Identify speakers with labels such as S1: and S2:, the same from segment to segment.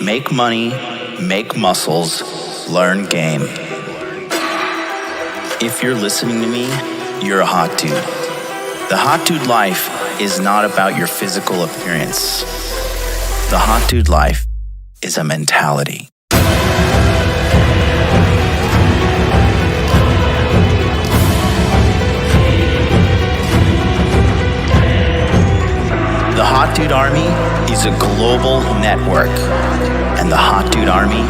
S1: make money, make muscles, learn game. If you're listening to me, you're a hot dude. The hot dude life is not about your physical appearance. The hot dude life is a mentality. The Hot Dude Army is a global network, and the Hot Dude Army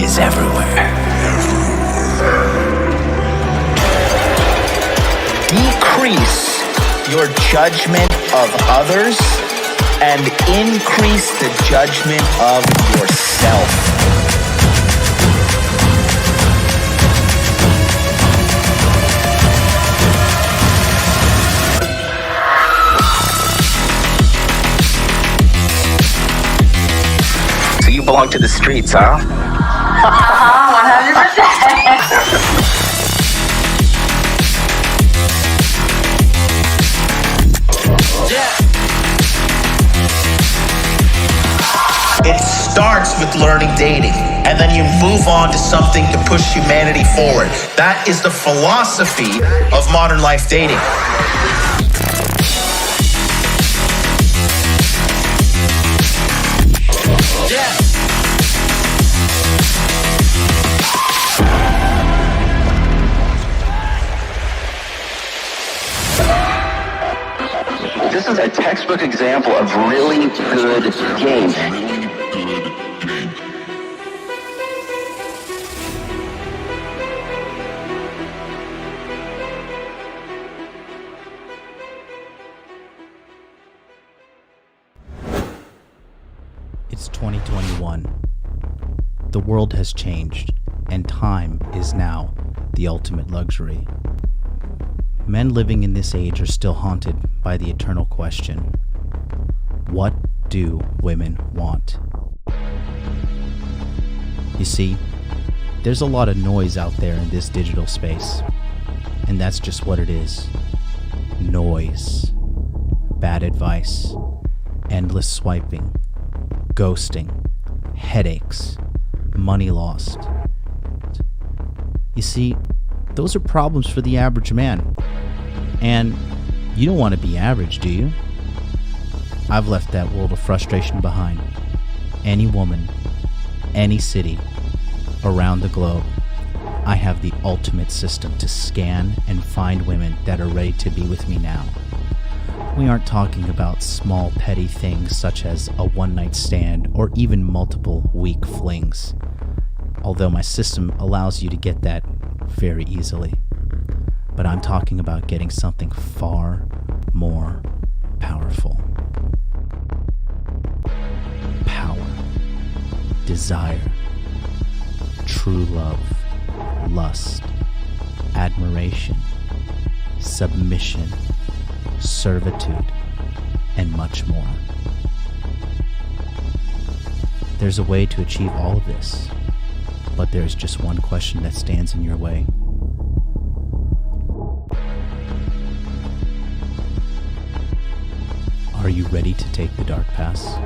S1: is everywhere. Decrease your judgment of others and increase the judgment of yourself. So you belong to the streets, huh?
S2: 100%.
S3: It starts with learning dating, and then you move on to something to push humanity forward. That is the philosophy of modern life dating.
S4: This is a textbook example of really good game.
S5: It's 2021. The world has changed, and time is now the ultimate luxury. Men living in this age are still haunted by the eternal question: what do women want? You see, there's a lot of noise out there in this digital space, and that's just what it is. Noise. Bad advice. Endless swiping. Ghosting. Headaches. Money lost. You see, those are problems for the average man. And you don't want to be average, do you? I've left that world of frustration behind. Any woman, any city, around the globe, I have the ultimate system to scan and find women that are ready to be with me now. We aren't talking about small petty things such as a one-night stand or even multiple weak flings, although my system allows you to get that very easily. But I'm talking about getting something far more powerful. Power, desire, true love, lust, admiration, submission, servitude, and much more. There's a way to achieve all of this, but there's just one question that stands in your way. Are you ready to take the dark pass?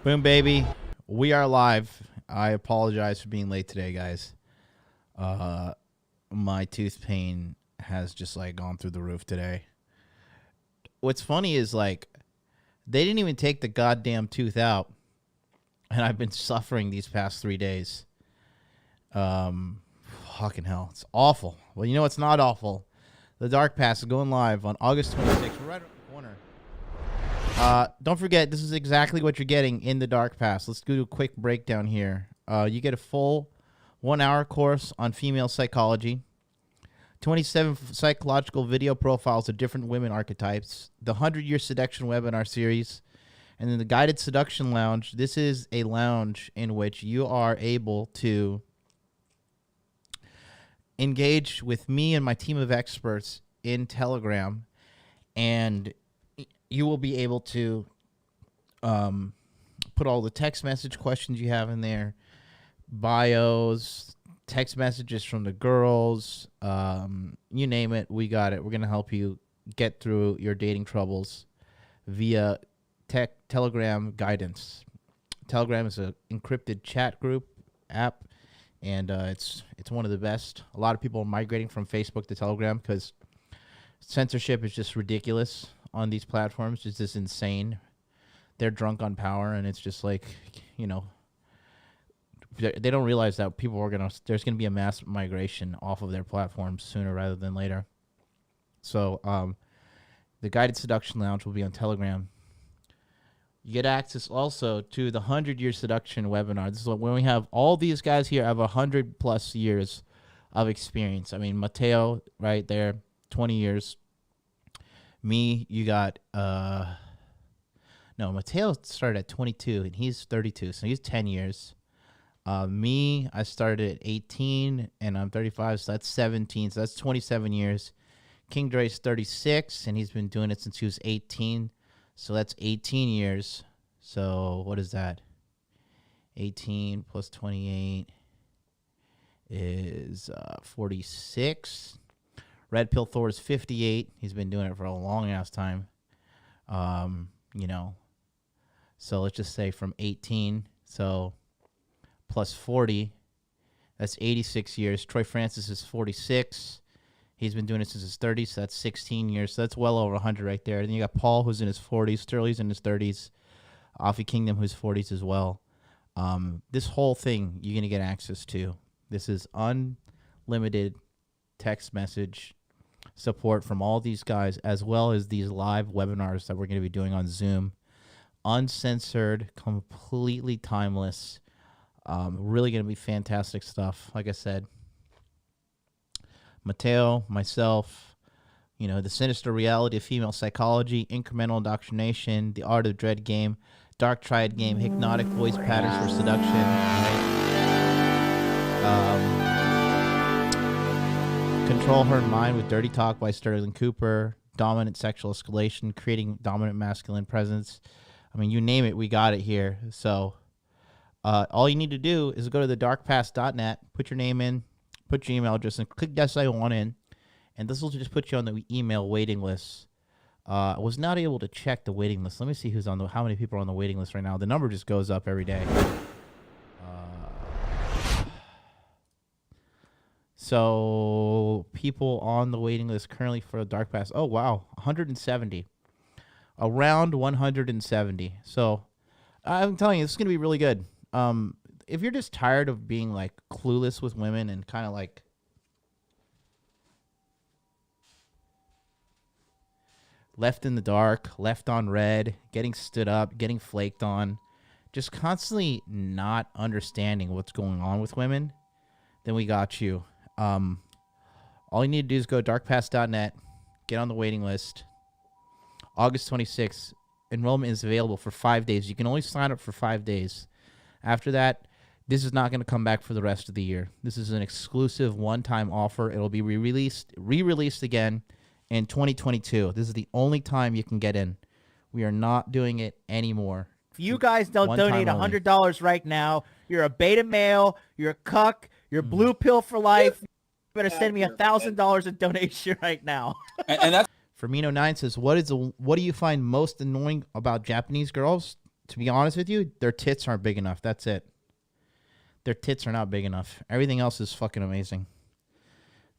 S5: Boom, baby. We are live. I apologize for being late today, guys. My tooth pain has just gone through the roof today. What's funny is they didn't even take the goddamn tooth out, and I've been suffering these past 3 days. Fucking hell, it's awful. Well, you know what's not awful? The Dark Pass is going live on August 26th. We're right around the corner. Don't forget, this is exactly what you're getting in the Dark Pass. Let's do a quick breakdown here. You get a full 1-hour course on female psychology, 27 psychological video profiles of different women archetypes, the 100-year seduction webinar series, and then the guided seduction lounge. This is a lounge in which you are able to engage with me and my team of experts in Telegram, and you will be able to put all the text message questions you have in there, bios, text messages from the girls, you name it, we got it. We're going to help you get through your dating troubles via Telegram guidance. Telegram is an encrypted chat group app, and it's one of the best. A lot of people are migrating from Facebook to Telegram because censorship is just ridiculous on these platforms. It's just insane. They're drunk on power, and it's just like, you know, they don't realize that there's gonna be a mass migration off of their platforms sooner rather than later. So the Guided Seduction Lounge will be on Telegram. You get access also to the 100-year seduction webinar. This is when we have all these guys here have 100+ years of experience. I mean, Mateo right there, 20 years. Me, you got Mateo started at 22 and he's 32, so he's 10 years. Me, I started at 18 and I'm 35, so that's 17, so that's 27 years. King Dre's 36 and he's been doing it since he was 18. So that's 18 years. So what is that? 18 plus 28 is 46. Red Pill Thor is 58. He's been doing it for a long ass time. You know. So let's just say from 18. So plus 40. That's 86 years. Troy Francis is 46. He's been doing it since his 30s, so that's 16 years. So that's well over 100 right there. Then you got Paul, who's in his 40s. Sterling's in his 30s. Offie Kingdom, who's 40s as well. This whole thing you're going to get access to. This is unlimited text message support from all these guys, as well as these live webinars that we're going to be doing on Zoom. Uncensored, completely timeless. Really going to be fantastic stuff. Like I said, Mateo, myself, you know, the sinister reality of female psychology, incremental indoctrination, the art of dread game, dark triad game, hypnotic voice patterns for seduction, right? Control Her Mind with Dirty Talk by Sterling Cooper, dominant sexual escalation, creating dominant masculine presence. I mean, you name it, we got it here. So all you need to do is go to thedarkpast.net, put your name in, put your email address, and click yes, I want in. And this will just put you on the email waiting list. I was not able to check the waiting list. Let me see how many people are on the waiting list right now. The number just goes up every day. So people on the waiting list currently for the Dark Pass. Oh, wow. 170. Around 170. So I'm telling you, this is going to be really good. If you're just tired of being like clueless with women and kind of like left in the dark, left on red, getting stood up, getting flaked on, just constantly not understanding what's going on with women, then we got you. All you need to do is go to darkpass.net, get on the waiting list. August 26th, enrollment is available for 5 days. You can only sign up for 5 days. After that, this is not going to come back for the rest of the year. This is an exclusive one-time offer. It'll be re-released again in 2022. This is the only time you can get in. We are not doing it anymore.
S6: If you guys don't donate $100 right now, you're a beta male, you're a cuck, you're blue pill for life. You better send me $1,000 in donation right now.
S7: and that's
S5: Firmino9 says, what do you find most annoying about Japanese girls? To be honest with you, their tits aren't big enough. That's it. Their tits are not big enough. Everything else is fucking amazing.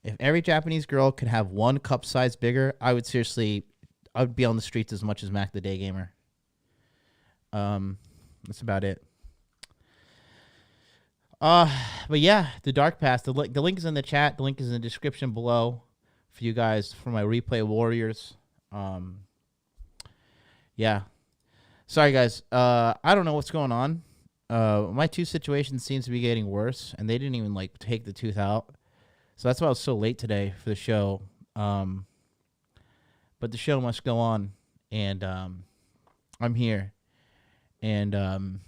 S5: If every Japanese girl could have one cup size bigger, I would be on the streets as much as Mac the Day Gamer. That's about it. But yeah, the Dark Pass. The link is in the chat. The link is in the description below for you guys, for my replay warriors. Yeah. Sorry guys. I don't know what's going on. My tooth situation seems to be getting worse, and they didn't even like take the tooth out. So that's why I was so late today for the show. But the show must go on, and I'm here. And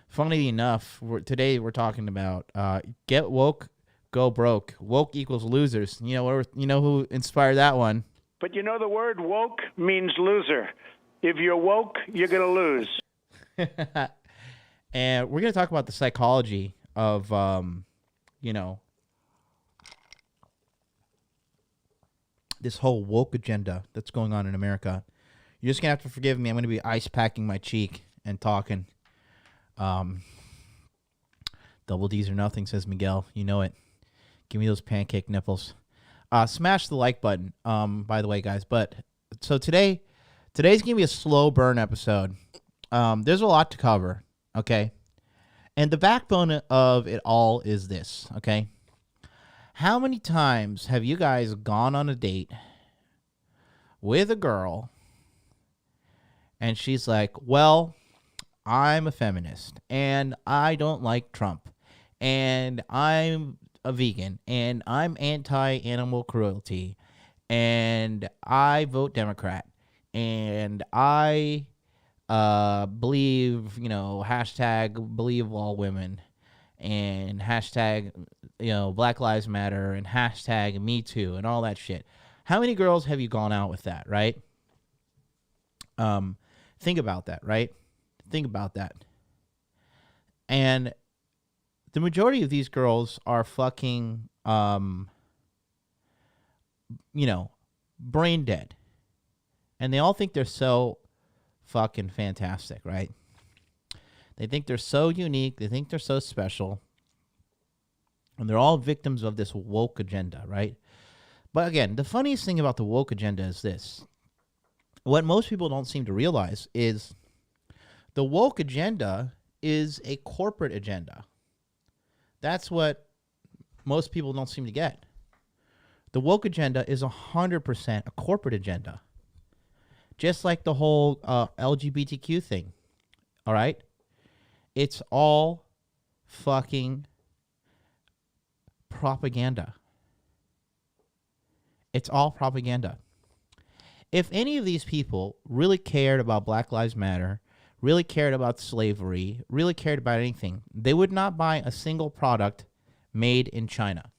S5: funnily enough, today we're talking about get woke, Go broke. Woke equals losers. You know who inspired that one?
S7: But you know the word woke means loser. If you're woke, you're going to lose.
S5: And we're going to talk about the psychology of, this whole woke agenda that's going on in America. You're just going to have to forgive me. I'm going to be ice packing my cheek and talking. Double D's or nothing, says Miguel. You know it. Give me those pancake nipples. Smash the like button, by the way, guys. But so today's going to be a slow burn episode. There's a lot to cover, okay? And the backbone of it all is this, okay? How many times have you guys gone on a date with a girl and she's like, well, I'm a feminist and I don't like Trump and I'm a vegan and I'm anti-animal cruelty and I vote Democrat and I believe, hashtag believe all women and hashtag, Black Lives Matter and hashtag Me Too and all that shit. How many girls have you gone out with that, right? Think about that, right? Think about that. And the majority of these girls are fucking, brain dead. And they all think they're so fucking fantastic, right? They think they're so unique. They think they're so special. And they're all victims of this woke agenda, right? But again, the funniest thing about the woke agenda is this. What most people don't seem to realize is the woke agenda is a corporate agenda. That's what most people don't seem to get. The woke agenda is 100% a corporate agenda. Just like the whole LGBTQ thing, all right? It's all fucking propaganda. It's all propaganda. If any of these people really cared about Black Lives Matter, really cared about slavery, really cared about anything, they would not buy a single product made in China.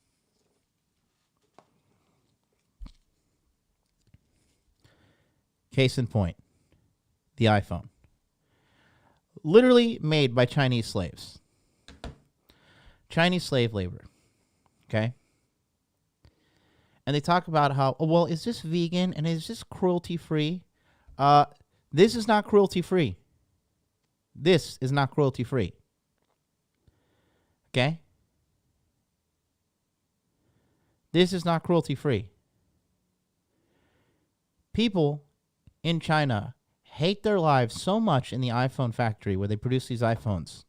S5: Case in point, the iPhone. Literally made by Chinese slaves. Chinese slave labor. Okay? And they talk about how, is this vegan and is this cruelty-free? This is not cruelty-free. This is not cruelty-free. Okay? This is not cruelty-free. People in China hate their lives so much in the iPhone factory where they produce these iPhones.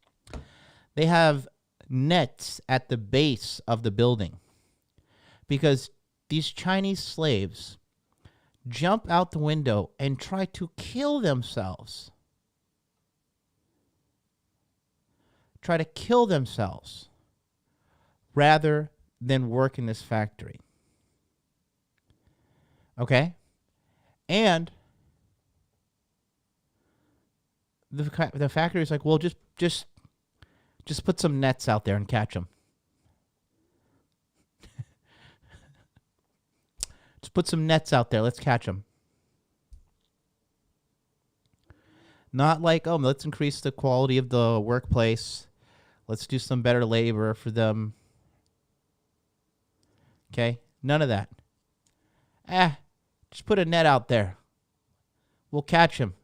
S5: They have nets at the base of the building because these Chinese slaves jump out the window and try to kill themselves. Try to kill themselves rather than work in this factory. Okay? And the factory is like, well, just put some nets out there and catch them. Just put some nets out there. Let's catch them. Not like, let's increase the quality of the workplace. Let's do some better labor for them. Okay? None of that. Just put a net out there. We'll catch him.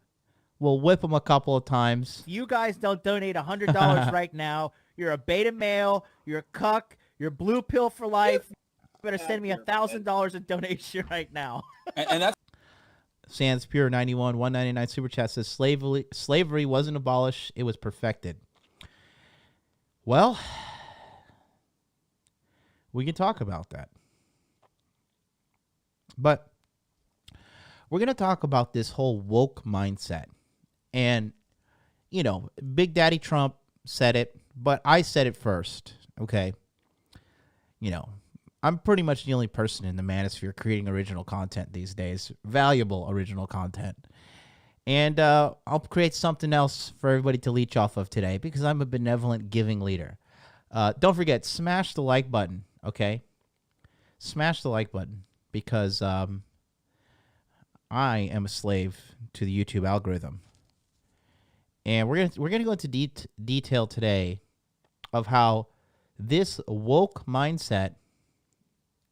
S5: We'll whip him a couple of times.
S6: If you guys don't donate $100 right now, you're a beta male, you're a cuck, you're blue pill for life. You better send me $1,000 in donation right now.
S8: And that's
S5: Sans Pure 91 199 super chat says slavery wasn't abolished, it was perfected. Well, we can talk about that. But we're going to talk about this whole woke mindset. And, Big Daddy Trump said it, but I said it first, okay? I'm pretty much the only person in the manosphere creating original content these days, valuable original content. And I'll create something else for everybody to leech off of today because I'm a benevolent giving leader. Don't forget, smash the like button, okay, smash the like button because I am a slave to the YouTube algorithm. And we're gonna go into detail today of how this woke mindset,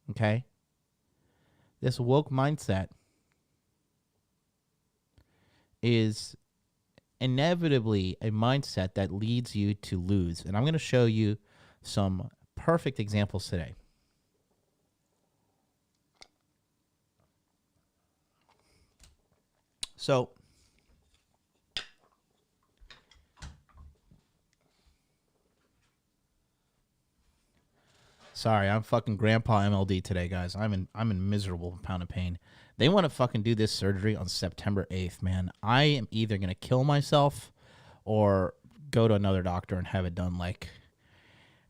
S5: okay, this woke mindset is inevitably a mindset that leads you to lose. And I'm going to show you some perfect examples today. So, sorry, I'm fucking Grandpa MLD today, guys. I'm in miserable pound of pain. They want to fucking do this surgery on September 8th, man. I am either going to kill myself or go to another doctor and have it done like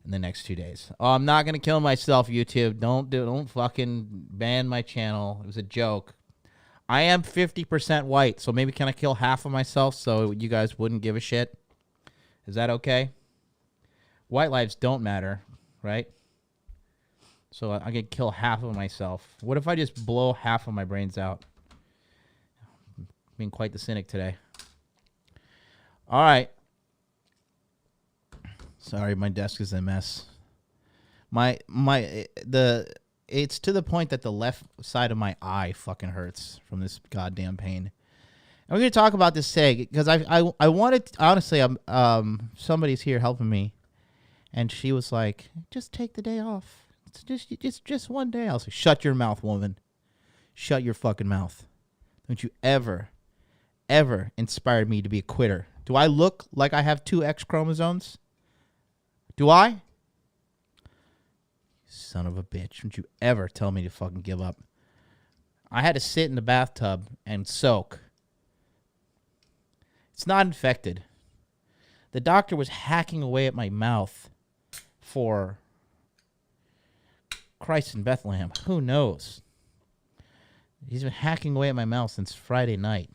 S5: in the next 2 days. Oh, I'm not going to kill myself, YouTube. Don't fucking ban my channel. It was a joke. I am 50% white, so maybe can I kill half of myself so you guys wouldn't give a shit? Is that okay? White lives don't matter, right? So I could kill half of myself. What if I just blow half of my brains out? I'm being quite the cynic today. All right. Sorry, my desk is a mess. It's to the point that the left side of my eye fucking hurts from this goddamn pain. And we're gonna talk about this today because I wanted honestly somebody's here helping me, and she was like, just take the day off. Just one day. I was like, shut your mouth, woman. Shut your fucking mouth. Don't you ever inspire me to be a quitter. Do I look like I have 2 X chromosomes? Do I? Son of a bitch. Don't you ever tell me to fucking give up. I had to sit in the bathtub and soak. It's not infected. The doctor was hacking away at my mouth for Christ in Bethlehem. Who knows? He's been hacking away at my mouth since Friday night.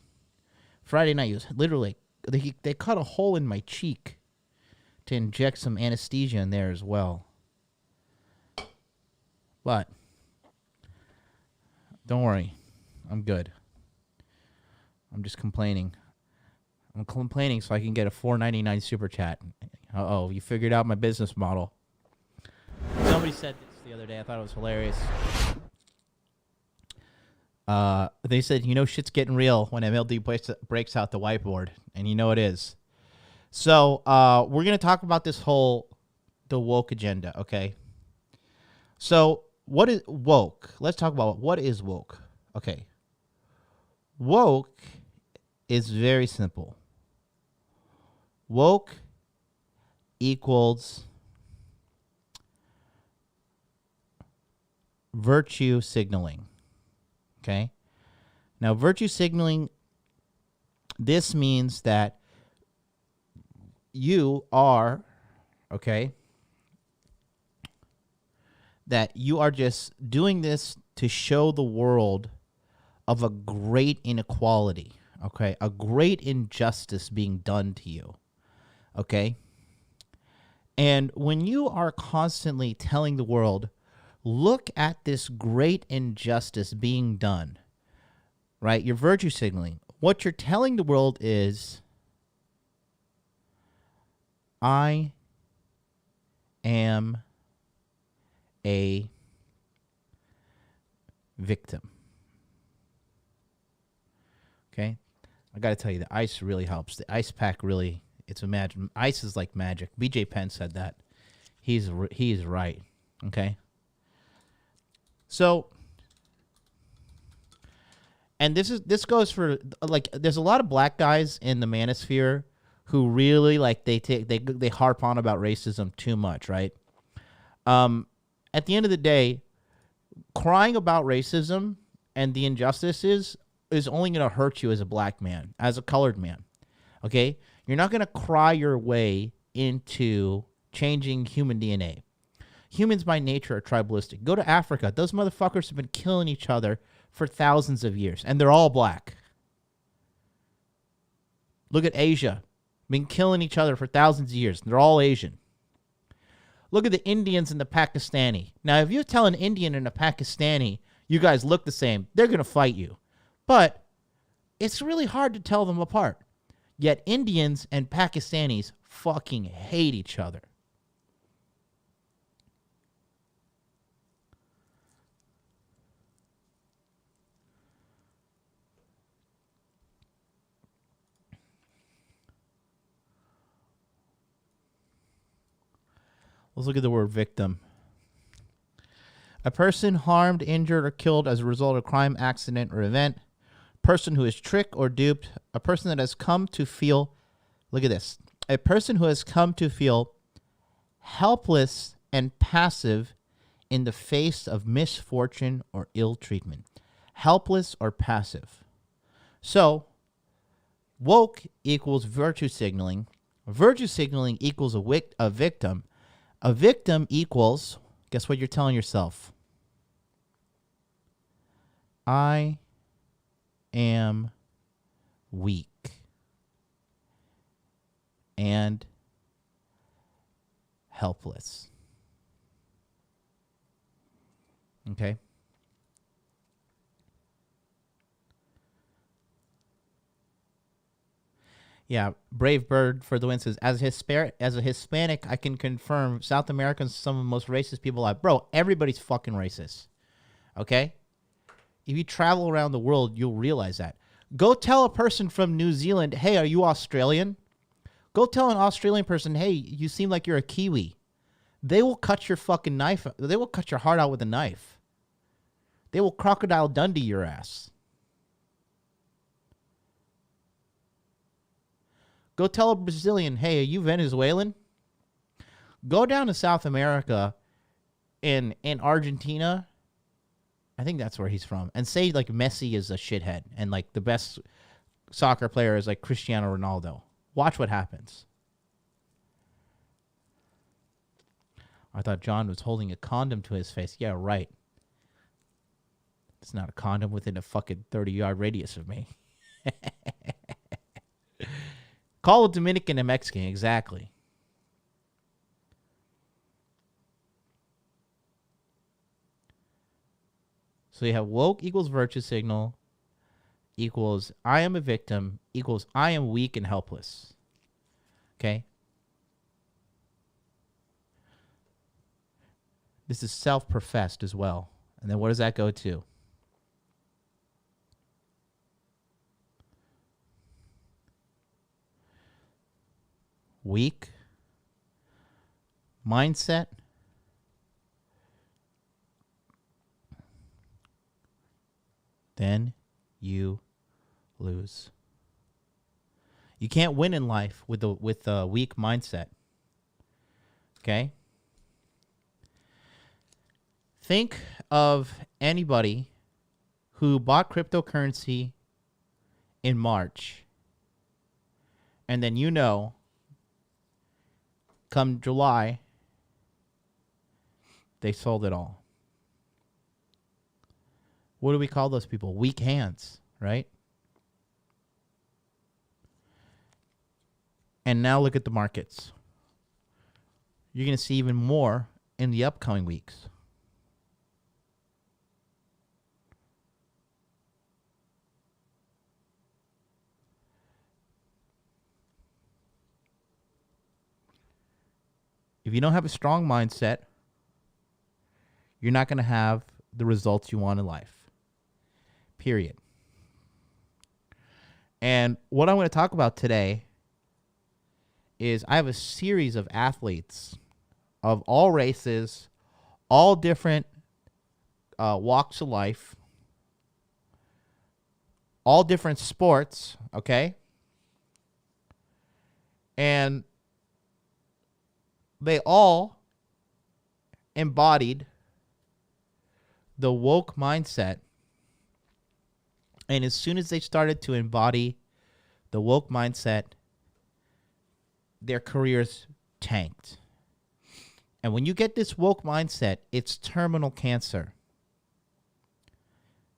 S5: Friday night, he was literally, they cut a hole in my cheek to inject some anesthesia in there as well. But don't worry, I'm good. I'm just complaining. I'm complaining so I can get a $4.99 super chat. Uh-oh, you figured out my business model. Somebody said this the other day. I thought it was hilarious. They said, shit's getting real when MLD breaks out the whiteboard. And you know it is. So we're going to talk about the woke agenda, okay? So what is woke? Let's talk about what is woke. Okay. Woke is very simple. Woke equals virtue signaling. Okay? Now, virtue signaling, this means that you are, okay, that you are just doing this to show the world of a great inequality, okay, a great injustice being done to you, okay? And when you are constantly telling the world, look at this great injustice being done, right? You're virtue signaling. What you're telling the world is, I am a victim. Okay? I got to tell you, the ice really helps. The ice pack really, it's a magic. Ice is like magic. BJ Penn said that. He's right. Okay? So, and this goes for, like, there's a lot of black guys in the manosphere who really, like, they harp on about racism too much, right? At the end of the day, crying about racism and the injustices is only going to hurt you as a black man, as a colored man, okay? You're not going to cry your way into changing human DNA. Humans by nature are tribalistic. Go to Africa. Those motherfuckers have been killing each other for thousands of years, and they're all black. Look at Asia. Been killing each other for thousands of years. They're all Asian.
S6: Look at the Indians and the Pakistani. Now, if you tell an Indian and a Pakistani, you guys look the same, they're going to fight you. But it's really hard to tell them apart. Yet Indians and Pakistanis fucking hate each other. Let's look at the word victim. A person harmed, injured, or killed as a result of crime, accident, or event. A person who is tricked or duped. A person that has come to feel, look at this. A person who has come to feel helpless and passive in the face of misfortune or ill treatment. Helpless or passive. So, woke equals virtue signaling. Virtue signaling equals a victim. A victim equals, guess what you're telling yourself? I am weak and helpless. Okay? Yeah, Brave Bird for the win says, as a Hispanic, I can confirm South Americans are some of the most racist people alive. Bro, everybody's fucking racist. Okay? If you travel around the world, you'll realize that. Go tell a person from New Zealand, hey, are you Australian? Go tell an Australian person, hey, you seem like you're a Kiwi. They will cut your fucking knife. They will cut your heart out with a knife. They will Crocodile Dundee your ass. Go tell a Brazilian, hey, are you Venezuelan? Go down to South America in Argentina. I think that's where he's from. And say, like, Messi is a shithead. And, like, the best soccer player is, like, Cristiano Ronaldo. Watch what happens. I thought John was holding a condom to his face. Yeah, right. It's not a condom within a fucking 30-yard radius of me. Call a Dominican and Mexican, exactly. So you have woke equals virtue signal equals I am a victim equals I am weak and helpless. Okay? This is self-professed as well. And then what does that go to? Weak mindset, then you lose. You can't win in life with a weak mindset. Okay? Think of anybody who bought cryptocurrency in March, and then come July, they sold it all. What do we call those people? Weak hands, right? And now look at the markets. You're going to see even more in the upcoming weeks. If you don't have a strong mindset, you're not going to have the results you want in life. Period. And what I'm going to talk about today is I have a series of athletes of all races, all different walks of life, all different sports, okay? And they all embodied the woke mindset. And as soon as they started to embody the woke mindset, their careers tanked. And when you get this woke mindset, it's terminal cancer.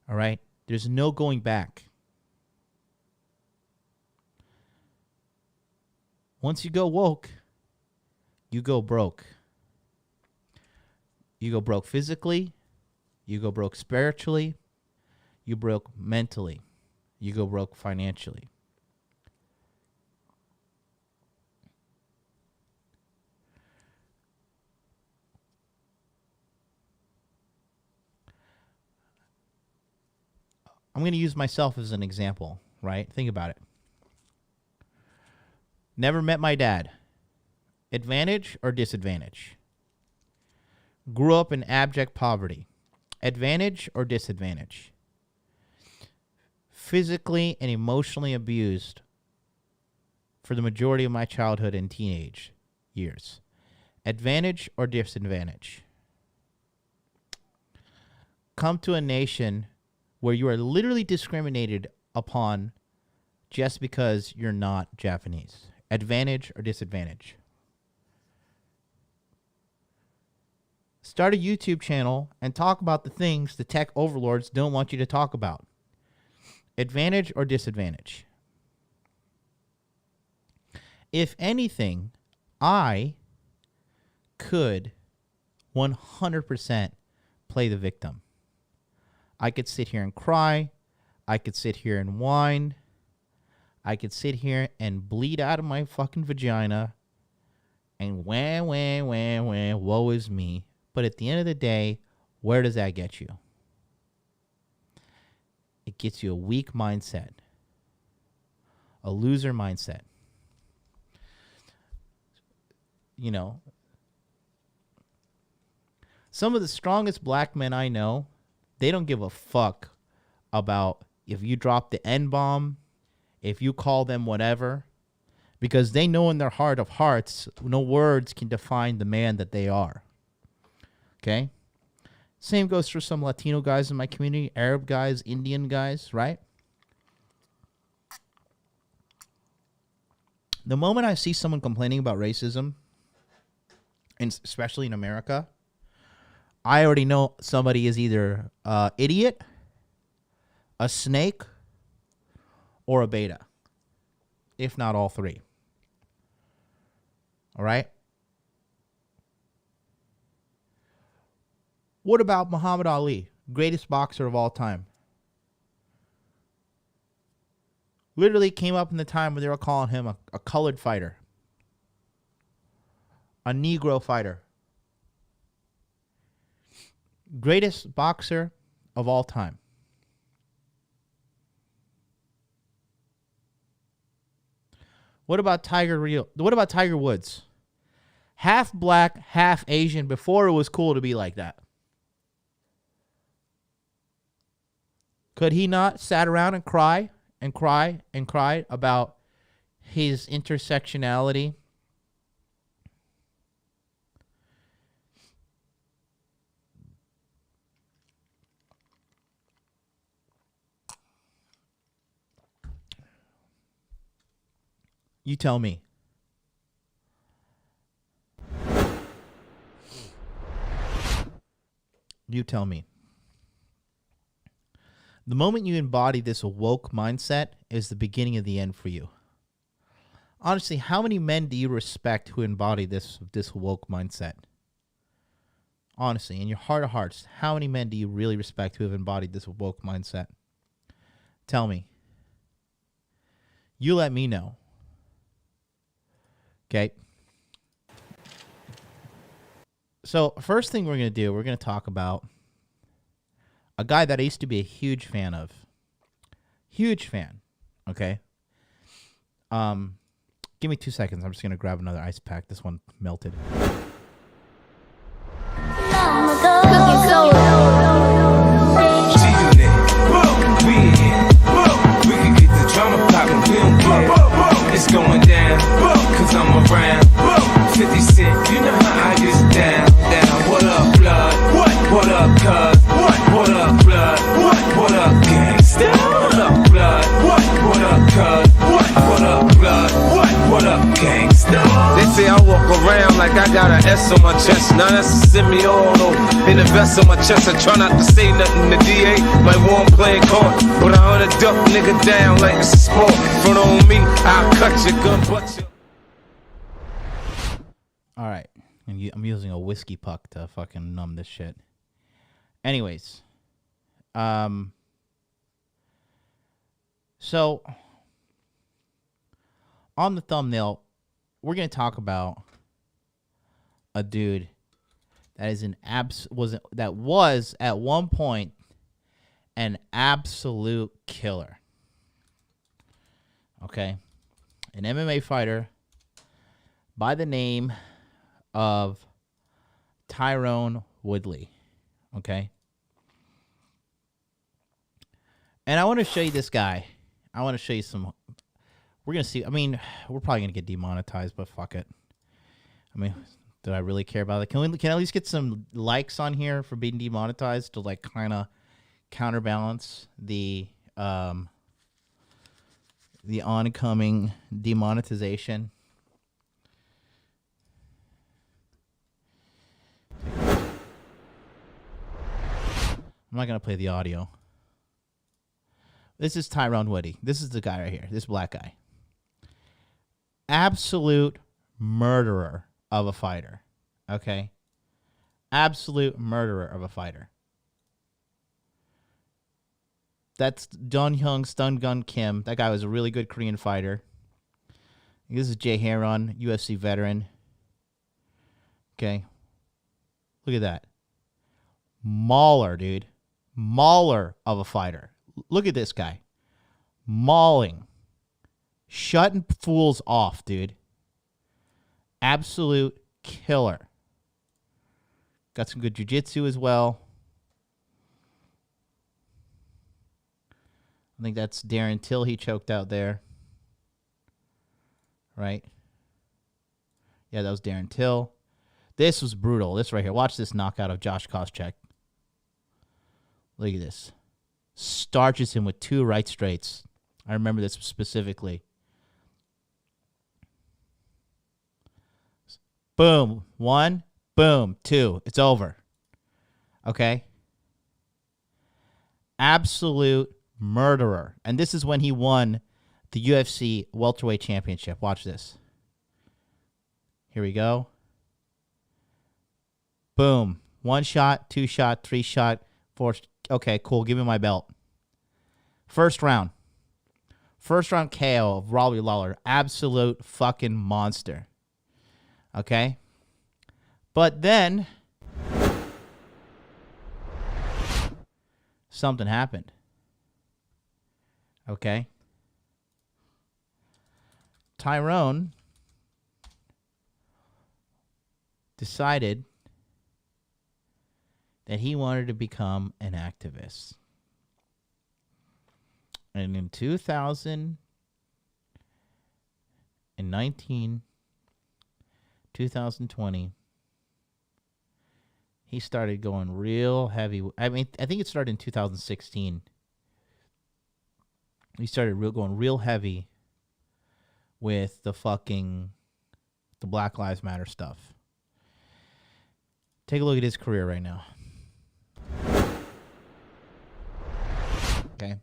S6: All right? There's no going back. Once you go woke, you go broke. You go broke physically. You go broke spiritually. You broke mentally. You go broke financially. I'm going to use myself as an example, right? Think about it. Never met my dad. Advantage or disadvantage? Grew up in abject poverty. Advantage or disadvantage? Physically and emotionally abused for the majority of my childhood and teenage years. Advantage or disadvantage? Come to a nation where you are literally discriminated upon just because you're not Japanese. Advantage or disadvantage? Start a YouTube channel and talk about the things the tech overlords don't want you to talk about. Advantage or disadvantage? If anything, I could 100% play the victim. I could sit here and cry. I could sit here and whine. I could sit here and bleed out of my fucking vagina and woe is me. But at the end of the day, where does that get you? It gets you a weak mindset, a loser mindset. You know, some of the strongest black men I know, they don't give a fuck about if you drop the N-bomb, if you call them whatever, because they know in their heart of hearts, no words can define the man that they are. Okay? Same goes for some Latino guys in my community, Arab guys, Indian guys, right? The moment I see someone complaining about racism, and especially in America, I already know somebody is either an idiot, a snake, or a beta, if not all three. All right? What about Muhammad Ali, greatest boxer of all time? Literally came up in the time when they were calling him a colored fighter, a Negro fighter. Greatest boxer of all time. What about Tiger Woods? Half black, half Asian before it was cool to be like that. Could he not sat around and cry about his intersectionality? You tell me. You tell me. The moment you embody this woke mindset is the beginning of the end for you. Honestly, how many men do you respect who embody this woke mindset? Honestly, in your heart of hearts, how many men do you really respect who have embodied this woke mindset? Tell me. You let me know. Okay. So, first thing we're going to do, we're going to talk about a guy that I used to be a huge fan of. Huge fan. Okay. Give me 2 seconds. I'm just going to grab another ice pack. This one melted.
S8: It's going down, cause I'm around 50 Cent, you know how I get down. What up, blood? What up, cuz? What up, blood? What up, gangsta? What up, blood? What up, cuz? What up, blood? What up, gangsta? They say I walk around like I got an S on my chest. Now that's a semi-auto. In the vest on my chest, I try not to say nothing. The DA might want playing court, but I oughta duck nigga down like it's a sport. Front on me, I'll cut your gun, but you.
S6: All right. I'm using a whiskey puck to fucking numb this shit. Anyways, so on the thumbnail, we're gonna talk about a dude that is was at one point an absolute killer. Okay, an MMA fighter by the name of Tyron Woodley. Okay, and I want to show you this guy. I want to show you some. We're gonna see. I mean, we're probably gonna get demonetized, but fuck it. I mean, did I really care about it? Can I at least get some likes on here for being demonetized to like kind of counterbalance the oncoming demonetization? I'm not gonna play the audio. This is Tyron Woodley. This is the guy right here. This black guy. Absolute murderer of a fighter. Okay? Absolute murderer of a fighter. That's Don Hyung Stun Gun Kim. That guy was a really good Korean fighter. This is Jay Heron, UFC veteran. Okay? Look at that. Mauler, dude. Mauler of a fighter. Look at this guy. Mauling. Shutting fools off, dude. Absolute killer. Got some good jiu-jitsu as well. I think that's Darren Till he choked out there. Right? Yeah, that was Darren Till. This was brutal. This right here. Watch this knockout of Josh Koscheck. Look at this. Starches him with 2 right straights. I remember this specifically. Boom. 1. Boom. 2. It's over. Okay? Absolute murderer. And this is when he won the UFC welterweight championship. Watch this. Here we go. Boom. 1 shot, 2 shot, 3 shot, 4. Okay, cool. Give me my belt. First round. First round KO of Robbie Lawler. Absolute fucking monster. Okay? But then something happened. Okay? Tyron decided that he wanted to become an activist. And in 2019, 2020, he started going real heavy. I mean, I think it started in 2016. He started going real heavy with the Black Lives Matter stuff. Take a look at his career right now. Okay.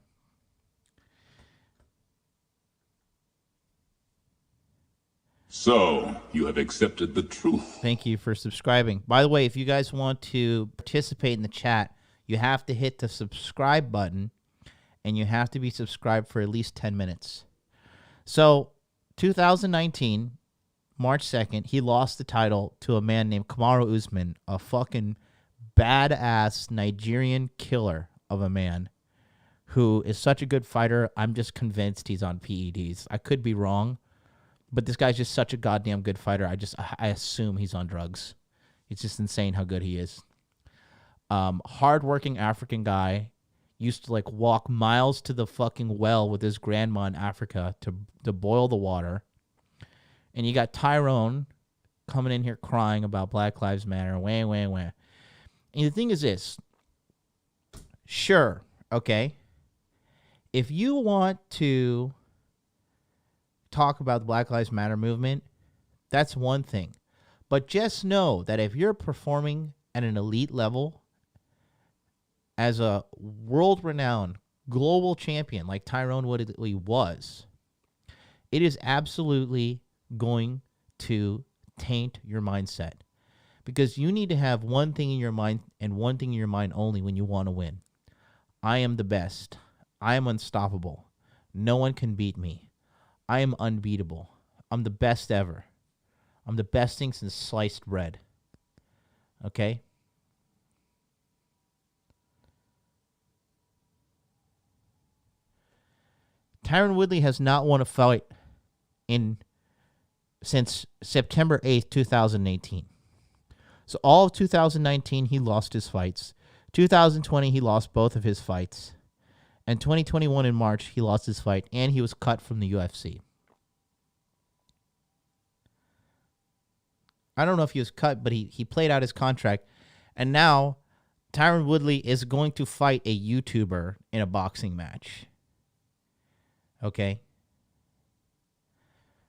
S9: So, you have accepted the truth.
S6: Thank you for subscribing. By the way, if you guys want to participate in the chat, you have to hit the subscribe button, and you have to be subscribed for at least 10 minutes. So, 2019, March 2nd, he lost the title to a man named Kamaru Usman, a fucking badass Nigerian killer of a man who is such a good fighter. I'm just convinced he's on PEDs. I could be wrong, but this guy's just such a goddamn good fighter. I assume he's on drugs. It's just insane how good he is. Hardworking African guy. Used to like walk miles to the fucking well with his grandma in Africa to boil the water. And you got Tyron coming in here crying about Black Lives Matter. Wah, wah, wah. And the thing is this. Sure, okay. If you want to talk about the Black Lives Matter movement, that's one thing. But just know that if you're performing at an elite level as a world-renowned global champion like Tyron Woodley was, it is absolutely going to taint your mindset. Because you need to have one thing in your mind and one thing in your mind only when you want to win. I am the best. I am unstoppable. No one can beat me. I am unbeatable. I'm the best ever. I'm the best thing since sliced bread. Okay? Tyron Woodley has not won a fight since September 8th, 2018. So all of 2019, he lost his fights. 2020, he lost both of his fights. And 2021 in March, he lost his fight, and he was cut from the UFC. I don't know if he was cut, but he played out his contract. And now, Tyron Woodley is going to fight a YouTuber in a boxing match. Okay?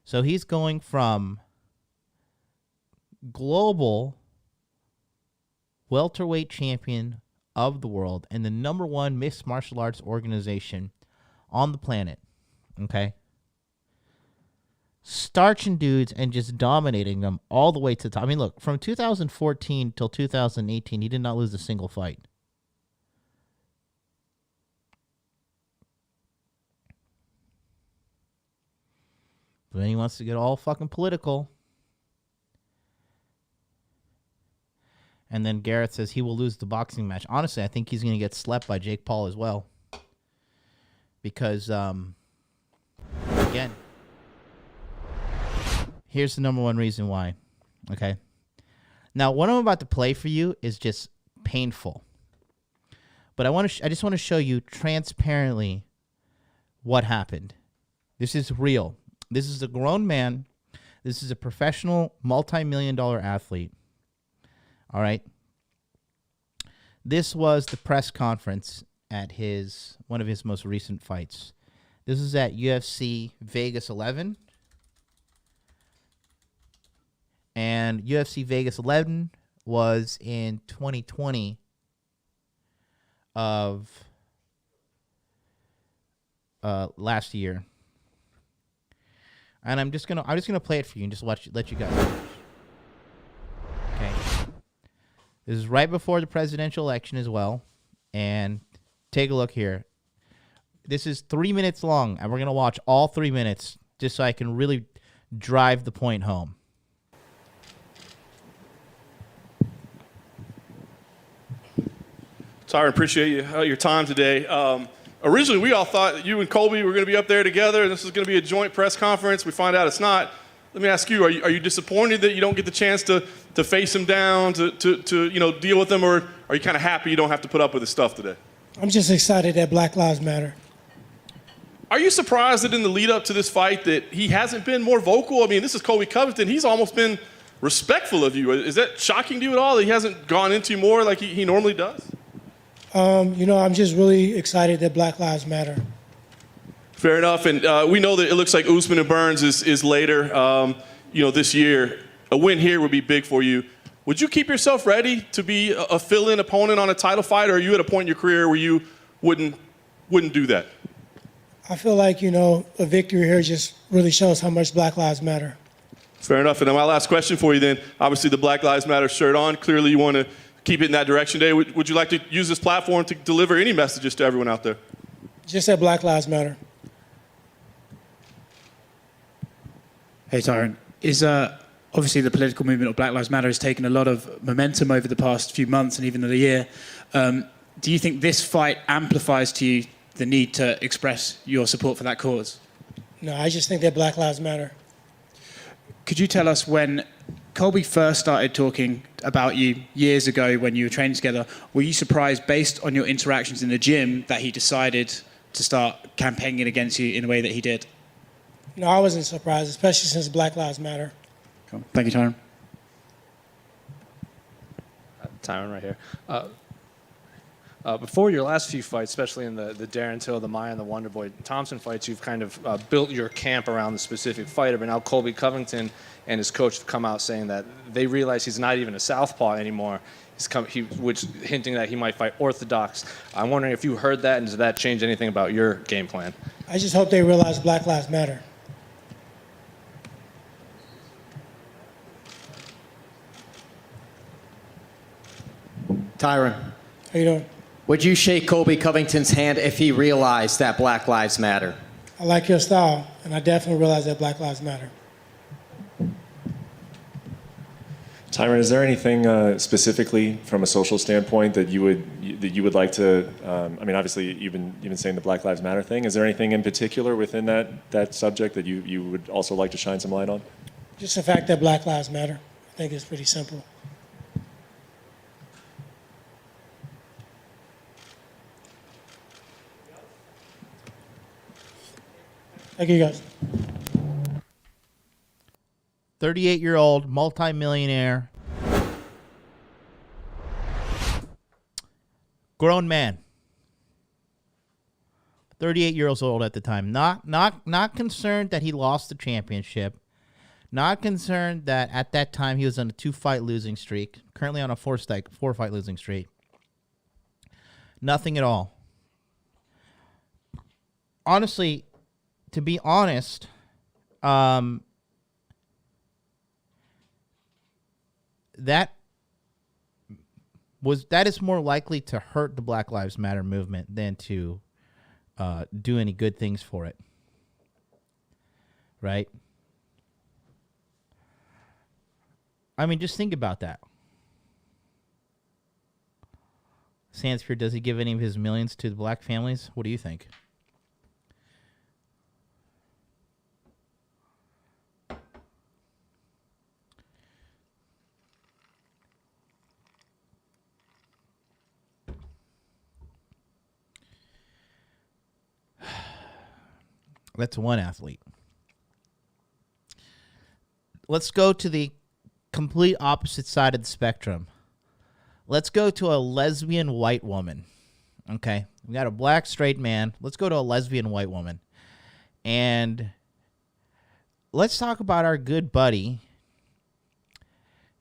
S6: So he's going from global welterweight champion of the world and the number one mixed martial arts organization on the planet. Okay? Starching dudes and just dominating them all the way to the top. I mean, look, from 2014 till 2018, he did not lose a single fight. But then he wants to get all fucking political. And then Garrett says he will lose the boxing match. Honestly, I think he's going to get slept by Jake Paul as well. Because, again, here's the number one reason why. Okay? Now, what I'm about to play for you is just painful. But I just want to show you transparently what happened. This is real. This is a grown man. This is a professional, multi-million-dollar athlete. All right. This was the press conference at one of his most recent fights. This is at UFC Vegas 11. And UFC Vegas 11 was in 2020 of last year. And I'm just gonna play it for you and just let you guys watch. Okay. This is right before the presidential election as well. And take a look here. This is 3 minutes long, and we're gonna watch all 3 minutes just so I can really drive the point home.
S10: Tyron, appreciate your time today. Originally, we all thought that you and Colby were going to be up there together, and this was going to be a joint press conference. We find out it's not. Let me ask you: Are you disappointed that you don't get the chance to face him down, to deal with him, or are you kind of happy you don't have to put up with his stuff today?
S11: I'm just excited that Black Lives Matter.
S10: Are you surprised that in the lead up to this fight that he hasn't been more vocal? I mean, this is Colby Covington. He's almost been respectful of you. Is that shocking to you at all that he hasn't gone into you more like he normally does?
S11: I'm just really excited that Black Lives Matter.
S10: Fair enough, and we know that it looks like Usman and Burns is later, this year. A win here would be big for you. Would you keep yourself ready to be a fill-in opponent on a title fight, or are you at a point in your career where you wouldn't do that?
S11: I feel like, a victory here just really shows how much Black Lives Matter.
S10: Fair enough, and then my last question for you then, obviously the Black Lives Matter shirt on, clearly you want to keep it in that direction today. Would you like to use this platform to deliver any messages to everyone out there?
S11: Just that Black Lives Matter.
S12: Hey, Tyron. Obviously the political movement of Black Lives Matter has taken a lot of momentum over the past few months and even the year. Do you think this fight amplifies to you the need to express your support for that cause?
S11: No, I just think that Black Lives Matter.
S12: Could you tell us when Colby first started talking about you years ago when you were training together, were you surprised based on your interactions in the gym that he decided to start campaigning against you in the way that he did?
S11: No, I wasn't surprised, especially since Black Lives Matter.
S12: Cool. Thank you, Tyron.
S13: Tyron right here. Before your last few fights, especially in the Darren Till, the Maya, and the Wonderboy Thompson fights, you've kind of built your camp around the specific fighter. But now Colby Covington and his coach have come out saying that they realize he's not even a southpaw anymore, which hinting that he might fight orthodox. I'm wondering if you heard that, and does that change anything about your game plan?
S11: I just hope they realize Black Lives Matter.
S14: Tyron.
S11: How you doing?
S14: Would you shake Colby Covington's hand if he realized that Black Lives Matter?
S11: I like your style, and I definitely realize that Black Lives Matter.
S15: Tyron, is there anything specifically from a social standpoint that you would like to? I mean, obviously you've been saying the Black Lives Matter thing. Is there anything in particular within that subject that you would also like to shine some light on?
S11: Just the fact that Black Lives Matter. I think it's pretty simple. Thank you, guys.
S6: 38-year-old multimillionaire, grown man, 38 years old at the time. Not concerned that he lost the championship. Not concerned that at that time he was on a 2-fight losing streak. Currently on a 4-fight losing streak. Nothing at all. Honestly, to be honest, that is more likely to hurt the Black Lives Matter movement than to do any good things for it. Right? I mean, just think about that. Sandspear, does he give any of his millions to the black families? What do you think? That's one athlete. Let's go to the complete opposite side of the spectrum. Let's go to a lesbian white woman. Okay, we got a black straight man. Let's go to a lesbian white woman. And let's talk about our good buddy,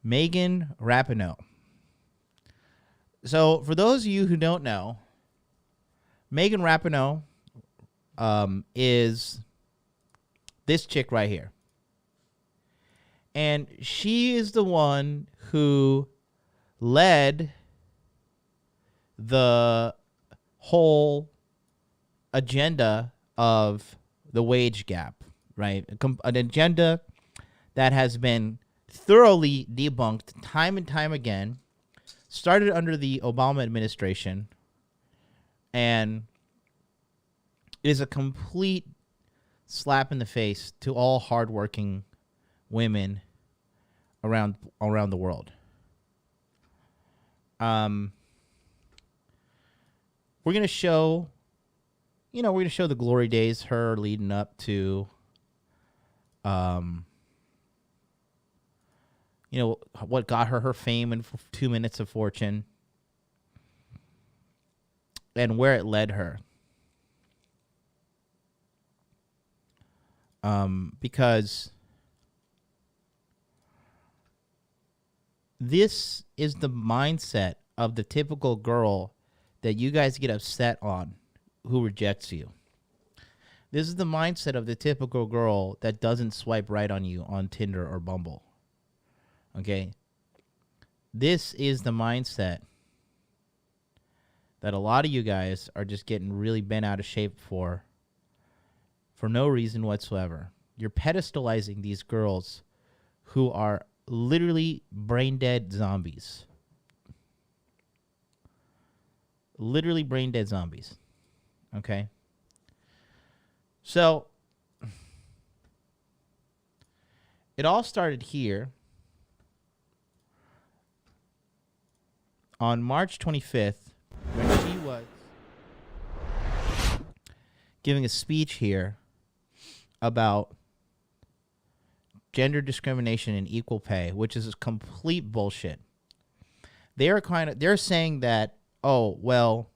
S6: Megan Rapinoe. So for those of you who don't know, Megan Rapinoe is this chick right here. And she is the one who led the whole agenda of the wage gap, right? An agenda that has been thoroughly debunked time and time again, started under the Obama administration, and is a complete slap in the face to all hardworking women around the world. We're gonna show, the glory days, her leading up to, what got her fame in 2 Minutes of Fortune, and where it led her. Because this is the mindset of the typical girl that you guys get upset on who rejects you. This is the mindset of the typical girl that doesn't swipe right on you on Tinder or Bumble. Okay? This is the mindset that a lot of you guys are just getting really bent out of shape for no reason whatsoever. You're pedestalizing these girls who are literally brain dead zombies. Literally brain dead zombies. Okay? So, it all started here on March 25th when she was giving a speech here about gender discrimination and equal pay, which is complete bullshit. They're saying that, oh, well,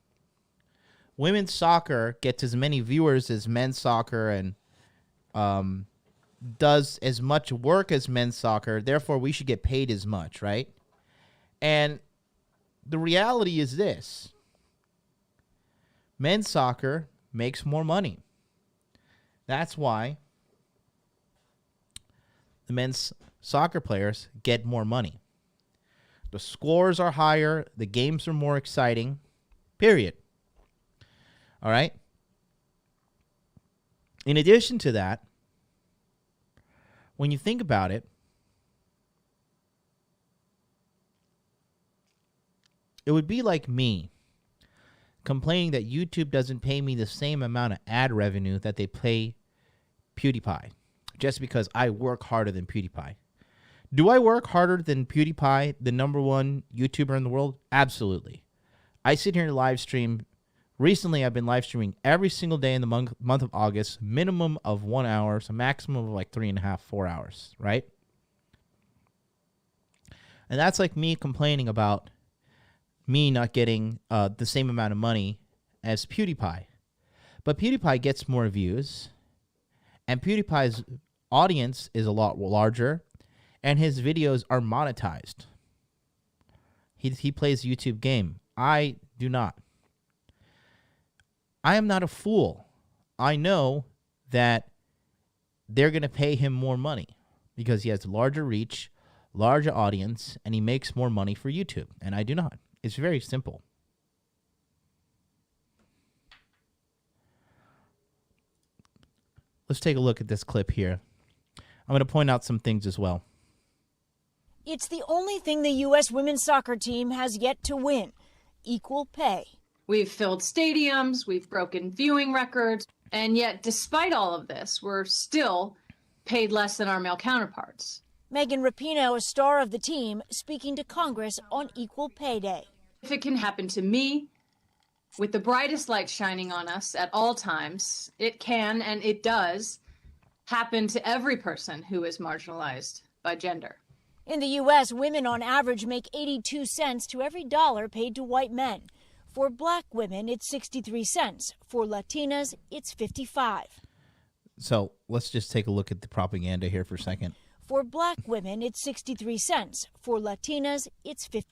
S6: women's soccer gets as many viewers as men's soccer and does as much work as men's soccer, therefore we should get paid as much, right? And the reality is this. Men's soccer makes more money. That's why the men's soccer players get more money. The scores are higher. The games are more exciting. Period. All right? In addition to that, when you think about it, it would be like me complaining that YouTube doesn't pay me the same amount of ad revenue that they pay PewDiePie just because I work harder than PewDiePie. Do I work harder than PewDiePie, the #1 YouTuber in the world? Absolutely. I sit here and live stream. Recently, I've been live streaming every single day in the month of August, minimum of 1 hour, so maximum of like 3.5, 4 hours, right? And that's like me complaining about me not getting the same amount of money as PewDiePie. But PewDiePie gets more views, and PewDiePie's audience is a lot larger, and his videos are monetized. He plays YouTube game. I do not. I am not a fool. I know that they're going to pay him more money because he has larger reach, larger audience, and he makes more money for YouTube, and I do not. It's very simple. Let's take a look at this clip here. I'm going to point out some things as well.
S16: It's the only thing the U.S. women's soccer team has yet to win, equal pay.
S17: We've filled stadiums, we've broken viewing records, and yet despite all of this, we're still paid less than our male counterparts.
S16: Megan Rapinoe, a star of the team, speaking to Congress on Equal Pay Day.
S17: If it can happen to me, with the brightest light shining on us at all times, it can, and it does, happen to every person who is marginalized by gender.
S16: In the U.S., women on average make 82 cents to every dollar paid to white men. For black women, it's 63 cents. For Latinas, it's 55.
S6: So let's just take a look at the propaganda here for a second.
S16: For black women, it's 63 cents. For Latinas, it's 50.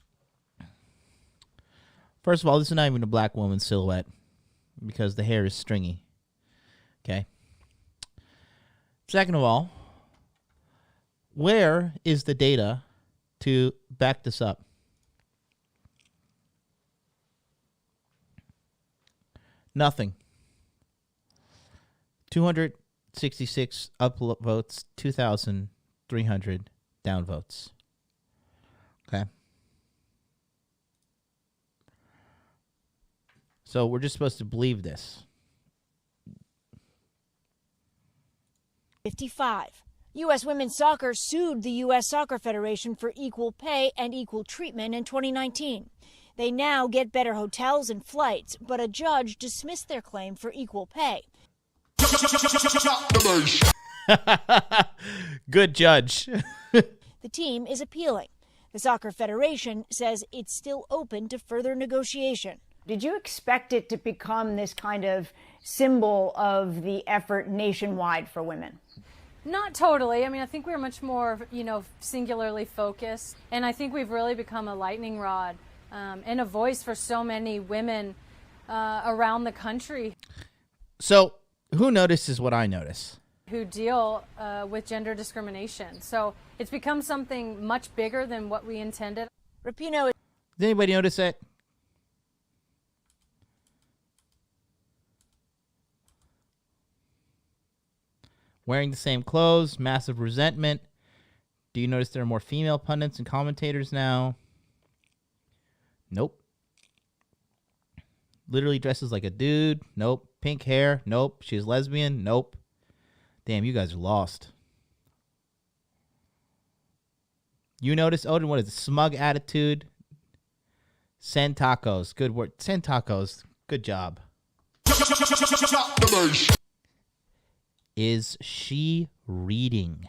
S6: First of all, this is not even a black woman's silhouette because the hair is stringy. Okay. Second of all, where is the data to back this up? Nothing. 266 upvotes, 2,300 downvotes. Okay. So we're just supposed to believe this.
S16: 55. U.S. women's soccer sued the U.S. Soccer Federation for equal pay and equal treatment in 2019. They now get better hotels and flights, but a judge dismissed their claim for equal pay.
S6: Good judge.
S16: The team is appealing. The Soccer Federation says it's still open to further negotiation.
S18: Did you expect it to become this kind of symbol of the effort nationwide for women?
S19: Not totally. I mean, I think we're much more, singularly focused. And I think we've really become a lightning rod and a voice for so many women around the country.
S6: So who notices what I notice?
S19: Who deal with gender discrimination. So it's become something much bigger than what we intended.
S16: Rapinoe.
S6: Did anybody notice it? Wearing the same clothes, massive resentment. Do you notice there are more female pundits and commentators now? Nope. Literally dresses like a dude. Nope. Pink hair. Nope. She's lesbian. Nope. Damn, you guys are lost. You notice, Odin, what is it? Smug attitude. Send tacos. Good word. Send tacos. Good job. Is she reading?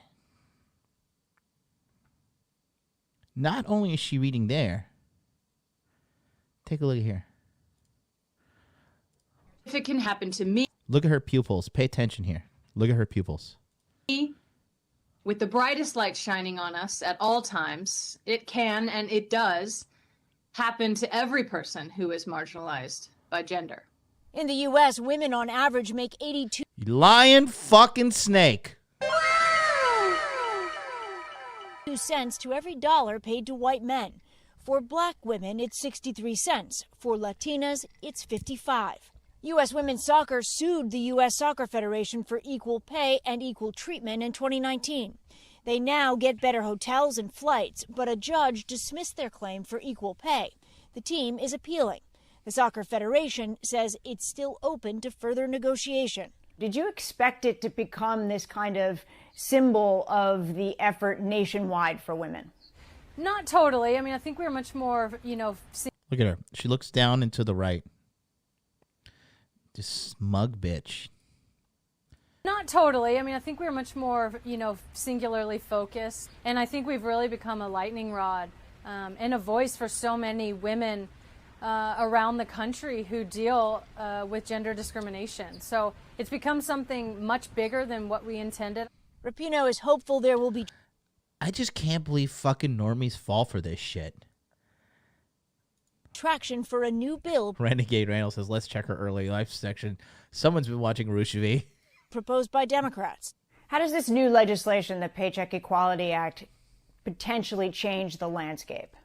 S6: Not only is she reading there. Take a look at here.
S17: If it can happen to me.
S6: Look at her pupils. Pay attention here. Look at her pupils.
S17: With the brightest light shining on us at all times, it can, and it does, happen to every person who is marginalized by gender.
S16: In the U.S., women on average make 82
S6: Lion fucking snake.
S16: cents to every dollar paid to white men. For black women, it's 63 cents. For Latinas, it's 55. U.S. women's soccer sued the U.S. Soccer Federation for equal pay and equal treatment in 2019. They now get better hotels and flights, but a judge dismissed their claim for equal pay. The team is appealing. The Soccer Federation says it's still open to further negotiation.
S18: Did you expect it to become this kind of symbol of the effort nationwide for women?
S19: Not totally. I mean, I think we were much more,
S6: Look at her. She looks down and to the right. This smug bitch.
S19: Not totally. I mean, I think we were much more, singularly focused. And I think we've really become a lightning rod and a voice for so many women around the country who deal with gender discrimination. So it's become something much bigger than what we intended.
S16: Rapinoe is hopeful there will be...
S6: I just can't believe fucking normies fall for this shit.
S16: traction for a new bill
S6: Renegade Randall says, let's check her early life section. Someone's been watching Rushavy.
S16: proposed by Democrats.
S18: How does this new legislation, the Paycheck Equality Act, potentially change the landscape?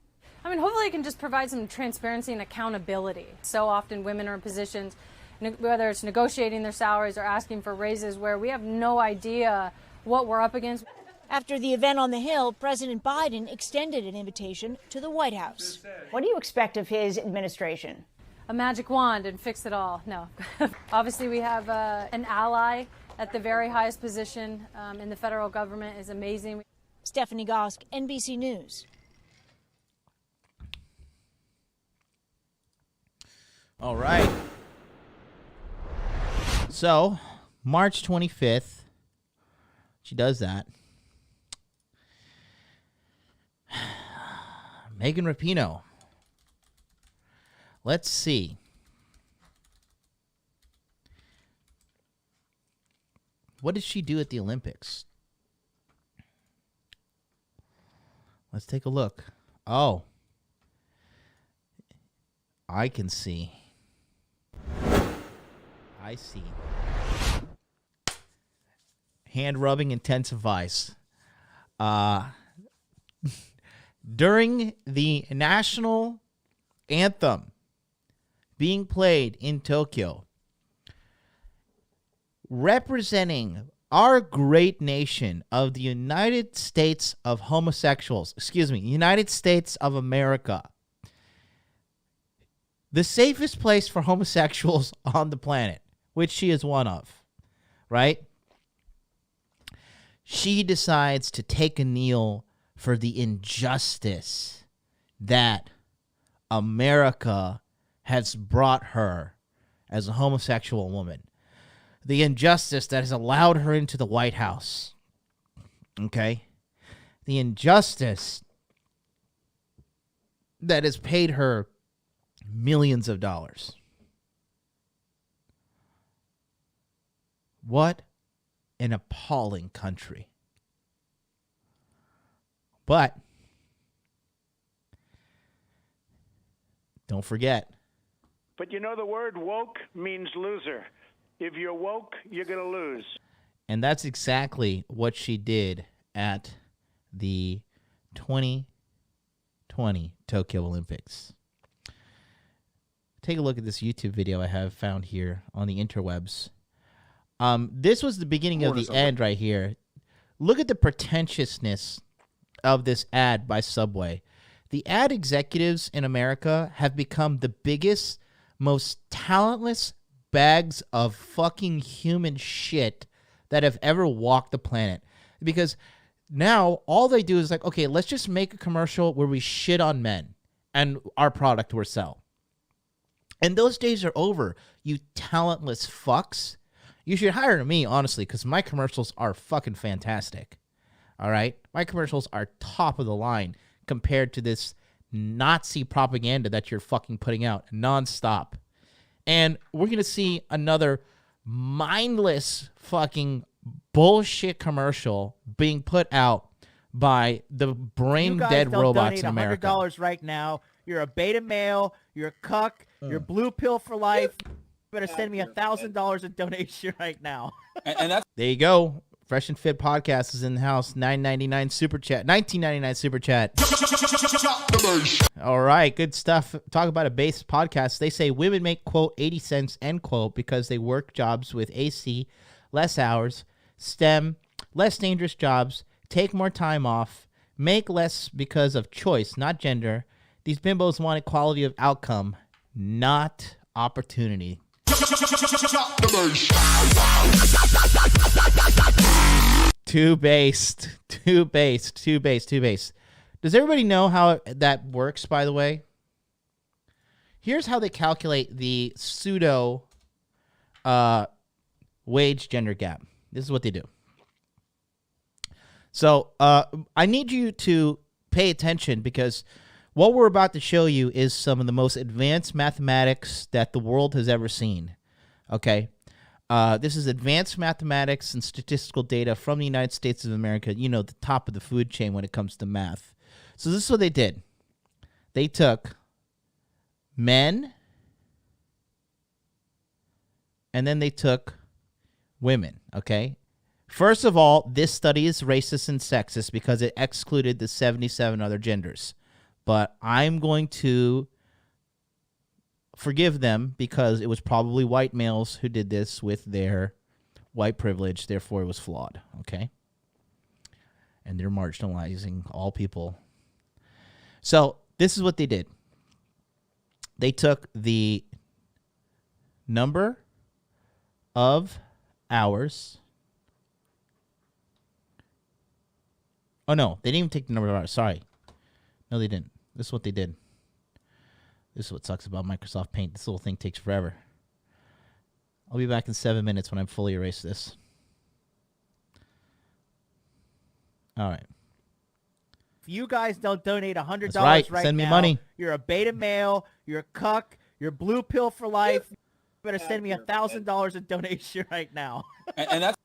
S19: I mean, hopefully it can just provide some transparency and accountability. So often women are in positions, whether it's negotiating their salaries or asking for raises, where we have no idea what we're up against.
S16: After the event on the Hill, President Biden extended an invitation to the White House.
S18: What do you expect of his administration?
S19: A magic wand and fix it all. No. Obviously, we have an ally at the very highest position in the federal government. Is amazing.
S16: Stephanie Gosk, NBC News.
S6: All right. So, March 25th, she does that. Megan Rapinoe. Let's see. What did she do at the Olympics? Let's take a look. Oh. I can see. I see. Hand rubbing intensifies. During the national anthem being played in Tokyo, representing our great nation of the United States of homosexuals, United States of America, the safest place for homosexuals on the planet, which she is one of, right? She decides to take a kneel for the injustice that America has brought her as a homosexual woman. The injustice that has allowed her into the White House. Okay? The injustice that has paid her millions of dollars. What an appalling country. But don't forget.
S7: But you know, the word woke means loser. If you're woke, you're going to lose.
S6: And that's exactly what she did at the 2020 Tokyo Olympics. Take a look at this YouTube video I have found here on the interwebs. This was the beginning of the end right here. Look at the pretentiousness of this ad by Subway. The ad executives in America have become the biggest, most talentless bags of fucking human shit that have ever walked the planet. Because now all they do is like, okay, let's just make a commercial where we shit on men and our product will sell. And those days are over, you talentless fucks. You should hire me, honestly, because my commercials are fucking fantastic. All right? My commercials are top of the line compared to this Nazi propaganda that you're fucking putting out nonstop. And we're going to see another mindless fucking bullshit commercial being put out by the brain-dead robots in America.
S20: $100 right now. You're a beta male. You're a cuck. You're blue pill for life. You better send me $1,000 in donation right now.
S6: And that's there you go. Fresh and Fit Podcast is in the house. $9.99 super chat. $19.99 super chat. All right, good stuff. Talk about a base podcast. They say women make, quote, 80 cents, end quote, because they work jobs with AC, less hours, STEM, less dangerous jobs, take more time off, make less because of choice, not gender. These bimbos want equality of outcome, not opportunity. Too based. Does everybody know how that works, by the way? Here's how they calculate the pseudo wage gender gap. This is what they do. So I need you to pay attention because what we're about to show you is some of the most advanced mathematics that the world has ever seen. Okay? This is advanced mathematics and statistical data from the United States of America, you know, the top of the food chain when it comes to math. So this is what they did. They took men and then they took women, okay? First of all, this study is racist and sexist because it excluded the 77 other genders. But I'm going to forgive them because it was probably white males who did this with their white privilege. Therefore, it was flawed, okay? And they're marginalizing all people. So this is what they did. They took the number of hours. Oh, no, they didn't even take the number of hours. Sorry. No, they didn't. This is what they did. This is what sucks about Microsoft Paint. This little thing takes forever. I'll be back in 7 minutes when I'm fully erased this. All right.
S20: If you guys don't donate $100
S6: right.
S20: right
S6: Send me
S20: now,
S6: money.
S20: You're a beta male, you're a cuck, you're blue pill for life. You better send me $1,000 in donation right now.
S21: And that's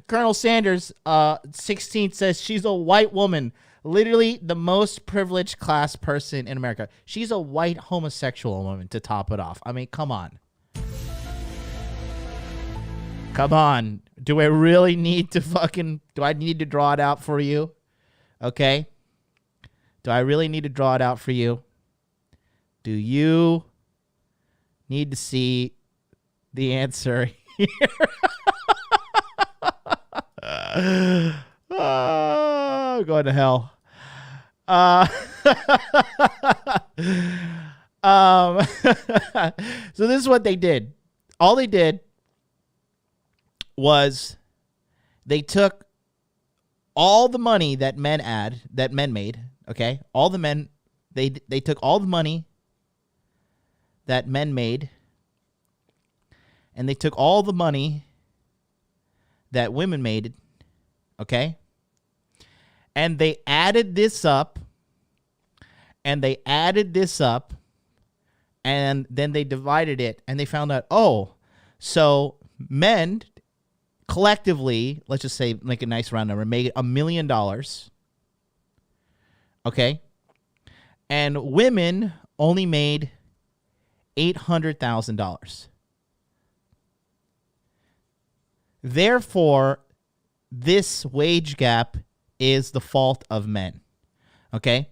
S6: Colonel Sanders, 16 says she's a white woman. Literally the most privileged class person in America. She's a white homosexual woman to top it off. I mean, come on. Come on. Do I really need to do I need to draw it out for you? Okay. Do I really need to draw it out for you? Do you need to see the answer here? Oh, going to hell. So this is what they did. All they did was they took all the money that men made, okay? All the men, they took all the money that men made, and they took all the money that women made, okay? And they added this up, and they added this up, and then they divided it, and they found out, oh, so men collectively, let's just say, make a nice round number, made $1 million, okay? And women only made $800,000. Therefore, this wage gap is the fault of men, okay?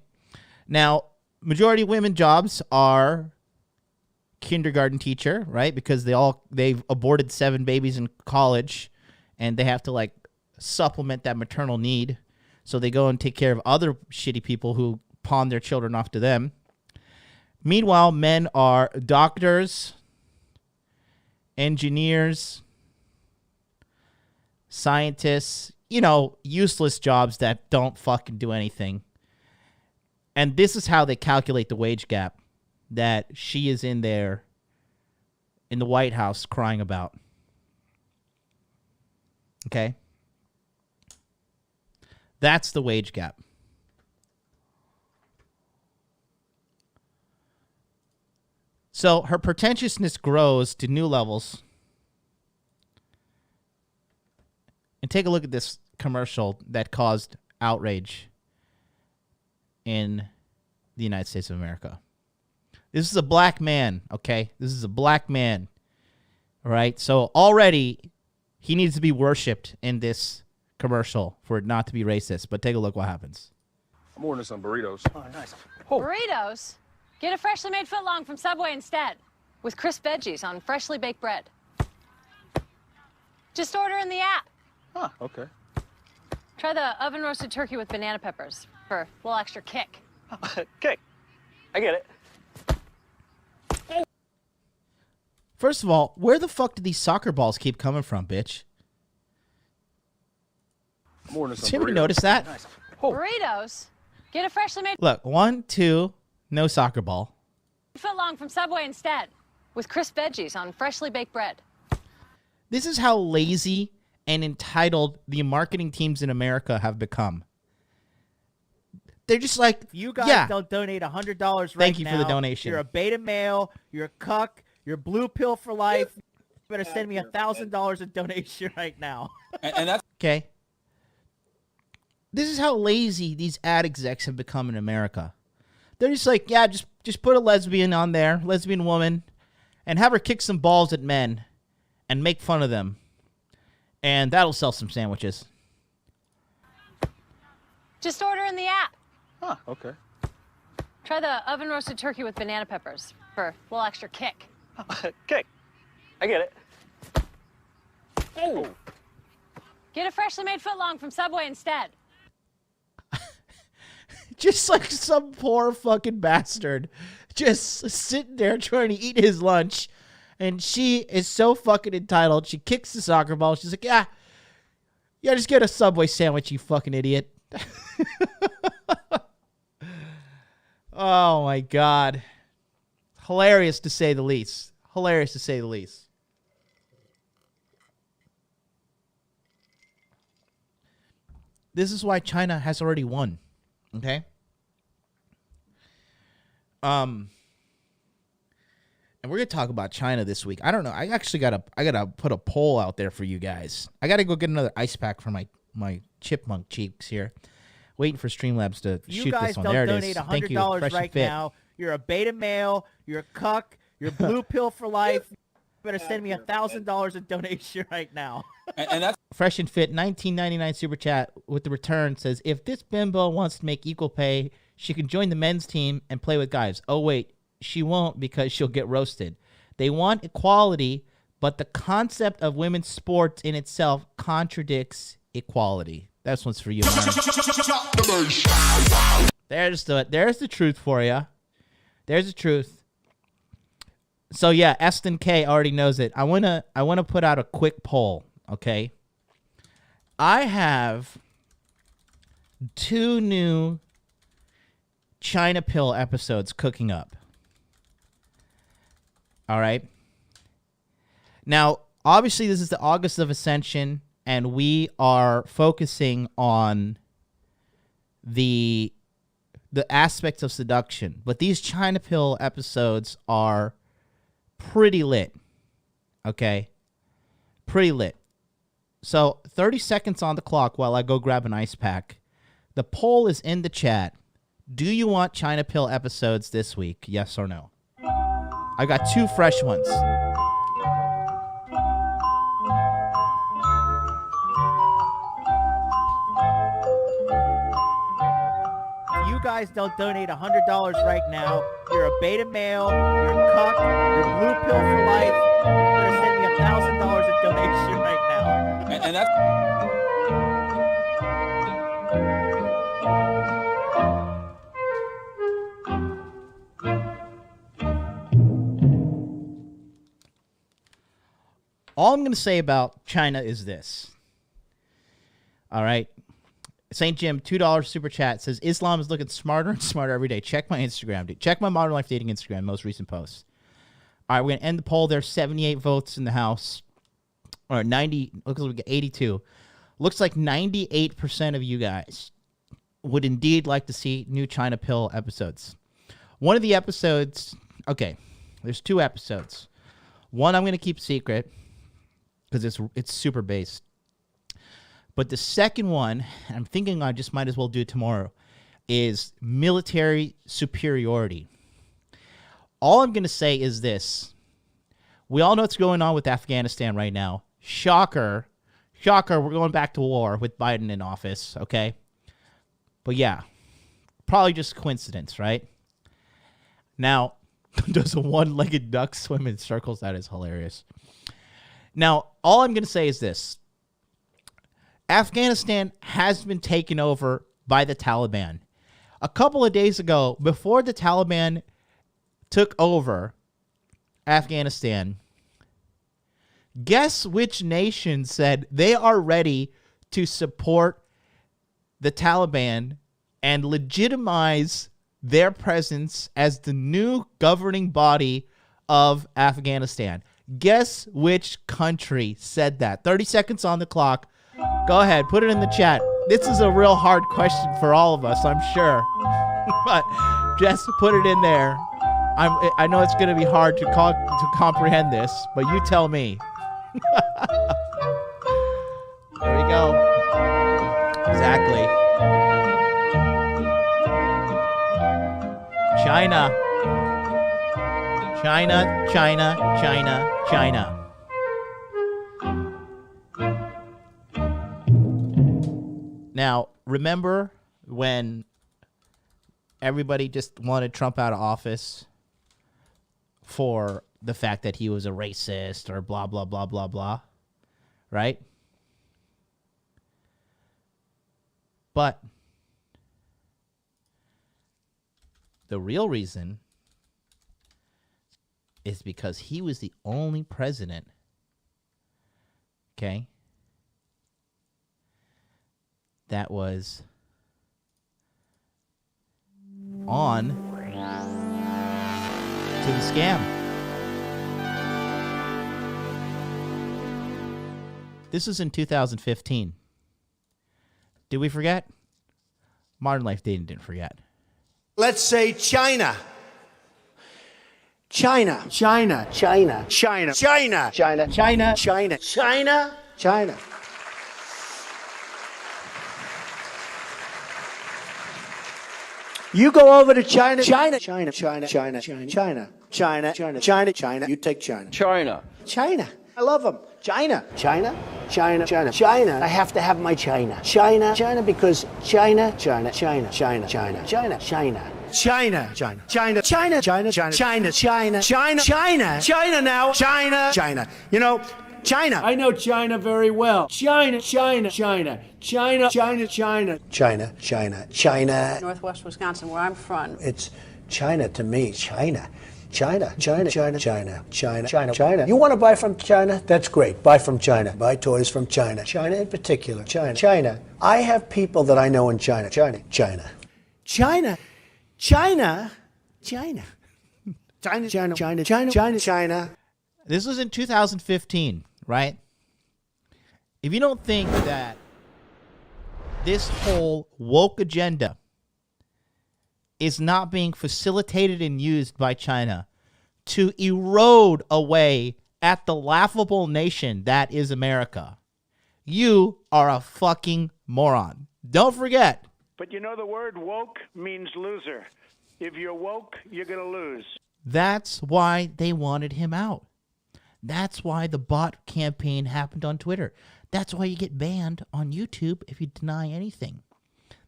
S6: Now, majority of women jobs are kindergarten teacher, right? Because they've aborted 7 babies in college, and they have to like supplement that maternal need. So they go and take care of other shitty people who pawn their children off to them. Meanwhile, men are doctors, engineers, scientists, useless jobs that don't fucking do anything. And this is how they calculate the wage gap that she is in there in the White House crying about. Okay? That's the wage gap. So her pretentiousness grows to new levels. And take a look at this commercial that caused outrage in the United States of America. This is a black man, okay? This is a black man, all right? So already He needs to be worshipped in this commercial for it not to be racist. But take a look what happens.
S21: I'm ordering some burritos.
S20: Oh, nice.
S17: Burritos? Get a freshly made footlong from Subway instead, with crisp veggies on freshly baked bread. Just order in the app.
S21: Huh, okay.
S17: Try the oven roasted turkey with banana peppers for a little extra kick.
S21: Okay. I get it.
S6: First of all, where the fuck did these soccer balls keep coming from, bitch?
S21: I'm ordering some
S6: Did anybody
S21: burritos.
S6: notice that?
S21: Nice.
S17: Burritos? Get a freshly made
S6: Look, 1, 2, no soccer ball.
S17: footlong from Subway instead, with crisp veggies on freshly baked bread.
S6: This is how lazy and entitled the marketing teams in America have become. They're just like,
S20: You guys
S6: yeah,
S20: don't donate $100 right now.
S6: Thank you for the donation.
S20: You're a beta male. You're a cuck. You're blue pill for life. You better send me $1,000 in donation right now.
S21: And that's
S6: okay. This is how lazy these ad execs have become in America. They're just like, yeah, just put a lesbian on there, lesbian woman, and have her kick some balls at men and make fun of them. And that'll sell some sandwiches.
S17: Just order in the app.
S21: Huh, okay.
S17: Try the oven roasted turkey with banana peppers for a little extra kick.
S21: Okay. I get it. Oh.
S17: Get a freshly made footlong from Subway instead.
S6: Just like some poor fucking bastard just sitting there trying to eat his lunch. And she is so fucking entitled. She kicks the soccer ball. She's like, yeah, just get a Subway sandwich, you fucking idiot. Oh, my God. Hilarious to say the least. Hilarious to say the least. This is why China has already won. Okay? And we're gonna talk about China this week. I don't know. I actually gotta put a poll out there for you guys. I gotta go get another ice pack for my chipmunk cheeks here. Waiting for Streamlabs to shoot this one. There it is.
S20: You guys don't
S6: Thank you.
S20: donate
S6: Fresh
S20: $100
S6: and
S20: right
S6: fit.
S20: now. You're a beta male. You're a cuck. You're blue pill for life. You better send me $1,000 in donation right now.
S21: And that's
S6: Fresh and Fit, $19.99 super chat with the return says, if this bimbo wants to make equal pay, she can join the men's team and play with guys. Oh, wait, she won't because she'll get roasted. They want equality, but the concept of women's sports in itself contradicts equality. That's one's for you, man. There's the truth for you. There's the truth. So yeah, Eston K already knows it. I wanna put out a quick poll. Okay. I have 2 new China Pill episodes cooking up. All right. Now, obviously, this is the August of Ascension, and we are focusing on the aspects of seduction. But these China Pill episodes are pretty lit. Okay? Pretty lit. So, 30 seconds on the clock while I go grab an ice pack. The poll is in the chat. Do you want China Pill episodes this week? Yes or no? I got 2 fresh ones.
S20: You guys don't donate $100 right now. You're a beta male. You're a cuck. You're blue pill for life. You better send me $1,000 in donation right now.
S21: and that's
S6: All I'm going to say about China is this. All right. St. Jim, $2 super chat says, Islam is looking smarter and smarter every day. Check my Instagram, dude. Check my Modern Life Dating Instagram, most recent post. All right, we're going to end the poll. There's 78 votes in the House. Or 90, looks like we get 82. Looks like 98% of you guys would indeed like to see new China Pill episodes. One of the episodes, okay, there's 2 episodes. One I'm going to keep secret because it's super based. But the second one, I'm thinking I just might as well do it tomorrow, is military superiority. All I'm going to say is this. We all know what's going on with Afghanistan right now. Shocker, shocker, we're going back to war with Biden in office, okay? But yeah, probably just coincidence, right? Now, does a one-legged duck swim in circles? That is hilarious. Now, all I'm going to say is this. Afghanistan has been taken over by the Taliban. A couple of days ago, before the Taliban took over Afghanistan, guess which nation said they are ready to support the Taliban and legitimize their presence as the new governing body of Afghanistan? Guess which country said that? 30 seconds on the clock. Go ahead, put it in the chat. This is a real hard question for all of us, I'm sure. But just put it in there. I know it's going to be hard to comprehend this, but you tell me. There we go. Exactly. China. China, China, China, China. Now, remember when everybody just wanted Trump out of office for the fact that he was a racist or blah, blah, blah, blah, blah, right? But the real reason is because he was the only president, okay, that was on to the scam. This is in 2015. Did we forget? Modern Life Dating didn't forget.
S1: Let's say China. China. China. China. China. China. China. China. China. China. China. You go over to China. China. China. China. China. China. China. China. China. China. China. You take China. China. China. I love them. China. China. China. China. China. I have to have my China. China. China because China. China. China. China. China. China. China. China, China, China, China, China, China, China, China, China, China, China now, China, China. You know, China. I know China very well. China, China, China, China, China, China. China, China, China.
S22: Northwest Wisconsin, where I'm from.
S1: It's China to me, China. China, China, China, China, China, China, China. You want to buy from China? That's great. Buy from China. Buy toys from China. China in particular. China. China. I have people that I know in China. China. China. China. China, China, China, China, China, China, China, China.
S6: This was in 2015, right? If you don't think that this whole woke agenda is not being facilitated and used by China to erode away at the laughable nation that is America, you are a fucking moron. Don't forget.
S7: But you know the word woke means loser. If you're woke, you're going to lose.
S6: That's why they wanted him out. That's why the bot campaign happened on Twitter. That's why you get banned on YouTube if you deny anything.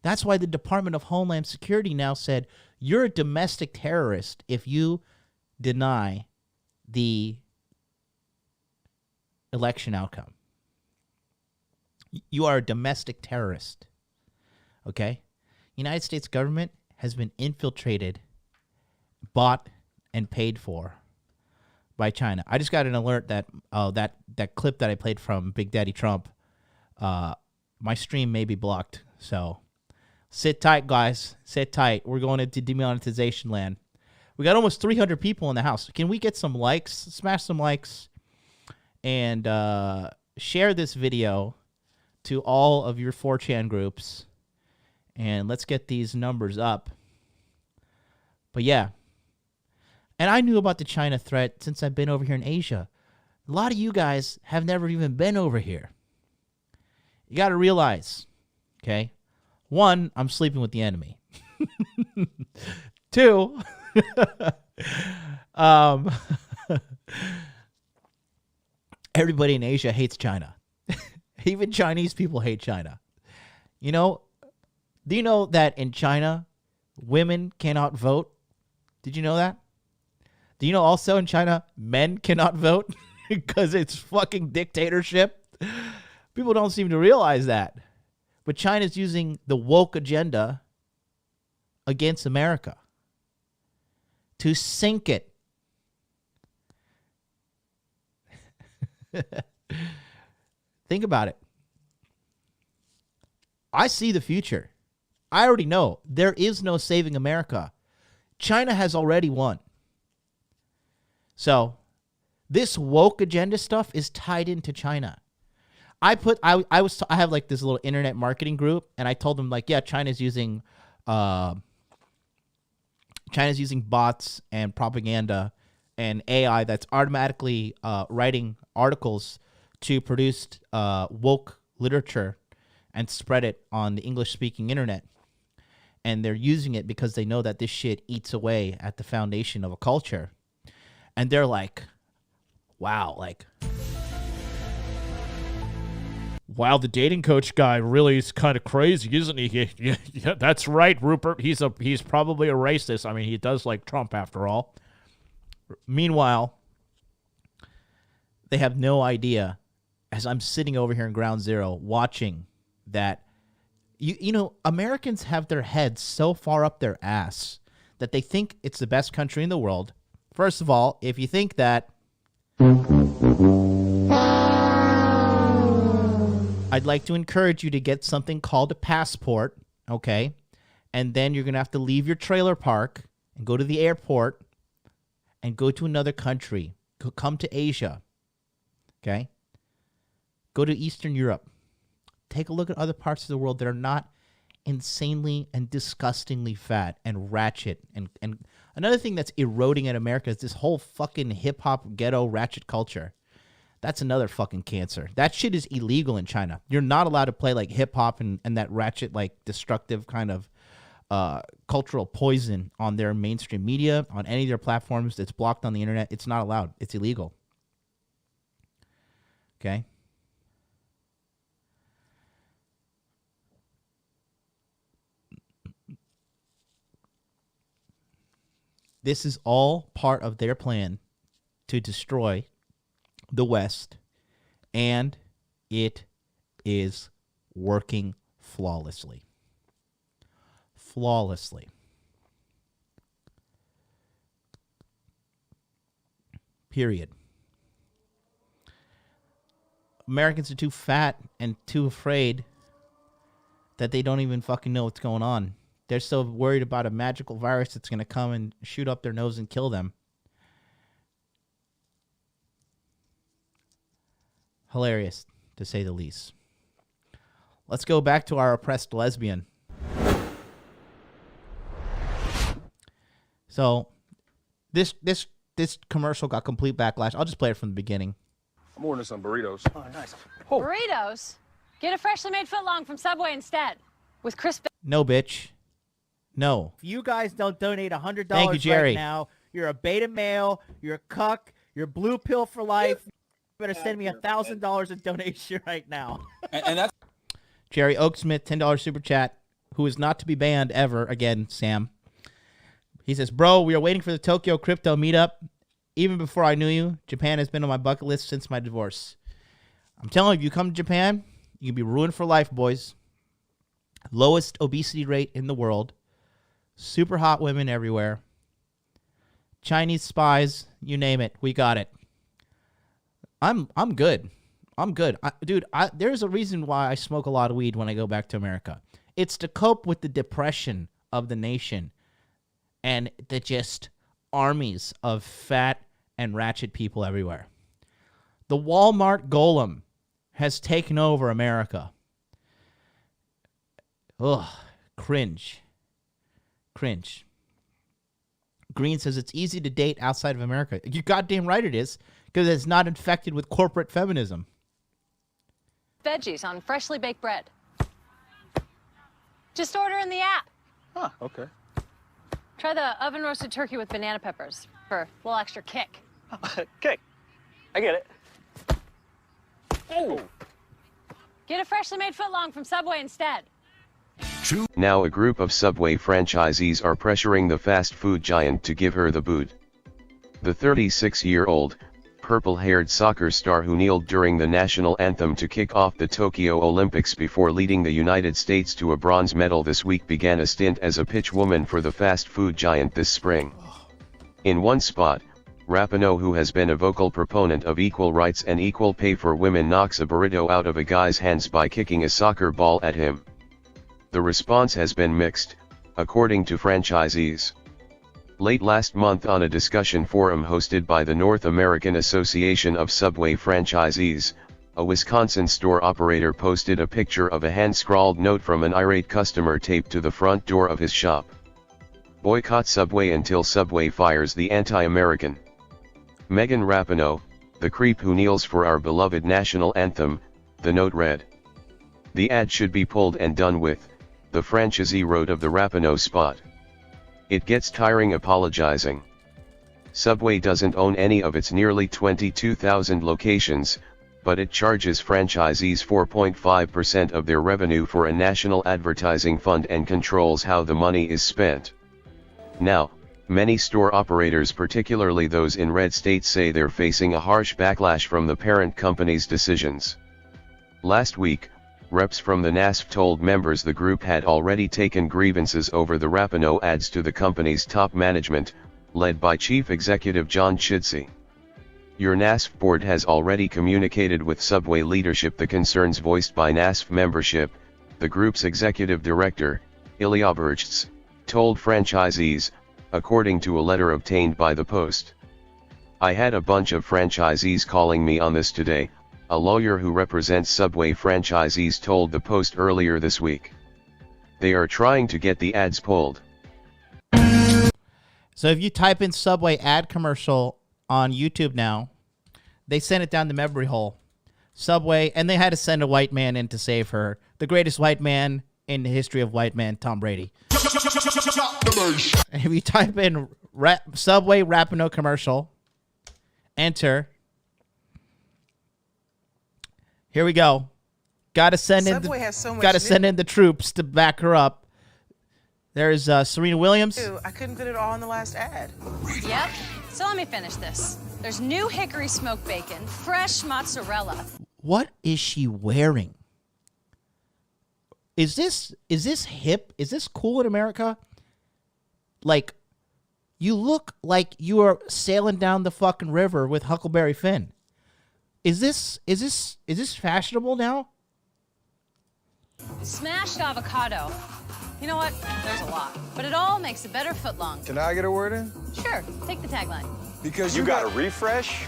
S6: That's why the Department of Homeland Security now said, you're a domestic terrorist if you deny the election outcome. You are a domestic terrorist. Okay? United States government has been infiltrated, bought, and paid for by China. I just got an alert that that clip that I played from Big Daddy Trump, my stream may be blocked. So sit tight, guys. Sit tight. We're going into demonetization land. We got almost 300 people in the house. Can we get some likes? Smash some likes. And share this video to all of your 4chan groups. And let's get these numbers up. But yeah. And I knew about the China threat since I've been over here in Asia. A lot of you guys have never even been over here. You got to realize, okay? One, I'm sleeping with the enemy. Two, everybody in Asia hates China. Even Chinese people hate China. You know, do you know that in China, women cannot vote? Did you know that? Do you know also in China, men cannot vote because it's fucking dictatorship? People don't seem to realize that. But China's using the woke agenda against America to sink it. Think about it. I see the future. I already know there is no saving America. China has already won. So this woke agenda stuff is tied into China. I have like this little internet marketing group, and I told them like, yeah, China's using bots and propaganda and AI that's automatically writing articles to produce woke literature and spread it on the English-speaking internet. And they're using it because they know that this shit eats away at the foundation of a culture. And they're like, wow, like, wow, the dating coach guy really is kind of crazy, isn't he? Yeah, that's right, Rupert. He's probably a racist. I mean, he does like Trump after all. Meanwhile, they have no idea, as I'm sitting over here in Ground Zero watching that, you know, Americans have their heads so far up their ass that they think it's the best country in the world. First of all, if you think that, I'd like to encourage you to get something called a passport, okay? And then you're going to have to leave your trailer park and go to the airport and go to another country. Come to Asia, okay? Go to Eastern Europe. Take a look at other parts of the world that are not insanely and disgustingly fat and ratchet. And another thing that's eroding in America is this whole fucking hip-hop ghetto ratchet culture. That's another fucking cancer. That shit is illegal in China. You're not allowed to play like hip-hop and that ratchet, like destructive kind of cultural poison on their mainstream media, on any of their platforms. It's blocked on the internet. It's not allowed. It's illegal. Okay? This is all part of their plan to destroy the West, and it is working flawlessly. Flawlessly. Period. Americans are too fat and too afraid that they don't even fucking know what's going on. They're so worried about a magical virus that's going to come and shoot up their nose and kill them. Hilarious, to say the least. Let's go back to our oppressed lesbian. So, this commercial got complete backlash. I'll just play it from the beginning.
S21: I'm ordering some burritos.
S22: Oh, nice. Burritos? Get a freshly made footlong from Subway instead. With crisp...
S6: No, bitch. No.
S20: If you guys don't donate $100
S6: Thank you, Jerry.
S20: right now, you're a beta male, you're a cuck, you're blue pill for life. You better send me $1,000 in donation right now.
S21: And that's...
S6: Jerry Oaksmith, $10 super chat, who is not to be banned ever again, Sam. He says, bro, we are waiting for the Tokyo crypto meetup. Even before I knew you, Japan has been on my bucket list since my divorce. I'm telling you, you come to Japan, you can be ruined for life, boys. Lowest obesity rate in the world. Super hot women everywhere. Chinese spies, you name it, we got it. I'm good. I'm good. Dude, there's a reason why I smoke a lot of weed when I go back to America. It's to cope with the depression of the nation and the just armies of fat and ratchet people everywhere. The Walmart golem has taken over America. Ugh, cringe. Cringe. Green says it's easy to date outside of America. You're goddamn right it is, because it's not infected with corporate feminism.
S22: Veggies on freshly baked bread. Just order in the app.
S21: Huh, okay.
S22: Try the oven roasted turkey with banana peppers for a little extra kick.
S21: Okay, I get it. Oh.
S22: Get a freshly made footlong from Subway instead.
S2: Now a group of Subway franchisees are pressuring the fast food giant to give her the boot. The 36-year-old, purple-haired soccer star who kneeled during the national anthem to kick off the Tokyo Olympics before leading the United States to a bronze medal this week began a stint as a pitch woman for the fast food giant this spring. In one spot, Rapinoe, who has been a vocal proponent of equal rights and equal pay for women, knocks a burrito out of a guy's hands by kicking a soccer ball at him. The response has been mixed, according to franchisees. Late last month, on a discussion forum hosted by the North American Association of Subway Franchisees, a Wisconsin store operator posted a picture of a hand-scrawled note from an irate customer taped to the front door of his shop. Boycott Subway until Subway fires the anti-American. Megan Rapinoe, the creep who kneels for our beloved national anthem, the note read. The ad should be pulled and done with, the franchisee wrote of the Rapinoe spot. It gets tiring apologizing. Subway doesn't own any of its nearly 22,000 locations, but it charges franchisees 4.5% of their revenue for a national advertising fund and controls how the money is spent. Now, many store operators, particularly those in red states, say they're facing a harsh backlash from the parent company's decisions. Last week, reps from the NASF told members the group had already taken grievances over the Rapinoe ads to the company's top management, led by Chief Executive John Chidsey. Your NASF board has already communicated with Subway leadership the concerns voiced by NASF membership, the group's executive director, Ilya Burchts, told franchisees, according to a letter obtained by the Post. I had a bunch of franchisees calling me on this today, a lawyer who represents Subway franchisees told the Post earlier this week. They are trying to get the ads pulled.
S6: So if you type in Subway ad commercial on YouTube now, they sent it down the memory hole. Subway, and they had to send a white man in to save her. The greatest white man in the history of white man, Tom Brady. If you type in Subway Rapinoe commercial, enter. Here we go. Got to send in. Got to send in the troops to back her up. There's Serena Williams.
S3: I couldn't fit it all in the last ad.
S22: Yep. So let me finish this. There's new hickory smoked bacon, fresh mozzarella.
S6: What is she wearing? Is this hip? Is this cool in America? Like, you look like you are sailing down the fucking river with Huckleberry Finn. Is this fashionable now?
S22: Smashed avocado. You know what? There's a lot. But it all makes a better footlong.
S21: Can I get a word in?
S22: Sure. Take the tagline.
S21: Because
S23: you got to refresh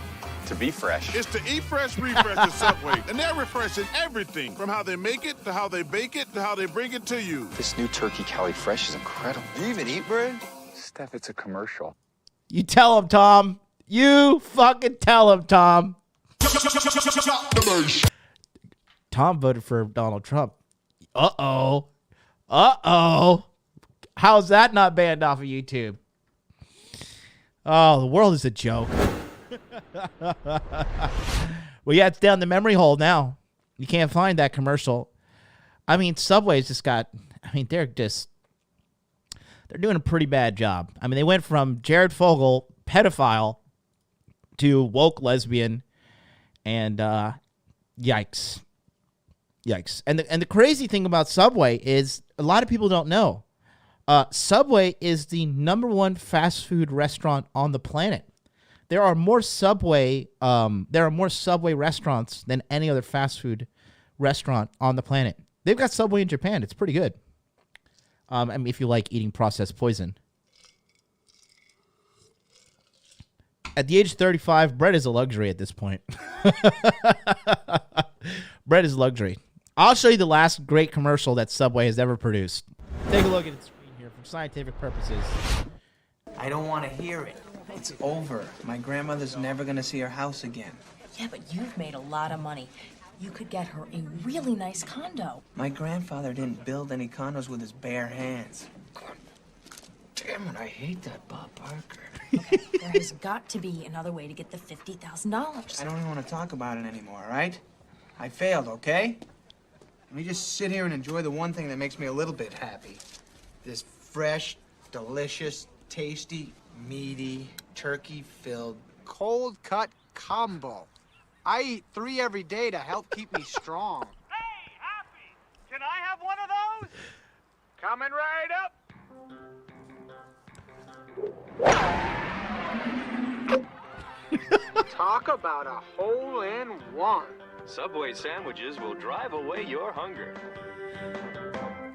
S23: to be fresh.
S24: It's the Eat Fresh Refresh at Subway, and they're refreshing everything from how they make it to how they bake it to how they bring it to you.
S23: This new turkey Cali Fresh is incredible.
S21: Do you even eat bread?
S23: Steph, it's a commercial.
S6: You tell him, Tom. You fucking tell him, Tom. Tom voted for Donald Trump. Uh-oh. How's that not banned off of YouTube? Oh, the world is a joke. Well, yeah, it's down the memory hole now. You can't find that commercial. I mean, Subway's just got... I mean, they're doing a pretty bad job. I mean, they went from Jared Fogle, pedophile, to woke lesbian, and yikes. And the crazy thing about Subway is a lot of people don't know. Subway is the #1 fast food restaurant on the planet. There are more Subway restaurants than any other fast food restaurant on the planet. They've got Subway in Japan. It's pretty good. I mean, if you like eating processed poison. At the age of 35, bread is a luxury at this point. Bread is luxury. I'll show you the last great commercial that Subway has ever produced. Take a look at the screen here for scientific purposes.
S3: I don't want to hear it. It's over. My grandmother's never going to see her house again.
S25: Yeah, but you've made a lot of money. You could get her a really nice condo.
S3: My grandfather didn't build any condos with his bare hands. Damn it, I hate that Bob Parker.
S25: Okay, there has got to be another way to get the $50,000.
S3: I don't even want to talk about it anymore, all right? I failed, okay?
S4: Let me just sit here and enjoy the one thing that makes me a little bit happy. This fresh, delicious, tasty, meaty, turkey-filled, cold-cut combo. I eat 3 every day to help keep me strong.
S7: Hey, Happy! Can I have one of those? Coming right up. Talk about a hole-in-one.
S5: Subway sandwiches will drive away your hunger.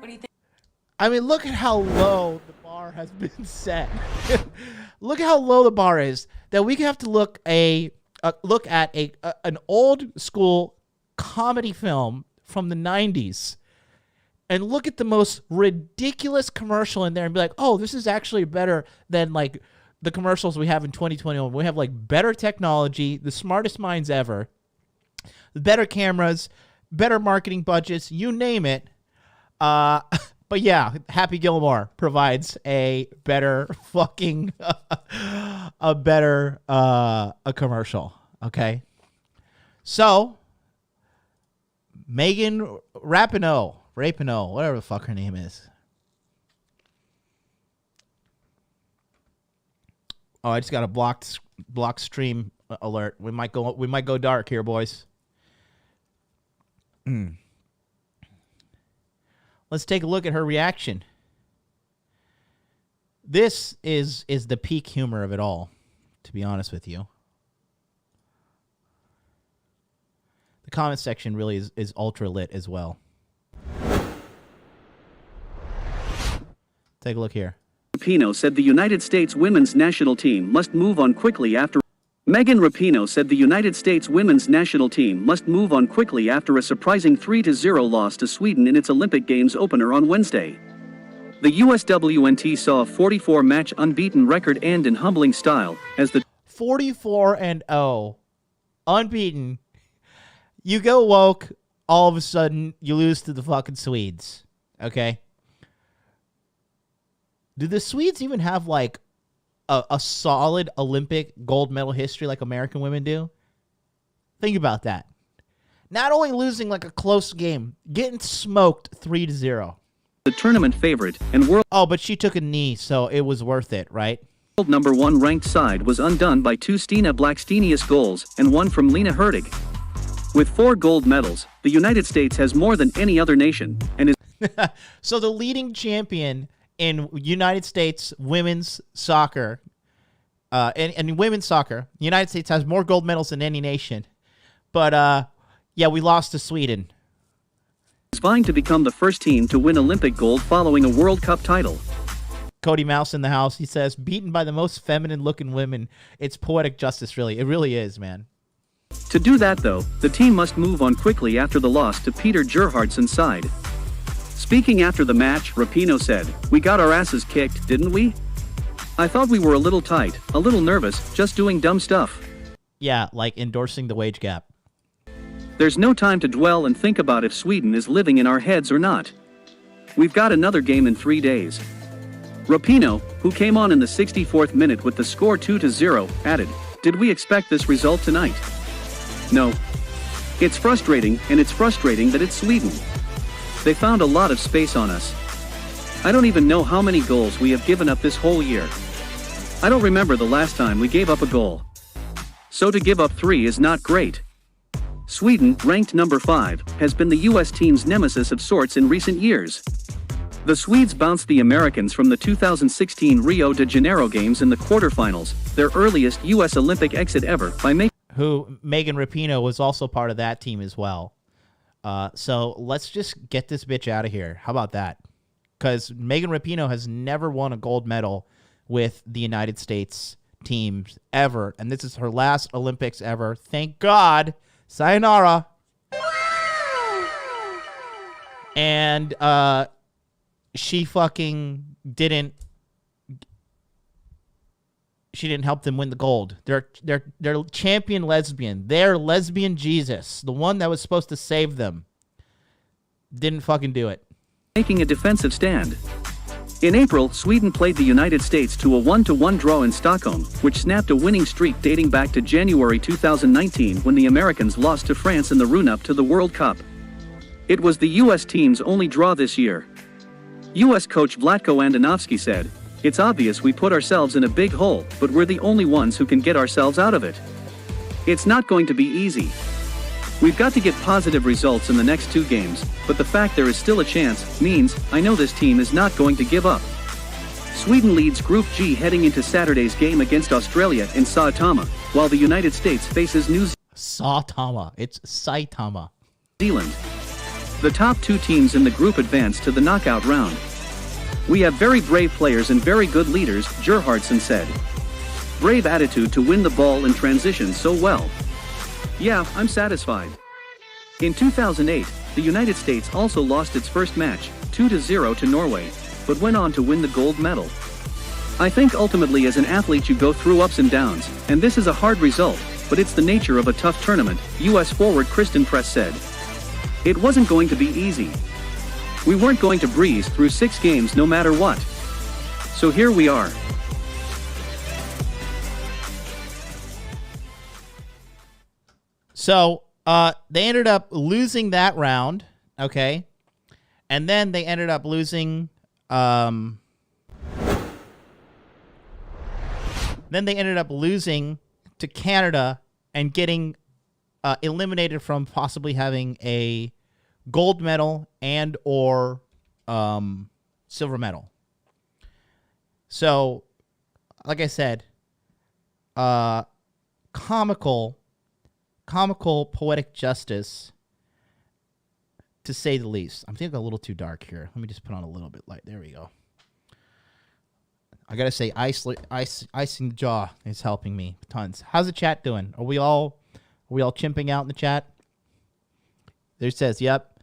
S25: What do you think?
S6: I mean, look at how low the bar has been set. Look at how low the bar is that we have to look at an old school comedy film from the 90s and look at the most ridiculous commercial in there and be like, oh, this is actually better than like the commercials we have in 2021. We have like better technology, the smartest minds ever, better cameras, better marketing budgets, you name it. But yeah, Happy Gilmore provides a better fucking a commercial. Okay. So Megan Rapinoe, whatever the fuck her name is. Oh, I just got a blocked stream alert. We might go dark here, boys. Let's take a look at her reaction. This is the peak humor of it all, to be honest with you. The comment section really is ultra lit as well. Take a look here.
S8: Rapinoe said the United States women's national team must move on quickly after. Megan Rapinoe said the United States women's national team must move on quickly after a surprising 3-0 loss to Sweden in its Olympic Games opener on Wednesday. The USWNT saw a 44-match unbeaten record end in humbling style as the
S6: 44-0 unbeaten. You go woke, all of a sudden you lose to the fucking Swedes. Okay? Do the Swedes even have like a solid Olympic gold medal history like American women do? Think about that. Not only losing like a close game, getting smoked 3-0.
S8: The tournament favorite and world.
S6: Oh, but she took a knee, so it was worth it, right?
S8: World number 1 ranked side was undone by 2 Stina Blackstenius goals and 1 from Lena Hurtig. With 4 gold medals, the United States has more than any other nation and is.
S6: So the leading champion in United States women's soccer, in women's soccer, the United States has more gold medals than any nation. But, yeah, we lost to Sweden.
S8: Is vying to become the first team to win Olympic gold following a World Cup title.
S6: Cody Mouse in the house, he says, beaten by the most feminine-looking women. It's poetic justice, really. It really is, man.
S8: To do that, though, the team must move on quickly after the loss to Peter Gerhardsen's side. Speaking after the match, Rapinoe said, "We got our asses kicked, didn't we? I thought we were a little tight, a little nervous, just doing dumb stuff."
S6: Yeah, like endorsing the wage gap.
S8: There's no time to dwell and think about if Sweden is living in our heads or not. We've got another game in 3 days. Rapinoe, who came on in the 64th minute with the score 2-0, added, "Did we expect this result tonight? No. It's frustrating, and it's frustrating that it's Sweden. They found a lot of space on us. I don't even know how many goals we have given up this whole year. I don't remember the last time we gave up a goal. So to give up 3 is not great." Sweden, ranked number 5, has been the U.S. team's nemesis of sorts in recent years. The Swedes bounced the Americans from the 2016 Rio de Janeiro Games in the quarterfinals, their earliest U.S. Olympic exit ever, by making.
S6: Who Megan Rapinoe was also part of that team as well. So let's just get this bitch out of here. How about that? Because Megan Rapinoe has never won a gold medal with the United States teams ever. And this is her last Olympics ever. Thank God. Sayonara. And she fucking didn't help them win the gold. They're champion lesbian. They're lesbian Jesus, the one that was supposed to save them. Didn't fucking do it.
S8: Making a defensive stand. In April, Sweden played the United States to a 1-1 draw in Stockholm, which snapped a winning streak dating back to January 2019 when the Americans lost to France in the run-up to the World Cup. It was the U.S. team's only draw this year. U.S. coach Vlatko Andonovski said, "It's obvious we put ourselves in a big hole, but we're the only ones who can get ourselves out of it. It's not going to be easy. We've got to get positive results in the next 2 games, but the fact there is still a chance means I know this team is not going to give up." Sweden leads Group G heading into Saturday's game against Australia in Saitama, while the United States faces New
S6: Saitama. It's Saitama.
S8: Zealand. The top 2 teams in the group advance to the knockout round. "We have very brave players and very good leaders," Gerhardsson said. "Brave attitude to win the ball in transition so well. Yeah, I'm satisfied." In 2008, the United States also lost its first match, 2-0 to Norway, but went on to win the gold medal. "I think ultimately as an athlete you go through ups and downs, and this is a hard result, but it's the nature of a tough tournament," U.S. forward Kristen Press said. "It wasn't going to be easy. We weren't going to breeze through 6 games no matter what. So here we are."
S6: So they ended up losing that round, okay? And then they ended up losing to Canada and getting eliminated from possibly having a gold medal and or silver medal. So, like I said, comical poetic justice, to say the least. I'm thinking a little too dark here. Let me just put on a little bit light. There we go. I gotta say, icing the jaw is helping me tons. How's the chat doing? Are we all chimping out in the chat? There says, "Yep,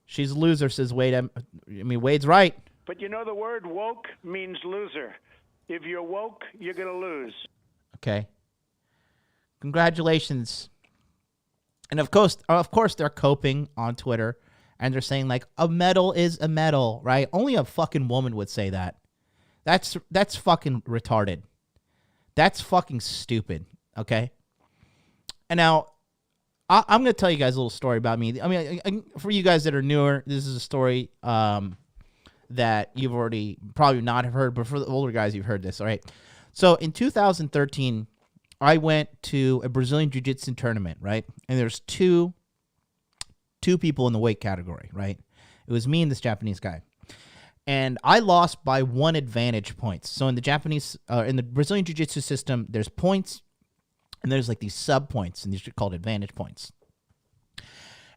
S6: she's a loser," says Wade. I mean, Wade's right.
S7: But you know the word woke means loser. If you're woke, you're going to lose.
S6: Okay. Congratulations. And of course, they're coping on Twitter, and they're saying like a medal is a medal, right? Only a fucking woman would say that. That's fucking retarded. That's fucking stupid. Okay. And now, I'm going to tell you guys a little story about me. I mean, for you guys that are newer, this is a story that you've already probably not have heard, but for the older guys, you've heard this. All right. So in 2013, I went to a Brazilian Jiu-Jitsu tournament, right? And there's two people in the weight category, right? It was me and this Japanese guy. And I lost by 1 advantage points. So in the Brazilian Jiu-Jitsu system, there's points, and there's like these sub-points, and these are called advantage points.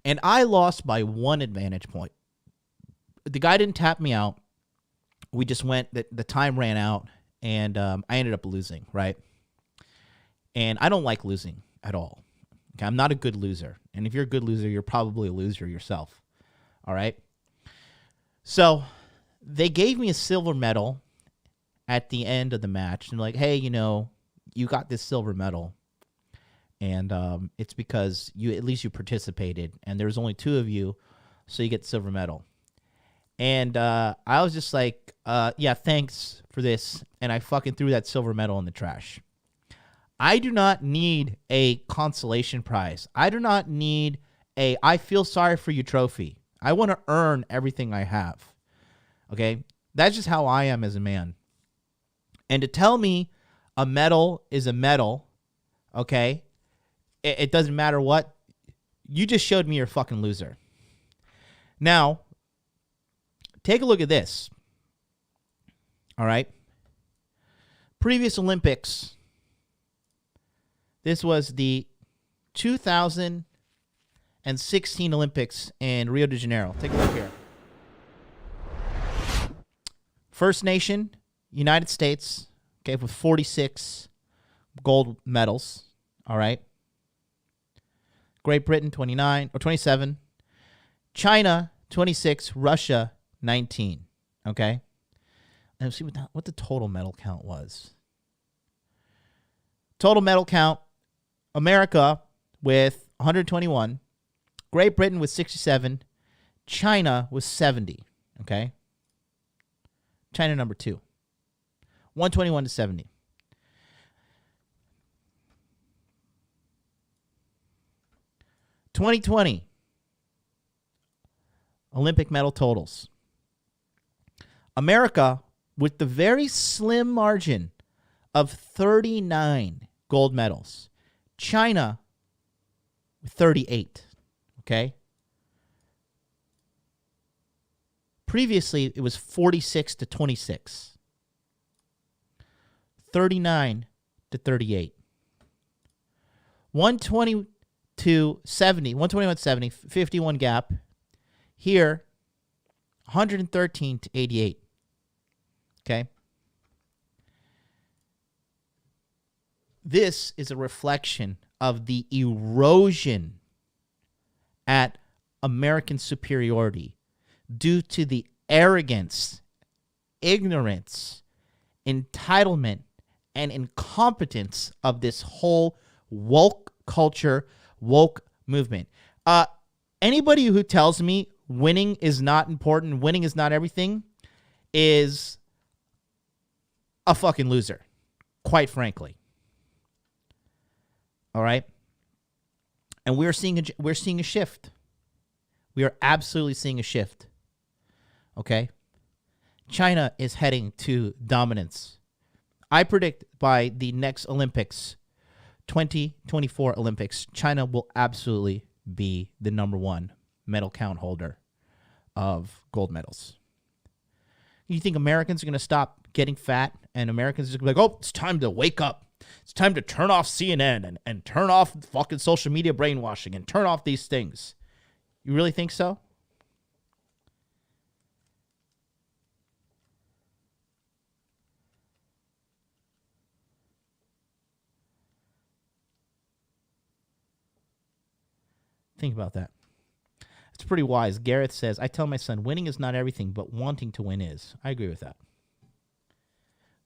S6: And I lost by 1 advantage point. The guy didn't tap me out. We just went, the time ran out, and I ended up losing, right? And I don't like losing at all. Okay, I'm not a good loser. And if you're a good loser, you're probably a loser yourself. All right? So they gave me a silver medal at the end of the match. And like, "Hey, you got this silver medal. And it's because at least you participated. And there was only 2 of you, so you get the silver medal." And I was just like, "Yeah, thanks for this." And I fucking threw that silver medal in the trash. I do not need a consolation prize. I do not need a "I feel sorry for you" trophy. I want to earn everything I have. Okay? That's just how I am as a man. And to tell me a medal is a medal, okay, it doesn't matter what, you just showed me you're a fucking loser. Now, take a look at this. All right? Previous Olympics. This was the 2016 Olympics in Rio de Janeiro. Take a look here. First nation, United States, okay, with 46 gold medals. All right. Great Britain, 27. China, 26. Russia, 19. Okay. And see what the total medal count was. Total medal count. America with 121, Great Britain with 67, China with 70, okay? China number 2, 121 to 70. '20, Olympic medal totals. America, with the very slim margin of 39 gold medals. China, 38. Okay? Previously, it was 46 to 26. 39 to 38. 120 to 70. 121 to 70. 51 gap. Here, 113 to 88. Okay? This is a reflection of the erosion at American superiority due to the arrogance, ignorance, entitlement, and incompetence of this whole woke culture, woke movement. Anybody who tells me winning is not important, winning is not everything, is a fucking loser, quite frankly. All right? And we're seeing a shift. We are absolutely seeing a shift. Okay? China is heading to dominance. I predict by the next Olympics, 2024 Olympics, China will absolutely be the number one medal count holder of gold medals. You think Americans are going to stop getting fat and Americans are going to be like, oh, it's time to wake up. It's time to turn off CNN and turn off fucking social media brainwashing and turn off these things. You really think so? Think about that. It's pretty wise. Gareth says, I tell my son, winning is not everything, but wanting to win is. I agree with that.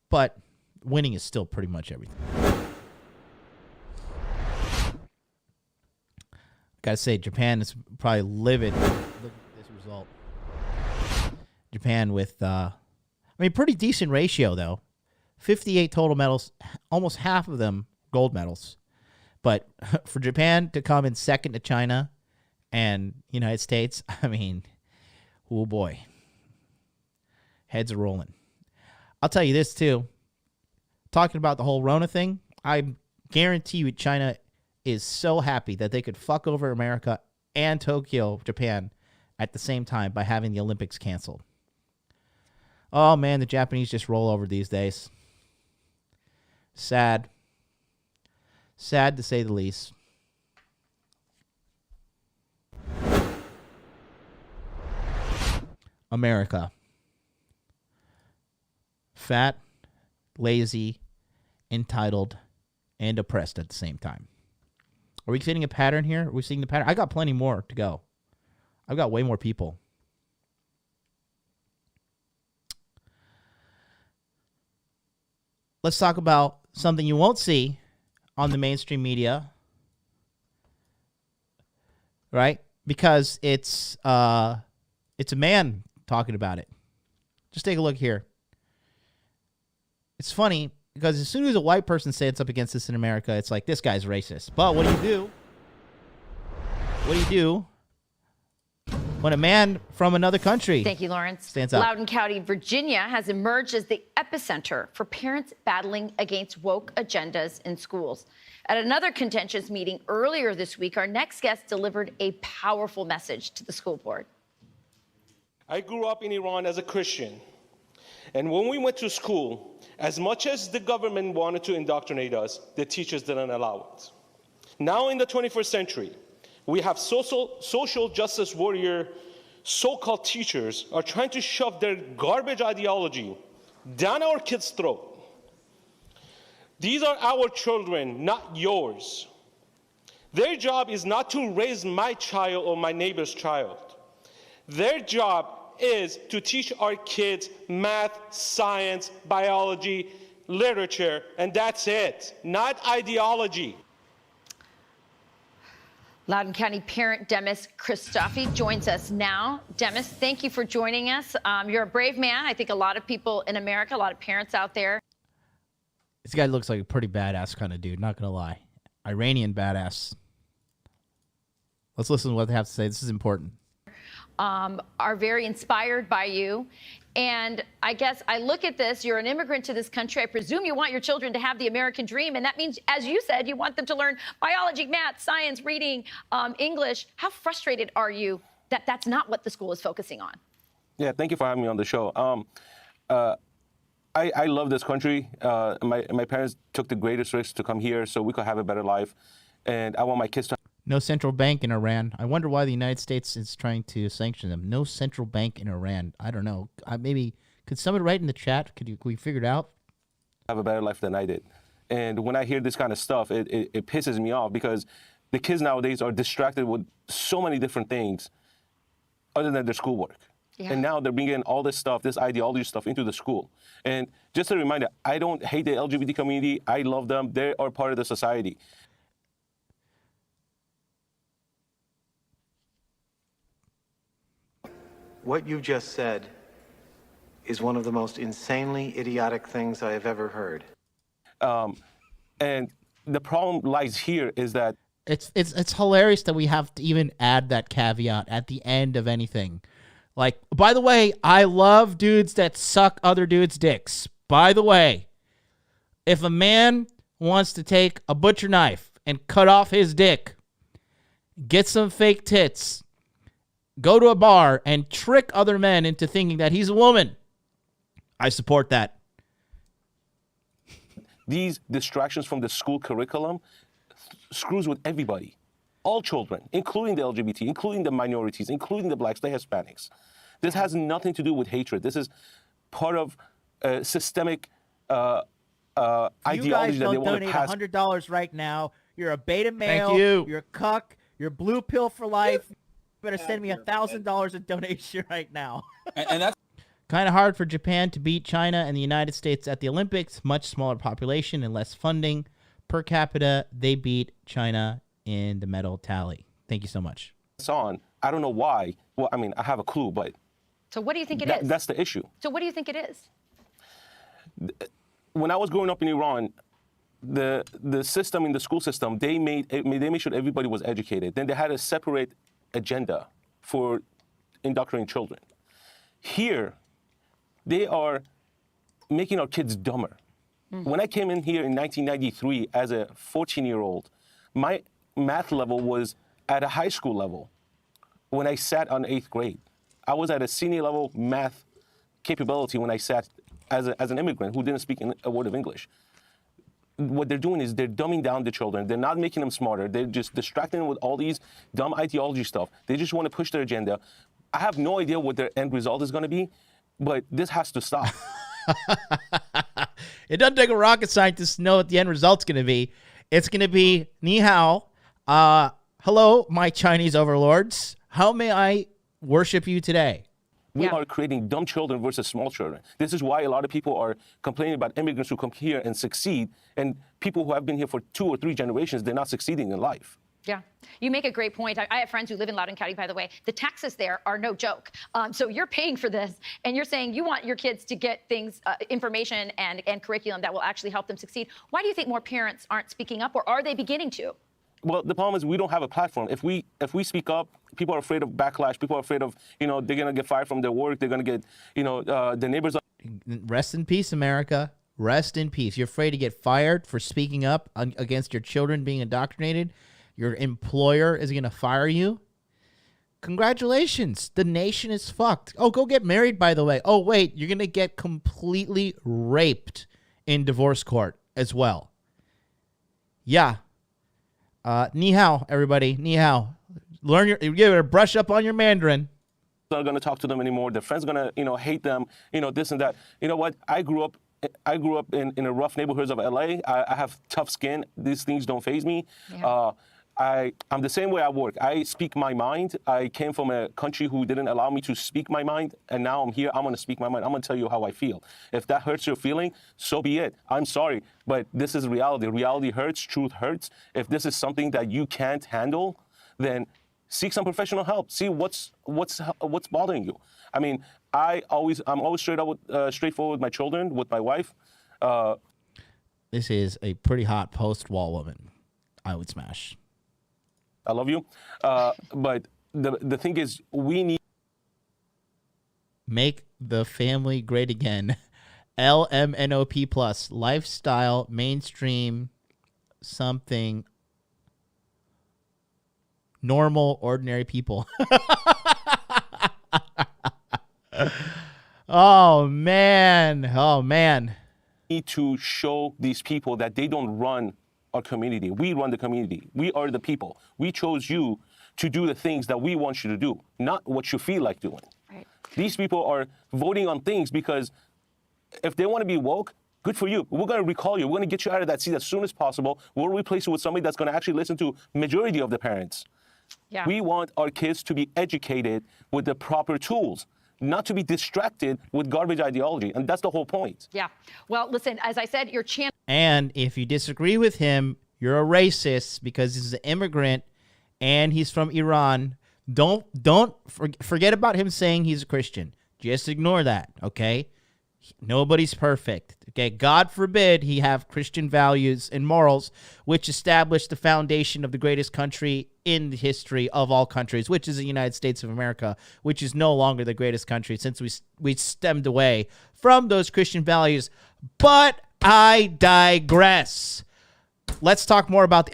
S6: But winning is still pretty much everything. Gotta say, Japan is probably livid at this result. Japan with, pretty decent ratio, though. 58 total medals, almost half of them gold medals. But for Japan to come in second to China and United States, oh boy. Heads are rolling. I'll tell you this, too. Talking about the whole Rona thing, I guarantee you China is so happy that they could fuck over America and Tokyo, Japan, at the same time by having the Olympics canceled. Oh, man, the Japanese just roll over these days. Sad. Sad to say the least. America. Fat, lazy, entitled, and oppressed at the same time. Are we seeing a pattern here? Are we seeing the pattern? I got plenty more to go. I've got way more people. Let's talk about something you won't see on the mainstream media, right? Because it's a man talking about it. Just take a look here. It's funny because as soon as a white person stands up against this in America, it's like, this guy's racist. But what do? What do you do when a man from another country
S9: Thank you, Lawrence.
S6: stands up?
S9: Loudoun County, Virginia has emerged as the epicenter for parents battling against woke agendas in schools. At another contentious meeting earlier this week, our next guest delivered a powerful message to the school board.
S10: I grew up in Iran as a Christian. And when we went to school, as much as the government wanted to indoctrinate us, the teachers didn't allow it. Now in the 21st century, we have social justice warrior so-called teachers are trying to shove their garbage ideology down our kids' throat. These are our children, not yours. Their job is not to raise my child or my neighbor's child. Their job is to teach our kids math, science, biology, literature, and that's it, not ideology.
S9: Loudoun County parent Demis Christofi joins us now. Demis, thank you for joining us. You're a brave man. I think a lot of people in America, a lot of parents out there.
S6: This guy looks like a pretty badass kind of dude, not going to lie. Iranian badass. Let's listen to what they have to say. This is important.
S9: are very inspired by you. And I guess I look at this, you're an immigrant to this country. I presume you want your children to have the American dream. And that means, as you said, you want them to learn biology, math, science, reading, English. How frustrated are you that that's not what the school is focusing on?
S10: Yeah, thank you for having me on the show. I love this country. My parents took the greatest risk to come here so we could have a better life. And I want my kids to.
S6: No central bank in Iran. I wonder why the United States is trying to sanction them. No central bank in Iran. I don't know. Maybe could someone write in the chat? Could we figure it out?
S10: Have a better life than I did. And when I hear this kind of stuff, it pisses me off because the kids nowadays are distracted with so many different things other than their schoolwork. Yeah. And now they're bringing all this stuff, this ideology stuff into the school. And just a reminder, I don't hate the LGBT community. I love them. They are part of the society.
S11: What you just said is one of the most insanely idiotic things I have ever heard.
S10: And the problem lies here is that
S6: it's hilarious that we have to even add that caveat at the end of anything. Like, by the way, I love dudes that suck other dudes' dicks. By the way, if a man wants to take a butcher knife and cut off his dick, get some fake tits, go to a bar and trick other men into thinking that he's a woman, I support that.
S10: These distractions from the school curriculum screws with everybody. All children, including the LGBT, including the minorities, including the blacks, the Hispanics. This has nothing to do with hatred. This is part of a systemic ideology that they want to pass.
S20: You guys don't donate $100 right now. You're a beta male.
S6: Thank you.
S20: You're a cuck. You're blue pill for life. You better send me $1,000 in donation right now.
S21: And that's
S6: kind of hard for Japan to beat China and the United States at the Olympics. Much smaller population and less funding. Per capita, they beat China in the medal tally. Thank you so much.
S10: I don't know why. Well, I mean, I have a clue, but...
S9: So what do you think it is?
S10: That's the issue.
S9: So what do you think it is?
S10: When I was growing up in Iran, the system, in the school system, they made sure everybody was educated. Then they had a separate agenda for indoctrinating children. Here, they are making our kids dumber. When I came in here in 1993 as a 14-year-old, my math level was at a high school level when I sat on 8th grade. I was at a senior level math capability when I sat as an immigrant who didn't speak a word of English. What they're doing is they're dumbing down the children. They're not making them smarter. They're just distracting them with all these dumb ideology stuff. They just want to push their agenda. I have no idea what their end result is going to be, but this has to stop.
S6: It doesn't take a rocket scientist to know what the end result's going to be. It's going to be, ni hao, hello, my Chinese overlords. How may I worship you today?
S10: We are creating dumb children versus small children. This is why a lot of people are complaining about immigrants who come here and succeed, and people who have been here for 2 or 3 generations, they're not succeeding in life.
S9: Yeah, you make a great point. I have friends who live in Loudoun County, by the way. The taxes there are no joke. So you're paying for this, and you're saying you want your kids to get things, information and curriculum that will actually help them succeed. Why do you think more parents aren't speaking up, or are they beginning to?
S10: Well, the problem is we don't have a platform. If we speak up, people are afraid of backlash. People are afraid of, they're going to get fired from their work. They're going to get, the neighbors.
S6: Rest in peace, America. Rest in peace. You're afraid to get fired for speaking up against your children being indoctrinated. Your employer is going to fire you. Congratulations. The nation is fucked. Oh, go get married, by the way. Oh, wait, you're going to get completely raped in divorce court as well. Yeah. Ni hao, everybody. Ni hao. You better brush up on your Mandarin.
S10: Not going to talk to them anymore. Their friends are going to, hate them, this and that. You know what? I grew up in a rough neighborhoods of LA. I have tough skin. These things don't faze me. Yeah. I'm the same way I work. I speak my mind. I came from a country who didn't allow me to speak my mind, and now I'm here. I'm going to speak my mind. I'm going to tell you how I feel. If that hurts your feeling, so be it. I'm sorry, but this is reality. Reality hurts. Truth hurts. If this is something that you can't handle, then seek some professional help. See what's bothering you. I mean, I'm always straightforward with my children, with my wife.
S6: This is a pretty hot post-wall woman. I would smash.
S10: I love you. But the thing is, we need
S6: make the family great again. LMNOP plus lifestyle mainstream something normal ordinary people. Oh man.
S10: need to show these people that they don't run our community. We run the community. We are the people. We chose you to do the things that we want you to do, not what you feel like doing.
S9: Right.
S10: These people are voting on things because if they want to be woke, good for you. We're going to recall you. We're going to get you out of that seat as soon as possible. We'll replace you with somebody that's going to actually listen to majority of the parents.
S9: Yeah.
S10: We want our kids to be educated with the proper tools, not to be distracted with garbage ideology. And that's the whole point.
S9: Yeah. Well, listen, as I said, your channel.
S6: And if you disagree with him, you're a racist because he's an immigrant and he's from Iran. Don't forget about him saying he's a Christian. Just ignore that, okay? Nobody's perfect, okay? God forbid he have Christian values and morals, which established the foundation of the greatest country in the history of all countries, which is the United States of America, which is no longer the greatest country since we stemmed away from those Christian values. But I digress. Let's talk more about the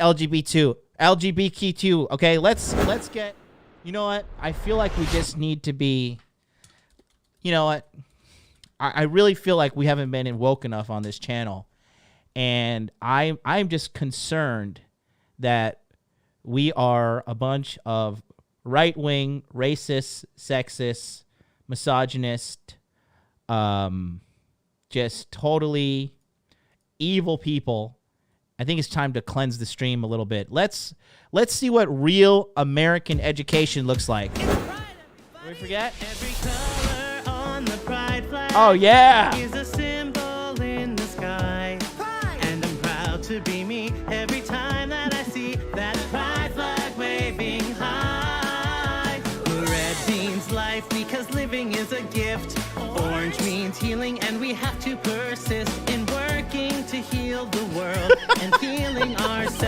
S6: LGBTQ, okay? Let's get, you know what? I feel like we just need to be, you know what? I really feel like we haven't been woke enough on this channel. And I'm just concerned that we are a bunch of right-wing, racist, sexist, misogynist, just totally evil people. I think it's time to cleanse the stream a little bit. Let's see what real American education looks like. Did we forget? Oh yeah.
S12: Is a symbol in the sky. Pride. And I'm proud to be me every time that I see that pride flag waving high. Red means life because living is a gift. Orange means healing and we have to persist in working to heal the world and healing ourselves.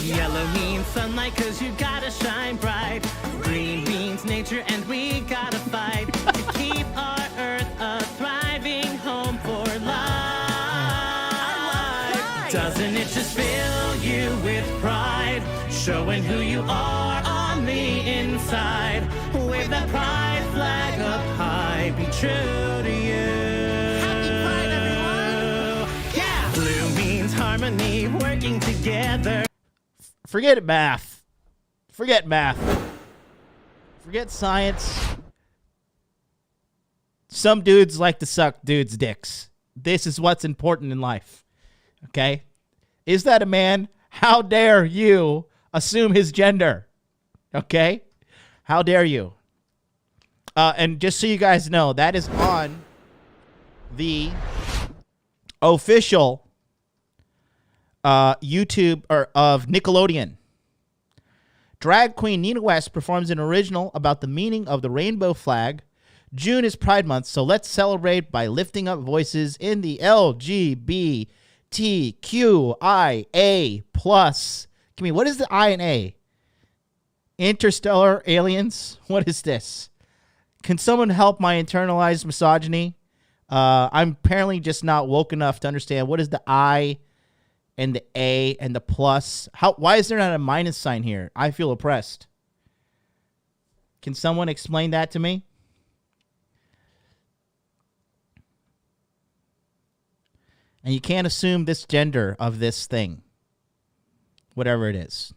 S12: Yellow means sunlight cause you gotta shine bright. Green means nature and we gotta fight to keep our earth a thriving home for life. Doesn't it just fill you with pride, showing who you are on the inside? Wave that pride flag up high, be true to you. Happy Pride, everyone! Yeah! Blue means harmony, working together.
S6: Forget math. Forget math. Forget science. Some dudes like to suck dudes' dicks. This is what's important in life. Okay? Is that a man? How dare you assume his gender? Okay? How dare you? And just so you guys know, that is on the official YouTube of Nickelodeon. Drag queen Nina West performs an original about the meaning of the rainbow flag. June is Pride Month, so let's celebrate by lifting up voices in the LGBTQIA+. Give me, what is the I and A? Interstellar aliens? What is this? Can someone help my internalized misogyny? I'm apparently just not woke enough to understand what is the I and the A and the plus. Why is there not a minus sign here? I feel oppressed. Can someone explain that to me? And you can't assume this gender of this thing, whatever it is.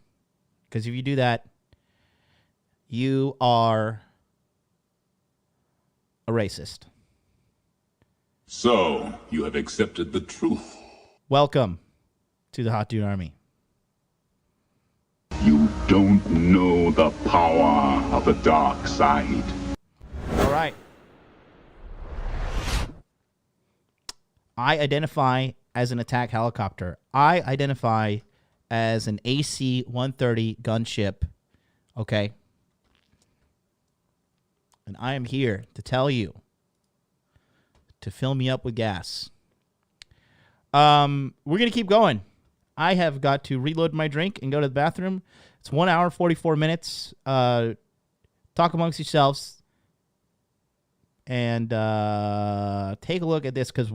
S6: Because if you do that, you are a racist.
S13: So, you have accepted the truth.
S6: Welcome to the Hot Dude Army.
S13: You don't know the power of the dark side.
S6: All right. I identify as an attack helicopter. I identify as an AC-130 gunship. Okay? And I am here to tell you to fill me up with gas. We're going to keep going. I have got to reload my drink and go to the bathroom. It's 1 hour, 44 minutes. Talk amongst yourselves. And take a look at this, because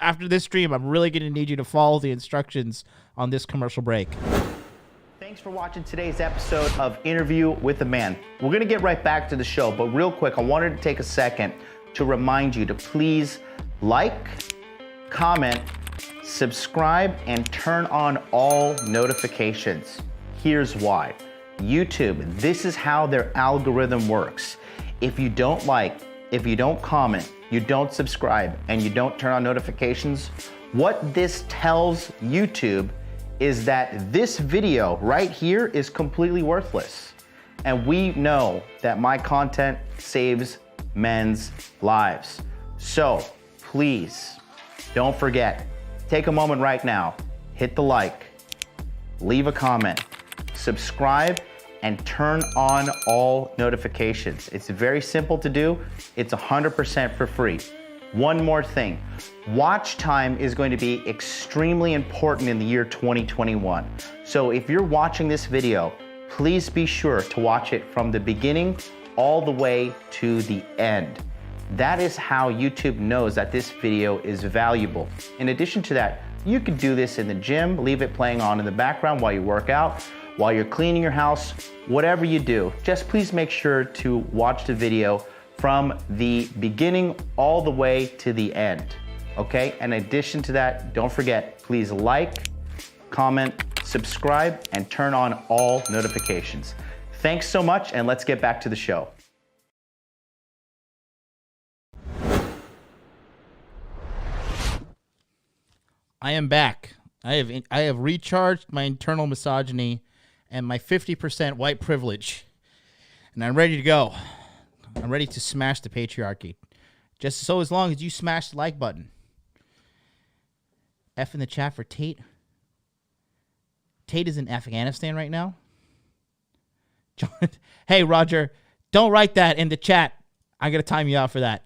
S6: after this stream, I'm really going to need you to follow the instructions on this commercial break.
S14: Thanks for watching today's episode of Interview with a Man. We're going to get right back to the show, but real quick, I wanted to take a second to remind you to please like, comment, subscribe, and turn on all notifications. Here's why. YouTube, this is how their algorithm works. If you don't like, if you don't comment, you don't subscribe, and you don't turn on notifications, what this tells YouTube is that this video right here is completely worthless. And we know that my content saves men's lives. So please don't forget, take a moment right now, hit the like, leave a comment, subscribe, and turn on all notifications. It's very simple to do. It's 100% for free. One more thing, watch time is going to be extremely important in the year 2021. So if you're watching this video, please be sure to watch it from the beginning all the way to the end. That is how YouTube knows that this video is valuable. In addition to that, you could do this in the gym, leave it playing on in the background while you work out, while you're cleaning your house, whatever you do. Just please make sure to watch the video from the beginning all the way to the end, okay? In addition to that, don't forget, please like, comment, subscribe, and turn on all notifications. Thanks so much, and let's get back to the show.
S6: I am back. I have recharged my internal misogyny and my 50% white privilege, and I'm ready to go. I'm ready to smash the patriarchy. Just so as long as you smash the like button. F in the chat for Tate. Tate is in Afghanistan right now. Hey, Roger, don't write that in the chat. I'm going to time you out for that.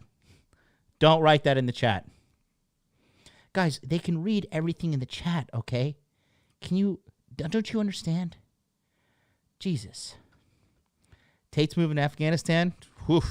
S6: Don't write that in the chat. Guys, they can read everything in the chat, okay? Don't you understand? Jesus. Tate's moving to Afghanistan. Whew.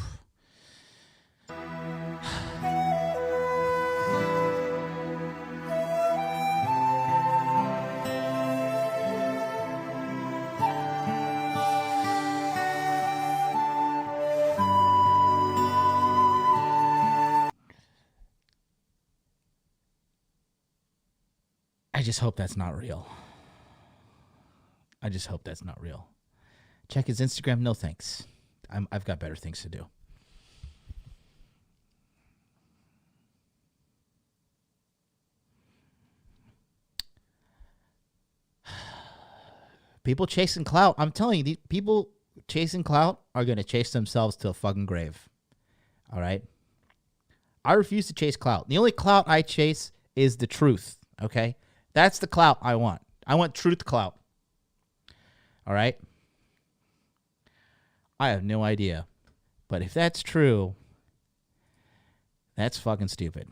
S6: I just hope that's not real. I just hope that's not real. Check his Instagram. No thanks. I've got better things to do. People chasing clout. I'm telling you, these people chasing clout are going to chase themselves to a fucking grave. All right? I refuse to chase clout. The only clout I chase is the truth. Okay? That's the clout I want. I want truth clout. All right? I have no idea. But if that's true, that's fucking stupid.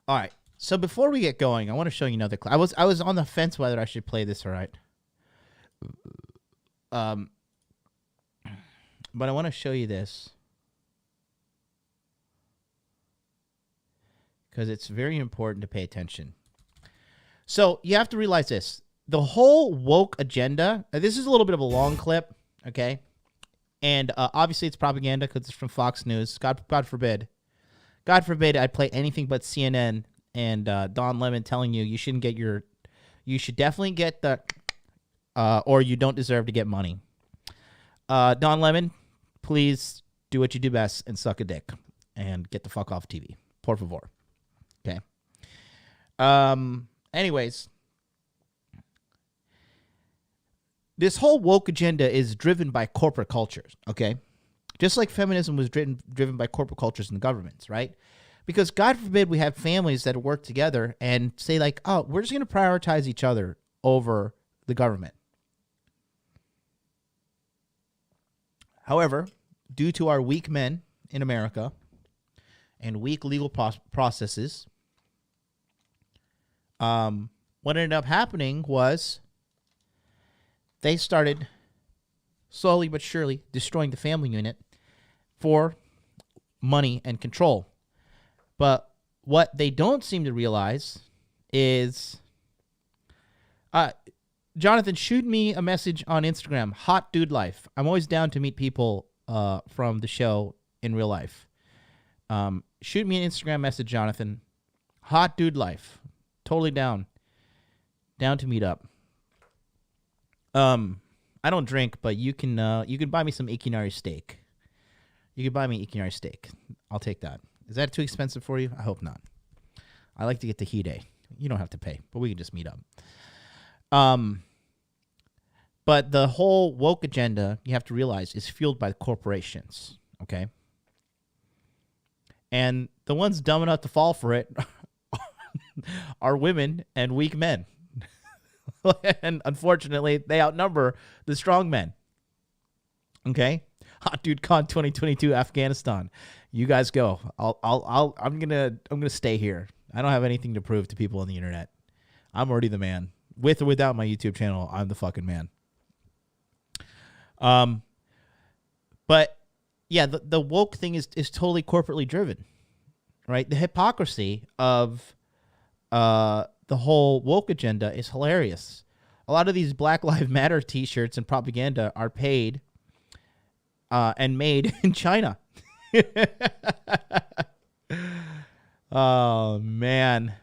S6: All right. So before we get going, I want to show you another clip. I was on the fence whether I should play this or right. But I want to show you this. Because it's very important to pay attention. So you have to realize this. The whole woke agenda, this is a little bit of a long clip, okay? And obviously it's propaganda because it's from Fox News. God forbid. God forbid I'd play anything but CNN and Don Lemon telling you you shouldn't get your... You should definitely get the... or you don't deserve to get money. Don Lemon, please do what you do best and suck a dick. And get the fuck off TV. Por favor. Okay. Anyways... This whole woke agenda is driven by corporate cultures, okay? Just like feminism was driven by corporate cultures and governments, right? Because God forbid we have families that work together and say like, oh, we're just going to prioritize each other over the government. However, due to our weak men in America and weak legal processes, what ended up happening was they started slowly but surely destroying the family unit for money and control. But what they don't seem to realize is, Jonathan, shoot me a message on Instagram, Hot Dude Life. I'm always down to meet people from the show in real life. Shoot me an Instagram message, Jonathan. Hot Dude Life. Totally down. Down to meet up. I don't drink, but you can buy me some Ikinari steak. You can buy me Ikinari steak. I'll take that. Is that too expensive for you? I hope not. I like to get the Hide. You don't have to pay, but we can just meet up. But the whole woke agenda, you have to realize, is fueled by corporations, okay? And the ones dumb enough to fall for it are women and weak men. And unfortunately, they outnumber the strong men. Okay? Hot Dude Con 2022 Afghanistan. You guys go. I'm gonna stay here. I don't have anything to prove to people on the internet. I'm already the man. With or without my YouTube channel, I'm the fucking man. But yeah, the woke thing is totally corporately driven, right? The hypocrisy of the whole woke agenda is hilarious. A lot of these Black Lives Matter t-shirts and propaganda are paid and made in China. Oh, man.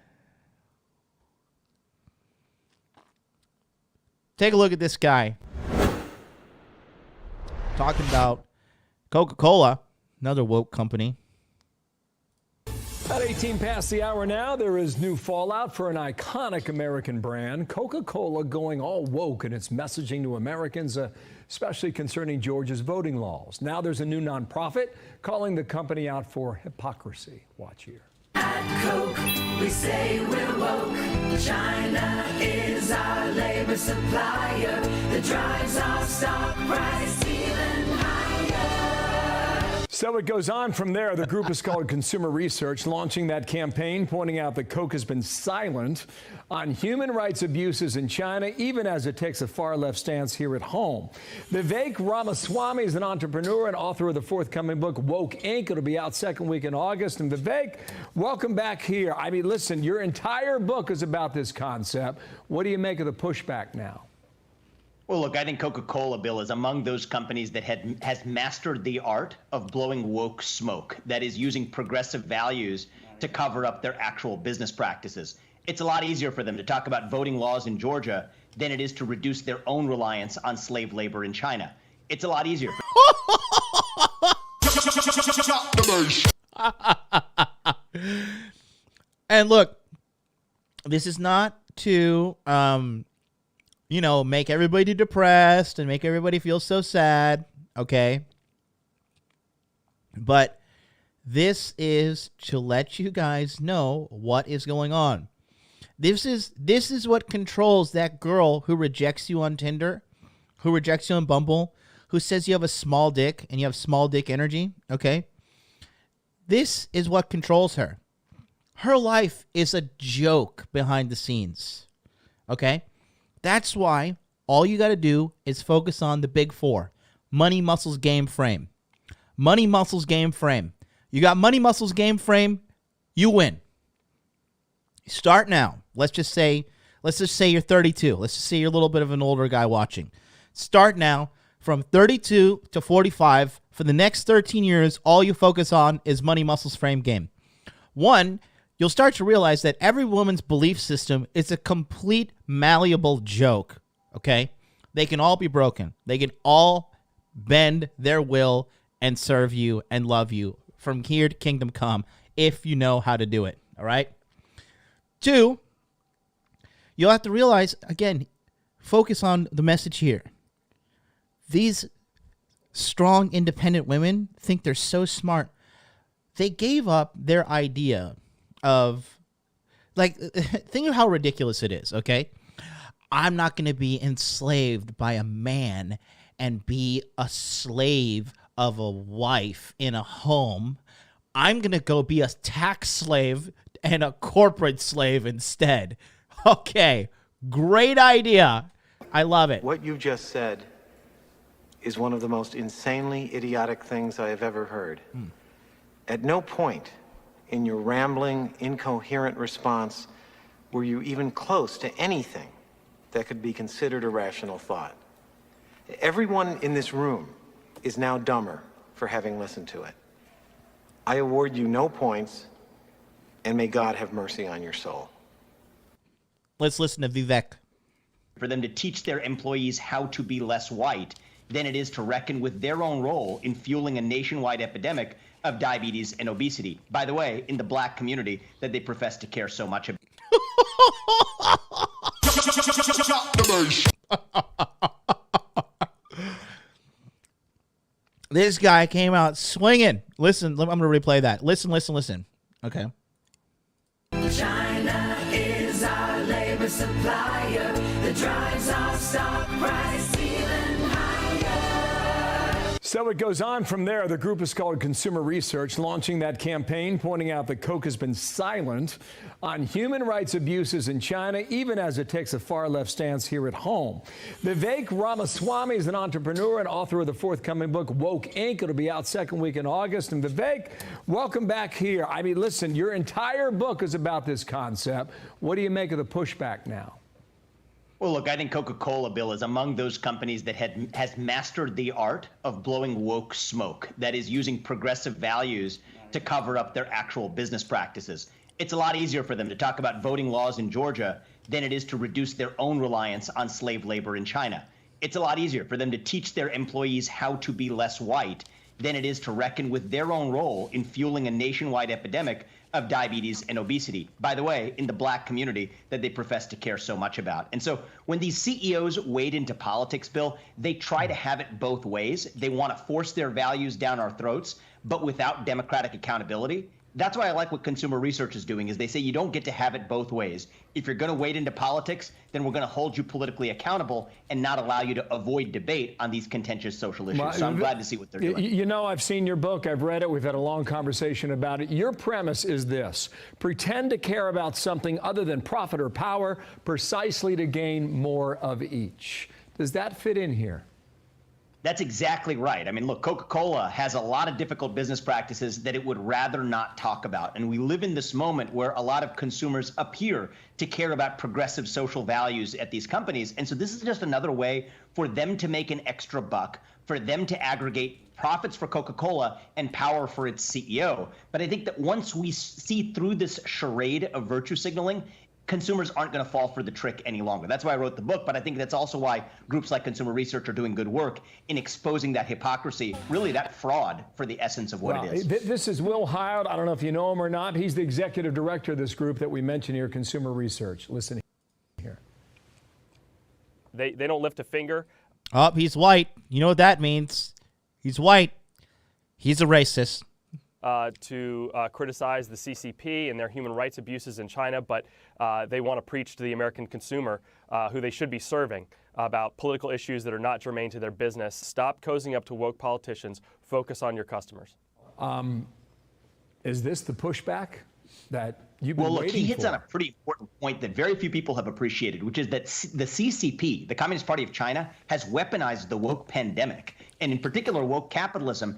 S6: Take a look at this guy talking about Coca-Cola, another woke company.
S15: At 18 past the hour now, there is new fallout for an iconic American brand, Coca-Cola, going all woke in its messaging to Americans, especially concerning Georgia's voting laws. Now there's a new nonprofit calling the company out for hypocrisy. Watch here.
S12: At Coke, we say we're woke. China is our labor supplier that drives our stock price even higher.
S15: So it goes on from there. The group is called Consumer Research, launching that campaign, pointing out that Coke has been silent on human rights abuses in China, even as it takes a far-left stance here at home. Vivek Ramaswamy is an entrepreneur and author of the forthcoming book, Woke Inc. It'll be out second week in August. And Vivek, welcome back here. I mean, listen, your entire book is about this concept. What do you make of the pushback now?
S14: Well, look, I think Coca-Cola, Bill, is among those companies that has mastered the art of blowing woke smoke, that is using progressive values to cover up their actual business practices. It's a lot easier for them to talk about voting laws in Georgia than it is to reduce their own reliance on slave labor in China. It's a lot easier.
S6: And look, this is not to make everybody depressed and make everybody feel so sad, okay? But this is to let you guys know what is going on. This is what controls that girl who rejects you on Tinder, who rejects you on Bumble, who says you have a small dick and you have small dick energy, okay? This is what controls her. Her life is a joke behind the scenes, okay? That's why all you got to do is focus on the big four. Money, muscles, game, frame. Money, muscles, game, frame. You got money, muscles, game, frame, you win. Start now. Let's just say you're 32. Let's just say you're a little bit of an older guy watching. Start now. From 32 to 45, for the next 13 years, all you focus on is money, muscles, frame, game. One, you'll start to realize that every woman's belief system is a complete malleable joke, okay? They can all be broken. They can all bend their will and serve you and love you from here to kingdom come if you know how to do it, all right? Two, you'll have to realize, again, focus on the message here. These strong, independent women think they're so smart. They gave up their idea of, think of how ridiculous it is, okay? I'm not going to be enslaved by a man and be a slave of a wife in a home. I'm going to go be a tax slave and a corporate slave instead. Okay, great idea. I love it.
S11: What you just said is one of the most insanely idiotic things I have ever heard. At no point in your rambling, incoherent response were you even close to anything that could be considered a rational thought. Everyone in this room is now dumber for having listened to it. I award you no points, and may God have mercy on your soul.
S6: Let's listen to Vivek.
S1: For them to teach their employees how to be less white than it is to reckon with their own role in fueling a nationwide epidemic of diabetes and obesity. By the way, in the black community that they profess to care so much about.
S6: This guy came out swinging. Listen, I'm going to replay that. Listen. Okay.
S12: China is our labor supplier that drives our stock price even higher.
S15: So it goes on from there. The group is called Consumer Research, launching that campaign, pointing out that Coke has been silent on human rights abuses in China, even as it takes a far-left stance here at home. Vivek Ramaswamy is an entrepreneur and author of the forthcoming book, Woke Inc. It'll be out second week in August. And Vivek, welcome back here. I mean, listen, your entire book is about this concept. What do you make of the pushback now?
S1: Well, look, I think Coca-Cola, Bill, is among those companies that has mastered the art of blowing woke smoke, that is using progressive values to cover up their actual business practices. It's a lot easier for them to talk about voting laws in Georgia than it is to reduce their own reliance on slave labor in China. It's a lot easier for them to teach their employees how to be less white than it is to reckon with their own role in fueling a nationwide epidemic of diabetes and obesity. By the way, in the black community that they profess to care so much about. And so when these CEOs wade into politics, Bill, they try to have it both ways. They want to force their values down our throats, but without democratic accountability. That's why I like what Consumer Research is doing, is they say you don't get to have it both ways. If you're going to wade into politics, then we're going to hold you politically accountable and not allow you to avoid debate on these contentious social issues.
S15: Well,
S1: so I'm glad to see what they're doing.
S15: You know, I've seen your book. I've read it. We've had a long conversation about it. Your premise is this: pretend to care about something other than profit or power precisely to gain more of each. Does that fit in here?
S1: That's exactly right. I mean, look, Coca-Cola has a lot of difficult business practices that it would rather not talk about. And we live in this moment where a lot of consumers appear to care about progressive social values at these companies. And so this is just another way for them to make an extra buck, for them to aggregate profits for Coca-Cola and power for its CEO. But I think that once we see through this charade of virtue signaling, consumers aren't going to fall for the trick any longer. That's why I wrote the book, but I think that's also why groups like Consumer Research are doing good work in exposing that hypocrisy, really that fraud, for the essence of what it is.
S15: This is Will Hyatt. I don't know if you know him or not. He's the executive director of this group that we mentioned here, Consumer Research. Listen here.
S16: They don't lift a finger.
S6: Oh, he's white. You know what that means. He's white. He's a racist.
S16: To criticize the CCP and their human rights abuses in China, but they want to preach to the American consumer, who they should be serving, about political issues that are not germane to their business. Stop cozying up to woke politicians. Focus on your customers.
S15: Is this the pushback that you've been
S1: waiting for? Well, look, he hits
S15: for?
S1: on a pretty important point that very few people have appreciated, which is that the CCP, the Communist Party of China, has weaponized the woke pandemic, and in particular woke capitalism.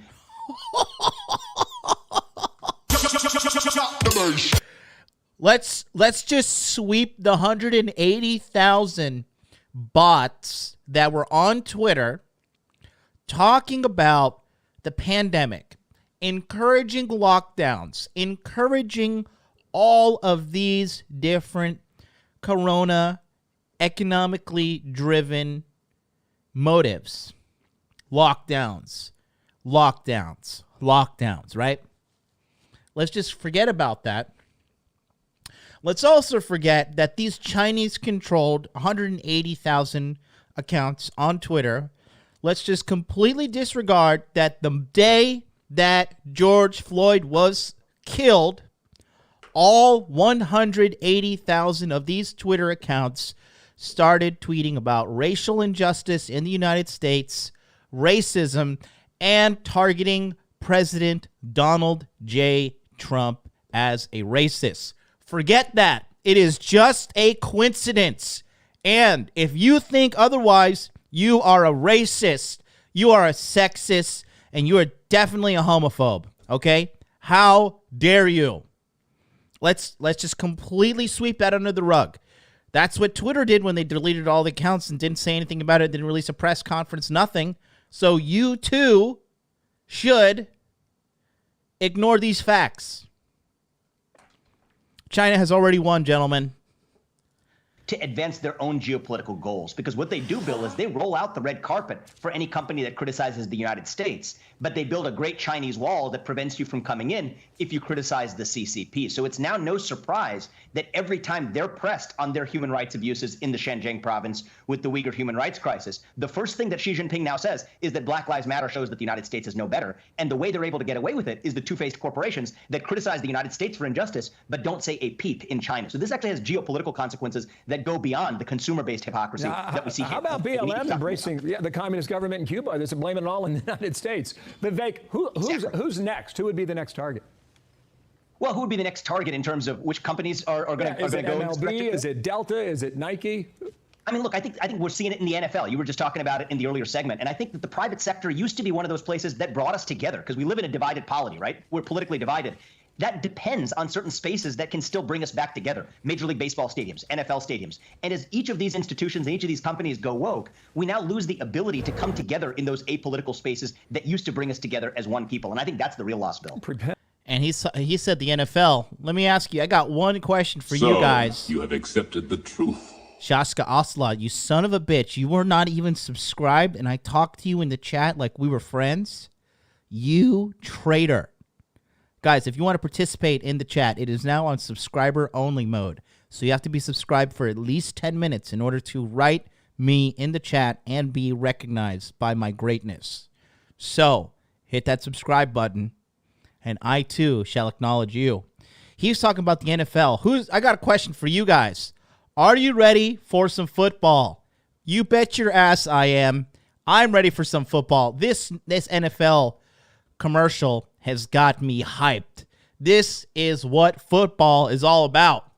S6: Let's just sweep the 180,000 bots that were on Twitter talking about the pandemic, encouraging lockdowns, encouraging all of these different corona economically driven motives. Lockdowns, right? Let's just forget about that. Let's also forget that these Chinese-controlled 180,000 accounts on Twitter, let's just completely disregard that the day that George Floyd was killed, all 180,000 of these Twitter accounts started tweeting about racial injustice in the United States, racism, and targeting President Donald J. Trump as a racist. Forget that. It is just a coincidence. And if you think otherwise, you are a racist, you are a sexist, and you are definitely a homophobe, okay? How dare you? Let's just completely sweep that under the rug. That's what Twitter did when they deleted all the accounts and didn't say anything about it, didn't release a press conference, nothing. So you too should ignore these facts. China has already won, gentlemen.
S1: To advance their own geopolitical goals. Because what they do, Bill, is they roll out the red carpet for any company that criticizes the United States, but they build a great Chinese wall that prevents you from coming in if you criticize the CCP. So it's now no surprise that every time they're pressed on their human rights abuses in the Xinjiang province with the Uyghur human rights crisis, the first thing that Xi Jinping now says is that Black Lives Matter shows that the United States is no better. And the way they're able to get away with it is the two-faced corporations that criticize the United States for injustice, but don't say a peep in China. So this actually has geopolitical consequences that go beyond the consumer-based hypocrisy that we see here.
S15: How about BLM embracing the communist government in Cuba? They're blaming it all in the United States. Vivek, who's next? Who would be the next target?
S1: Well, who would be the next target in terms of which companies are going to go?
S15: Is it MLB? Is it Delta? Is it Nike?
S1: I mean, look, I think we're seeing it in the NFL. You were just talking about it in the earlier segment. And I think that the private sector used to be one of those places that brought us together because we live in a divided polity, right? We're politically divided. That depends on certain spaces that can still bring us back together. Major League Baseball stadiums, NFL stadiums. And as each of these institutions and each of these companies go woke, we now lose the ability to come together in those apolitical spaces that used to bring us together as one people. And I think that's the real loss, Bill.
S6: And he said the NFL. Let me ask you, I got one question for you guys.
S13: You have accepted the truth.
S6: Shaska Oslot, you son of a bitch. You were not even subscribed, and I talked to you in the chat like we were friends. You traitor. Guys, if you want to participate in the chat, it is now on subscriber-only mode. So you have to be subscribed for at least 10 minutes in order to write me in the chat and be recognized by my greatness. So hit that subscribe button, and I, too, shall acknowledge you. He's talking about the NFL. I got a question for you guys. Are you ready for some football? You bet your ass I am. I'm ready for some football. This NFL commercial has got me hyped. This is what football is all about.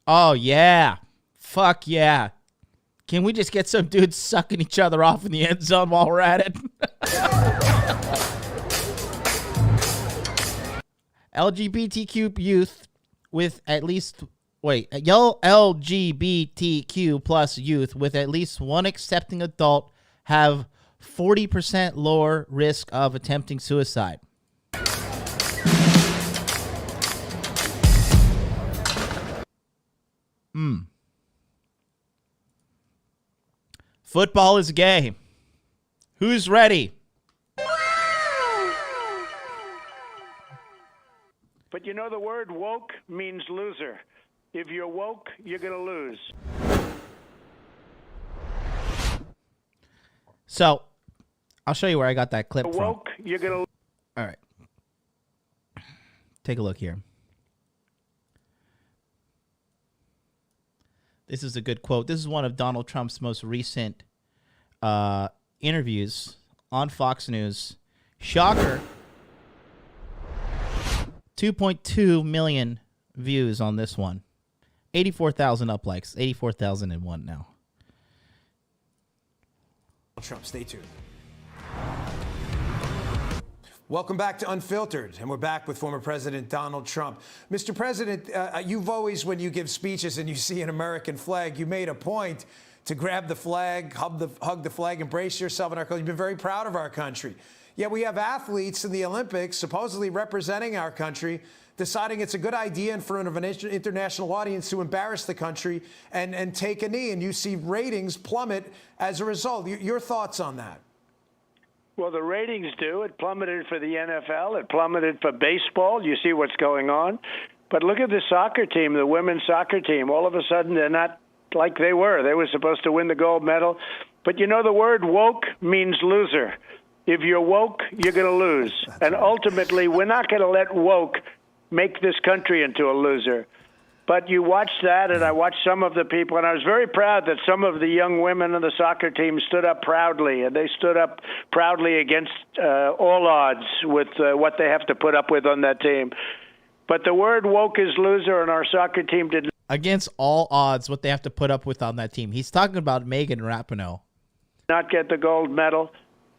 S6: Oh, yeah. Fuck yeah. Can we just get some dudes sucking each other off in the end zone while we're at it? LGBTQ youth with at least... LGBTQ plus youth with at least one accepting adult have 40% lower risk of attempting suicide. Football is gay. Who's ready?
S7: But you know the word woke means loser. If you're woke, you're going to lose.
S6: So, I'll show you where I got that clip from.
S7: Woke, you're going to...
S6: All right. Take a look here. This is a good quote. This is one of Donald Trump's most recent interviews on Fox News. Shocker. 2.2 million views on this one. 84,000 up likes. 84,001 now.
S2: Trump, stay tuned. Welcome back to Unfiltered, and we're back with former President Donald Trump. Mr. President, you've always, when you give speeches and you see an American flag, you made a point to grab the flag, hug the flag, embrace yourself in our country. You've been very proud of our country. Yet we have athletes in the Olympics supposedly representing our country, deciding it's a good idea in front of an international audience to embarrass the country and take a knee, and you see ratings plummet as a result. Your thoughts on that?
S7: Well, the ratings do. It plummeted for the NFL. It plummeted for baseball. You see what's going on. But look at the soccer team, the women's soccer team. All of a sudden, they're not like they were. They were supposed to win the gold medal. But you know the word woke means loser. If you're woke, you're going to lose. And ultimately, we're not going to let woke make this country into a loser. But you watch that, and I watched some of the people, and I was very proud that some of the young women on the soccer team stood up proudly, and they stood up proudly against all odds with what they have to put up with on that team. But the word woke is loser, and our soccer team did
S6: Against all odds, what they have to put up with on that team. He's talking about Megan Rapinoe.
S7: not get the gold medal.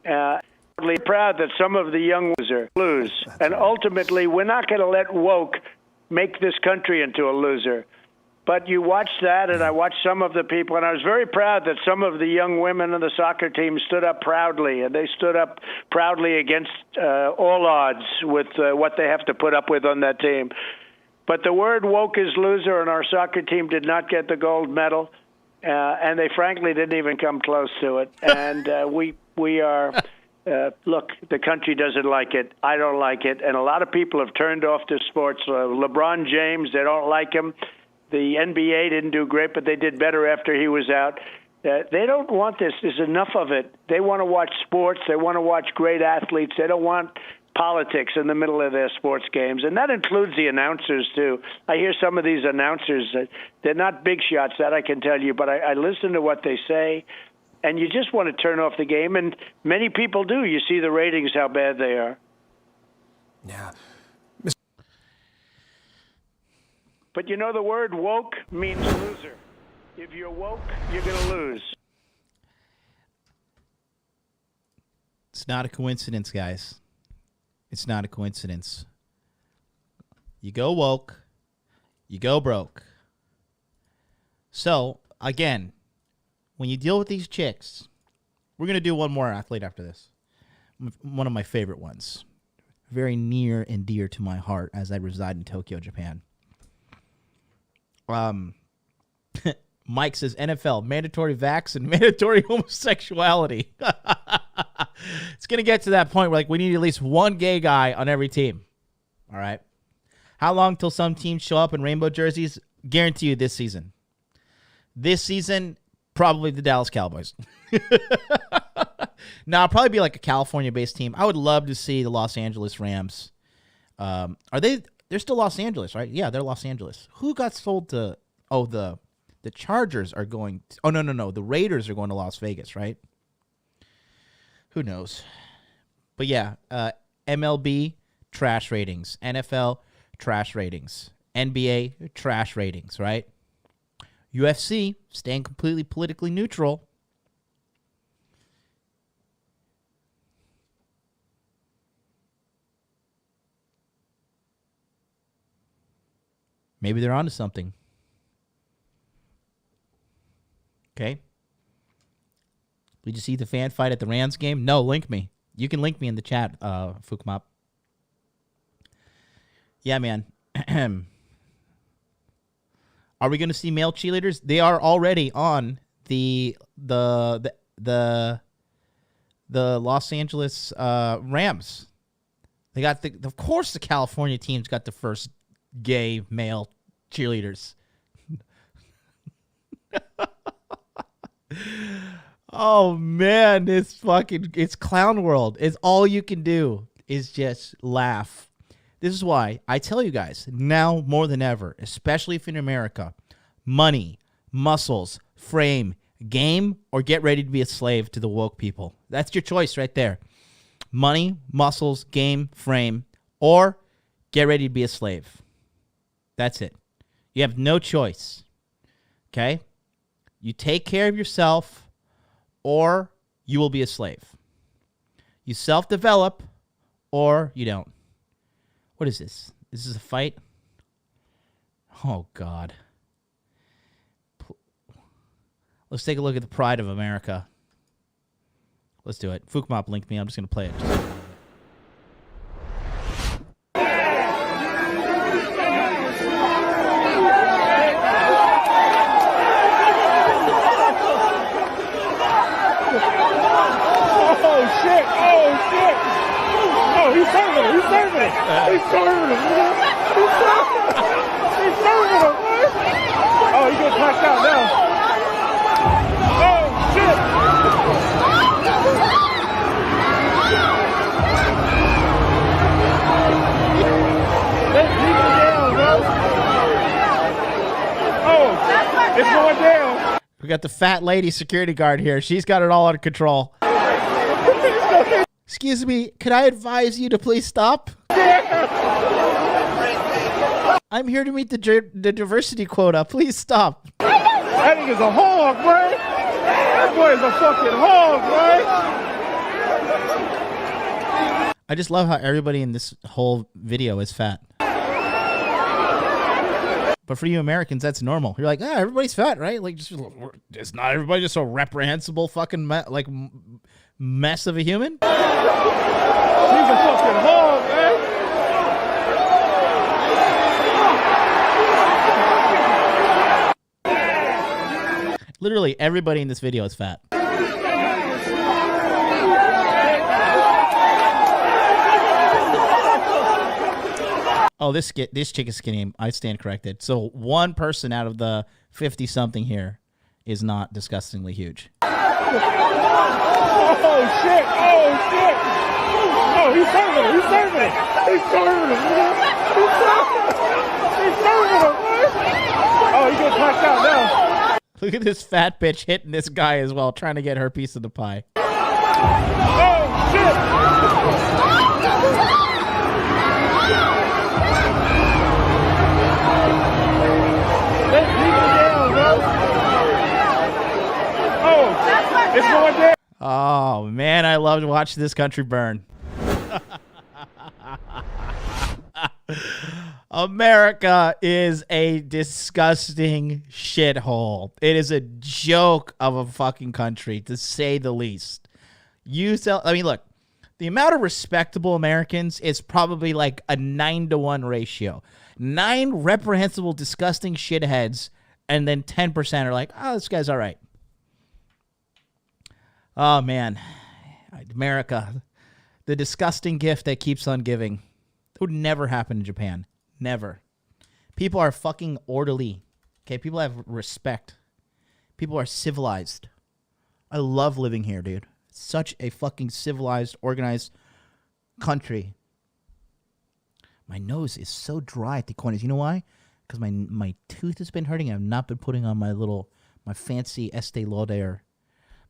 S7: Proud that some of the young lose. And ultimately, we're not going to let woke make this country into a loser. But you watch that, and I watched some of the people, and I was very proud that some of the young women on the soccer team stood up proudly, and they stood up proudly against all odds with what they have to put up with on that team. But the word woke is loser, and our soccer team did not get the gold medal, and they frankly didn't even come close to it. And we are... look, the country doesn't like it. I don't like it. And a lot of people have turned off the sports. LeBron James, they don't like him. The NBA didn't do great, but they did better after he was out. They don't want this. There's enough of it. They want to watch sports. They want to watch great athletes. They don't want politics in the middle of their sports games. And that includes the announcers, too. I hear some of these announcers, they're not big shots, that I can tell you, but I listen to what they say. And you just want to turn off the game, and many people do. You see the ratings, how bad they are.
S2: Yeah.
S7: But you know, the word woke means loser. If you're woke, you're going to lose.
S6: It's not a coincidence, guys. It's not a coincidence. You go woke, you go broke. So, again, when you deal with these chicks, we're going to do one more athlete after this. One of my favorite ones. Very near and dear to my heart as I reside in Tokyo, Japan. Mike says, NFL, mandatory vax and mandatory homosexuality. It's going to get to that point where we need at least one gay guy on every team. All right. How long till some teams show up in rainbow jerseys? Guarantee you this season. This season... Probably the Dallas Cowboys. Now, it'll probably be like a California-based team. I would love to see the Los Angeles Rams. Are they? They're still Los Angeles, right? Yeah, they're Los Angeles. Who got sold to? Oh, the Chargers are going. Oh no. The Raiders are going to Las Vegas, right? Who knows? But yeah, MLB trash ratings, NFL trash ratings, NBA trash ratings, right? UFC, staying completely politically neutral. Maybe they're onto something. Okay. Did you see the fan fight at the Rams game? No, link me. You can link me in the chat, Fukmop. Yeah, man. Are we going to see male cheerleaders? They are already on the Los Angeles Rams. They got of course the California team's got the first gay male cheerleaders. Oh man, it's clown world. It's all you can do is just laugh. This is why I tell you guys, now more than ever, especially if in America, money, muscles, frame, game, or get ready to be a slave to the woke people. That's your choice right there. Money, muscles, game, frame, or get ready to be a slave. That's it. You have no choice. Okay? You take care of yourself, or you will be a slave. You self-develop, or you don't. What is this? Is this a fight? Oh, God. Let's take a look at the pride of America. Let's do it. Fukmop linked me. I'm just going to play it.
S12: Oh, shit. Oh, he's serving it. He's serving it, man. He's serving it, man. Oh, he's getting passed out now. Oh, shit.
S17: It's going down.
S6: We got the fat lady security guard here. She's got it all under control. Excuse me, could I advise you to please stop? I'm here to meet the diversity quota. Please stop.
S17: That nigga's a hog, boy. That boy is a fucking hog, boy.
S6: I just love how everybody in this whole video is fat. But for you Americans, that's normal. You're like, everybody's fat, right? Like, it's not everybody just a reprehensible fucking mess of a human.
S17: He's a fucking hog, man.
S6: Literally everybody in this video is fat. Oh, this chick is skinny. I stand corrected. So one person out of the 50-something here is not disgustingly huge.
S17: Oh, shit. Oh, shit. Oh, he's serving him. He's serving him. He's serving him, man. He's serving him, man. Oh, he gets knocked out now.
S6: Look at this fat bitch hitting this guy as well, trying to get her piece of the pie.
S17: Oh, shit. It's going down.
S6: Oh, man, I love to watch this country burn. America is a disgusting shithole. It is a joke of a fucking country, to say the least. Look, the amount of respectable Americans is probably like a 9-to-1 ratio. 9 reprehensible, disgusting shitheads, and then 10% are like, oh, this guy's all right. Oh, man. America, the disgusting gift that keeps on giving. It would never happen in Japan. Never. People are fucking orderly. Okay, people have respect. People are civilized. I love living here, dude. Such a fucking civilized, organized country. My nose is so dry at the corners. You know why? Because my tooth has been hurting. I've not been putting on my fancy Estee Lauder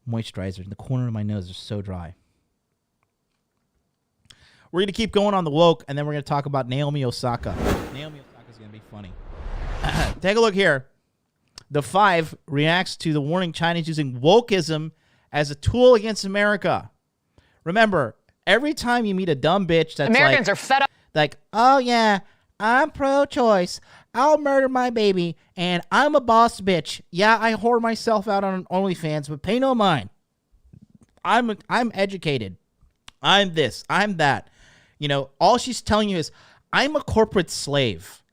S6: moisturizer. In the corner of my nose is so dry. We're going to keep going on the woke, and then we're going to talk about Naomi Osaka. Naomi Osaka is going to be funny. Take a look here. The 5 reacts to the warning China is using wokeism as a tool against America. Remember, every time you meet a dumb bitch that's
S18: Americans are fed up.
S6: Like, oh yeah, I'm pro-choice. I'll murder my baby, and I'm a boss bitch. Yeah, I whore myself out on OnlyFans, but pay no mind. I'm educated. I'm this. I'm that. You know, all she's telling you is, I'm a corporate slave.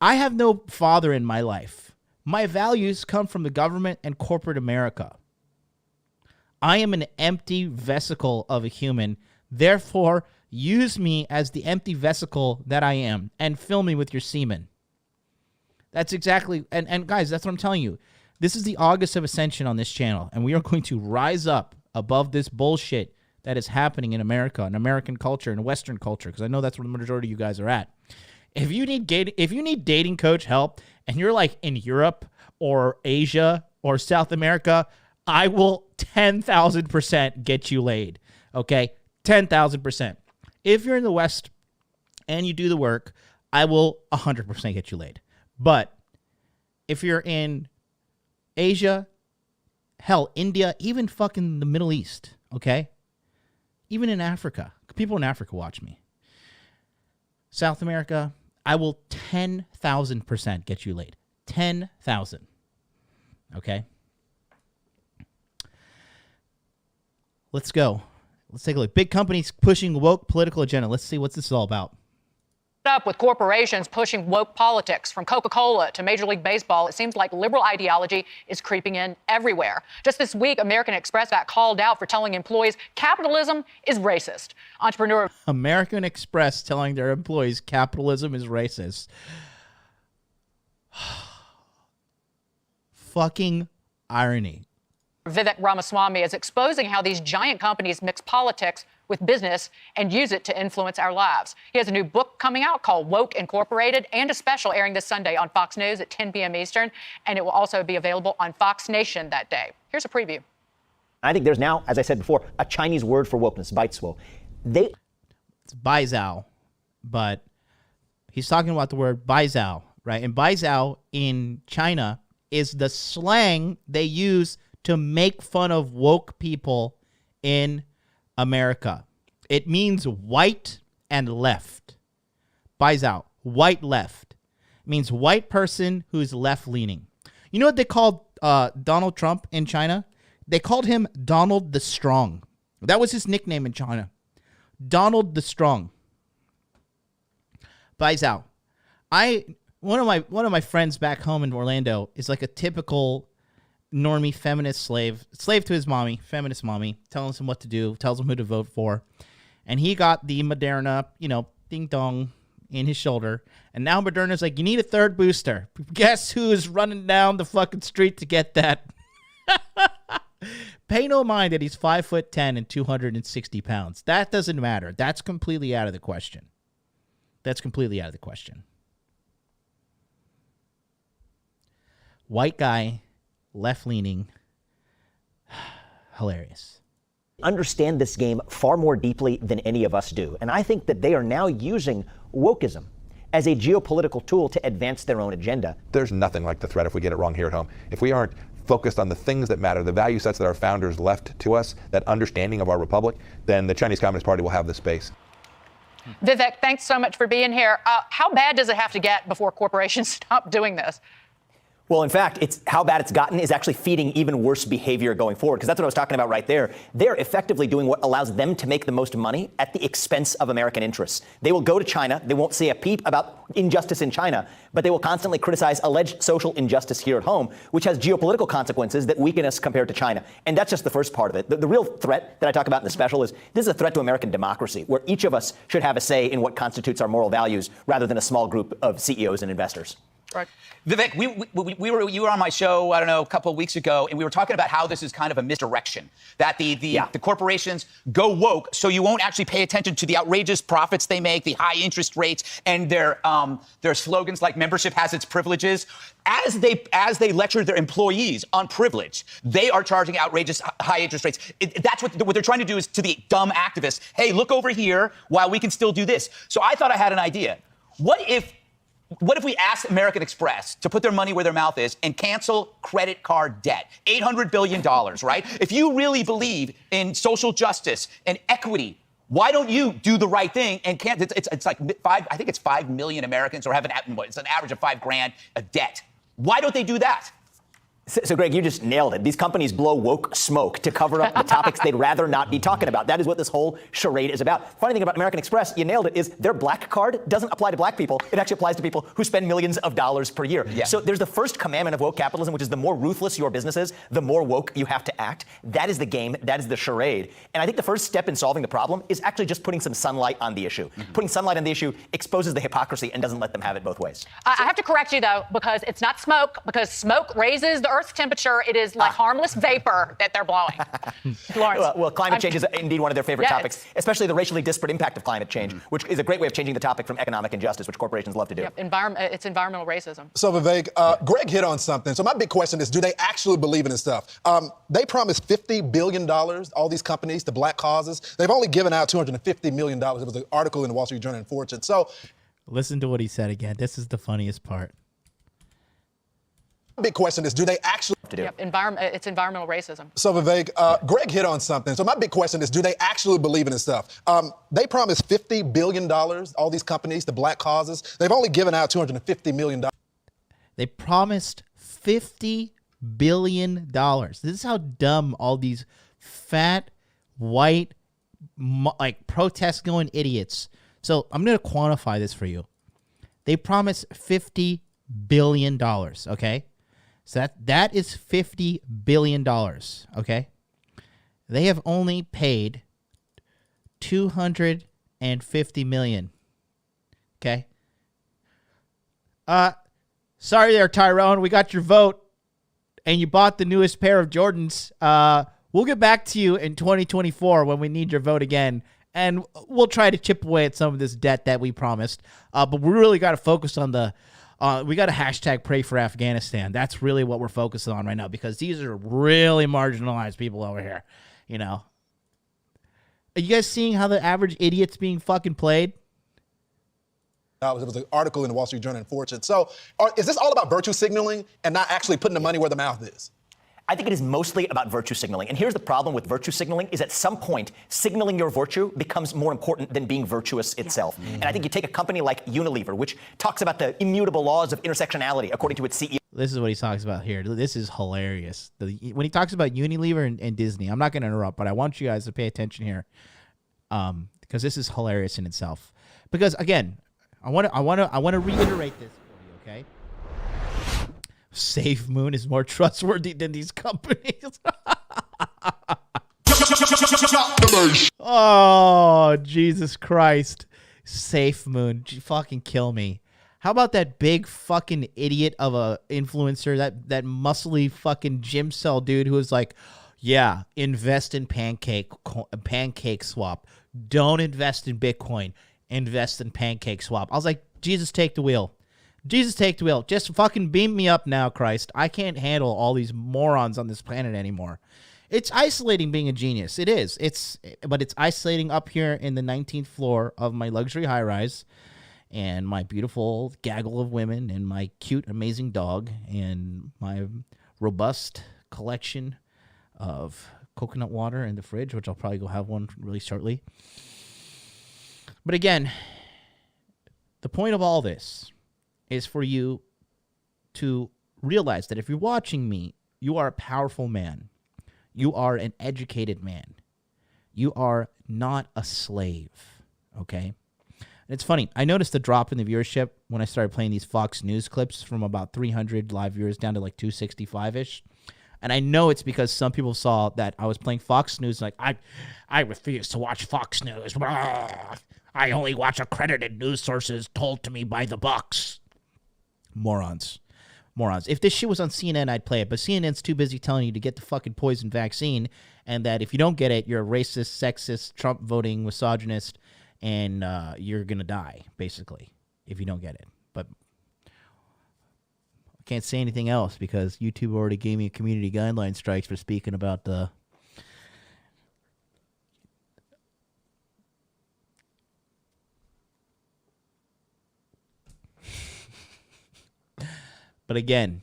S6: I have no father in my life. My values come from the government and corporate America. I am an empty vesicle of a human. Therefore, use me as the empty vesicle that I am and fill me with your semen. That's exactly, and guys, that's what I'm telling you. This is the August of Ascension on this channel, and we are going to rise up above this bullshit that is happening in America, in American culture, and Western culture, because I know that's where the majority of you guys are at. If you need dating coach help, and you're like in Europe or Asia or South America, I will 10,000% get you laid. Okay, 10,000%. If you're in the West and you do the work, I will 100% get you laid. But if you're in Asia, hell, India, even fucking the Middle East, okay? Even in Africa. People in Africa watch me. South America, I will 10,000% get you laid. 10,000. Okay? Let's go. Let's take a look. Big companies pushing woke political agenda. Let's see what this is all about.
S18: Up with corporations pushing woke politics, from Coca-Cola to Major League Baseball, it seems like liberal ideology is creeping in everywhere. Just this week, American Express got called out for telling employees capitalism is racist. Entrepreneur
S6: American Express telling their employees capitalism is racist. Fucking irony.
S18: Vivek Ramaswamy is exposing how these giant companies mix politics with business and use it to influence our lives. He has a new book coming out called Woke Incorporated and a special airing this Sunday on Fox News at 10 p.m. Eastern, and it will also be available on Fox Nation that day. Here's a preview.
S3: I think there's now, as I said before, a Chinese word for wokeness, baizhuo.
S6: It's baizhao, but he's talking about the word baizhao, right? And baizhao in China is the slang they use to make fun of woke people in America. It means white and left. Baizhao, white left. It means white person who's left-leaning. You know what they called Donald Trump in China? They called him Donald the Strong. That was his nickname in China. Donald the Strong. Baizhao. One of my friends back home in Orlando is like a typical normie feminist slave to his mommy, feminist mommy, telling him what to do, tells him who to vote for. And he got the Moderna, ding dong in his shoulder. And now Moderna's like, you need a third booster. Guess who's running down the fucking street to get that? Pay no mind that he's 5'10" and 260 pounds. That doesn't matter. That's completely out of the question. White guy, left-leaning, hilarious.
S3: Understand this game far more deeply than any of us do. And I think that they are now using wokeism as a geopolitical tool to advance their own agenda.
S19: There's nothing like the threat if we get it wrong here at home. If we aren't focused on the things that matter, the value sets that our founders left to us, that understanding of our republic, then the Chinese Communist Party will have the space.
S18: Vivek, thanks so much for being here. How bad does it have to get before corporations stop doing this?
S3: Well, in fact, it's how bad it's gotten is actually feeding even worse behavior going forward, because that's what I was talking about right there. They're effectively doing what allows them to make the most money at the expense of American interests. They will go to China. They won't say a peep about injustice in China, but they will constantly criticize alleged social injustice here at home, which has geopolitical consequences that weaken us compared to China. And that's just the first part of it. The real threat that I talk about in the special is this is a threat to American democracy, where each of us should have a say in what constitutes our moral values rather than a small group of CEOs and investors.
S18: Right.
S22: Vivek, you were on my show, I don't know, a couple of weeks ago, and we were talking about how this is kind of a misdirection, that the corporations go woke so you won't actually pay attention to the outrageous profits they make, the high interest rates, and their slogans like membership has its privileges. As they lecture their employees on privilege, they are charging outrageous high interest rates. That's what they're trying to do is to the dumb activists, hey, look over here while we can still do this. So I thought I had an idea. What if we asked American Express to put their money where their mouth is and cancel credit card debt? $800 billion, right? If you really believe in social justice and equity, why don't you do the right thing and can't? It's like I think it's 5 million Americans or have it's an average of $5,000 of debt. Why don't they do that?
S3: So, Greg, you just nailed it. These companies blow woke smoke to cover up the topics they'd rather not be talking about. That is what this whole charade is about. Funny thing about American Express, you nailed it, is their black card doesn't apply to black people. It actually applies to people who spend millions of dollars per year. Yeah. So there's the first commandment of woke capitalism, which is the more ruthless your business is, the more woke you have to act. That is the game. That is the charade. And I think the first step in solving the problem is actually just putting some sunlight on the issue. Mm-hmm. Putting sunlight on the issue exposes the hypocrisy and doesn't let them have it both ways.
S18: I have to correct you, though, because it's not smoke, because smoke raises the Earth's temperature. It is like harmless vapor that they're blowing. Lawrence.
S3: Well, climate change is indeed one of their favorite topics, especially the racially disparate impact of climate change, which is a great way of changing the topic from economic injustice, which corporations love to do.
S18: Yep. It's environmental racism.
S23: So, Vivek, Greg hit on something. So my big question is, do they actually believe in this stuff? They promised $50 billion, all these companies, to black causes. They've only given out $250 million. It was an article in the Wall Street Journal and Fortune. So
S6: listen to what he said again. This is the funniest part.
S23: Big question is, do they actually
S18: do? Yep. It's environmental racism.
S23: So, Vivek, Greg hit on something. So my big question is, do they actually believe in this stuff? They promised $50 billion, all these companies, to black causes. They've only given out $250 million.
S6: They promised $50 billion. This is how dumb all these fat, white, protest-going idiots. So I'm going to quantify this for you. They promised $50 billion, okay? So that is $50 billion, okay? They have only paid $250 million, okay? Sorry there, Tyron. We got your vote, and you bought the newest pair of Jordans. We'll get back to you in 2024 when we need your vote again And we'll try to chip away at some of this debt that we promised. But we really got to focus on we got to hashtag pray for Afghanistan. That's really what we're focusing on right now, because these are really marginalized people over here. You know, are you guys seeing how the average idiot's being fucking played?
S23: There was an article in the Wall Street Journal and Fortune. So is this all about virtue signaling and not actually putting the money where the mouth is?
S3: I think it is mostly about virtue signaling. And here's the problem with virtue signaling is at some point, signaling your virtue becomes more important than being virtuous itself. And I think you take a company like Unilever, which talks about the immutable laws of intersectionality according to its CEO.
S6: This is what he talks about here. This is hilarious. When he talks about Unilever and Disney, I'm not going to interrupt, but I want you guys to pay attention here, because this is hilarious in itself. Because again, I want to reiterate this for you, okay? Safe Moon is more trustworthy than these companies. Oh, Jesus Christ. Safe Moon. Fucking kill me. How about that big fucking idiot of a influencer, that muscly fucking gym cell dude who was like, yeah, invest in pancake swap. Don't invest in Bitcoin. Invest in pancake swap. I was like, Jesus, take the wheel. Jesus, take the wheel. Just fucking beam me up now, Christ. I can't handle all these morons on this planet anymore. It's isolating being a genius. It is. But it's isolating up here in the 19th floor of my luxury high-rise and my beautiful gaggle of women and my cute, amazing dog and my robust collection of coconut water in the fridge, which I'll probably go have one really shortly. But again, the point of all this is for you to realize that if you're watching me, you are a powerful man. You are an educated man. You are not a slave, okay? And it's funny. I noticed the drop in the viewership when I started playing these Fox News clips from about 300 live viewers down to like 265-ish. And I know it's because some people saw that I was playing Fox News like, I refuse to watch Fox News. I only watch accredited news sources told to me by the Bucks. Morons. If this shit was on CNN, I'd play it. But CNN's too busy telling you to get the fucking poison vaccine and that if you don't get it, you're a racist, sexist, Trump-voting, misogynist, and you're going to die, basically, if you don't get it. But I can't say anything else because YouTube already gave me a community guideline strikes for speaking about the... But again,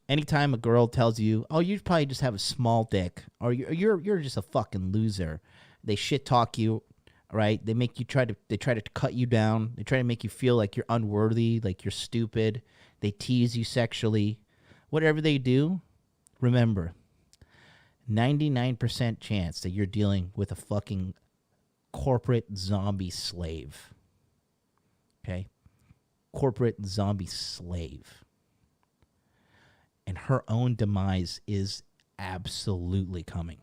S6: anytime a girl tells you, "Oh, you probably just have a small dick," or "You're just a fucking loser," they shit talk you, right? They make you try to cut you down. They try to make you feel like you're unworthy, like you're stupid. They tease you sexually. Whatever they do, remember, 99% chance that you're dealing with a fucking corporate zombie slave. Okay? Corporate zombie slave. And her own demise is absolutely coming.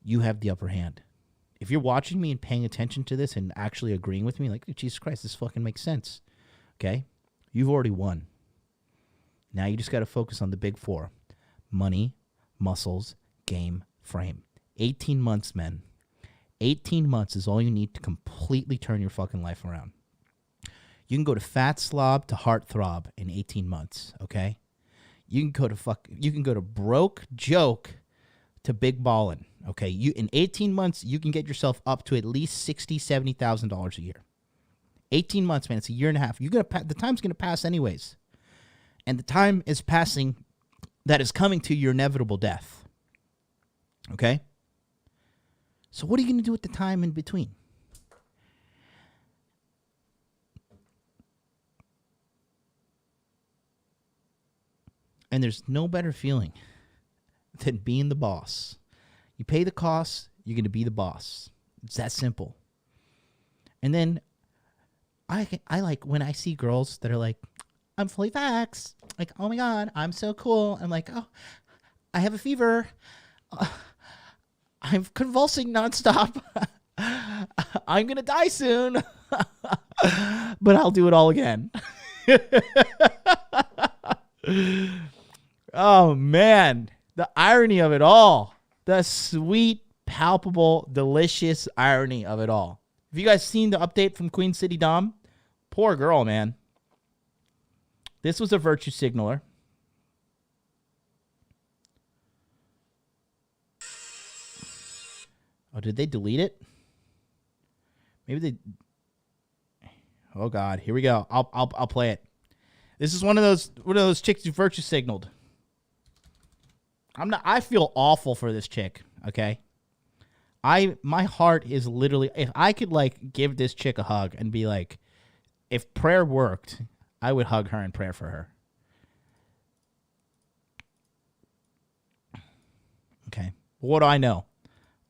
S6: You have the upper hand. If you're watching me and paying attention to this and actually agreeing with me, like, Jesus Christ, this fucking makes sense. Okay? You've already won. Now you just got to focus on the big four. Money, muscles, game, frame. 18 months, men. 18 months is all you need to completely turn your fucking life around. You can go to fat slob to heartthrob in 18 months, okay? You can go to broke joke to big ballin', okay? In 18 months, you can get yourself up to at least $60,000, $70,000 a year. 18 months, man. It's a year and a half. The time's gonna pass anyways, and the time is passing that is coming to your inevitable death. Okay. So what are you gonna do with the time in between? And there's no better feeling than being the boss. You pay the cost, you're going to be the boss. It's that simple. And then I like when I see girls that are like, I'm fully vaxxed. Like, oh my God, I'm so cool. I'm like, oh, I have a fever. I'm convulsing nonstop. I'm going to die soon. But I'll do it all again. Oh, man. The irony of it all. The sweet, palpable, delicious irony of it all. Have you guys seen the update from Queen City Dom? Poor girl, man. This was a virtue signaler. Oh, did they delete it? Maybe they... Oh, God. Here we go. I'll play it. This is one of those chicks who virtue signaled. I feel awful for this chick, okay? My heart is literally, if I could like give this chick a hug and be like, if prayer worked, I would hug her and pray for her. Okay. What do I know?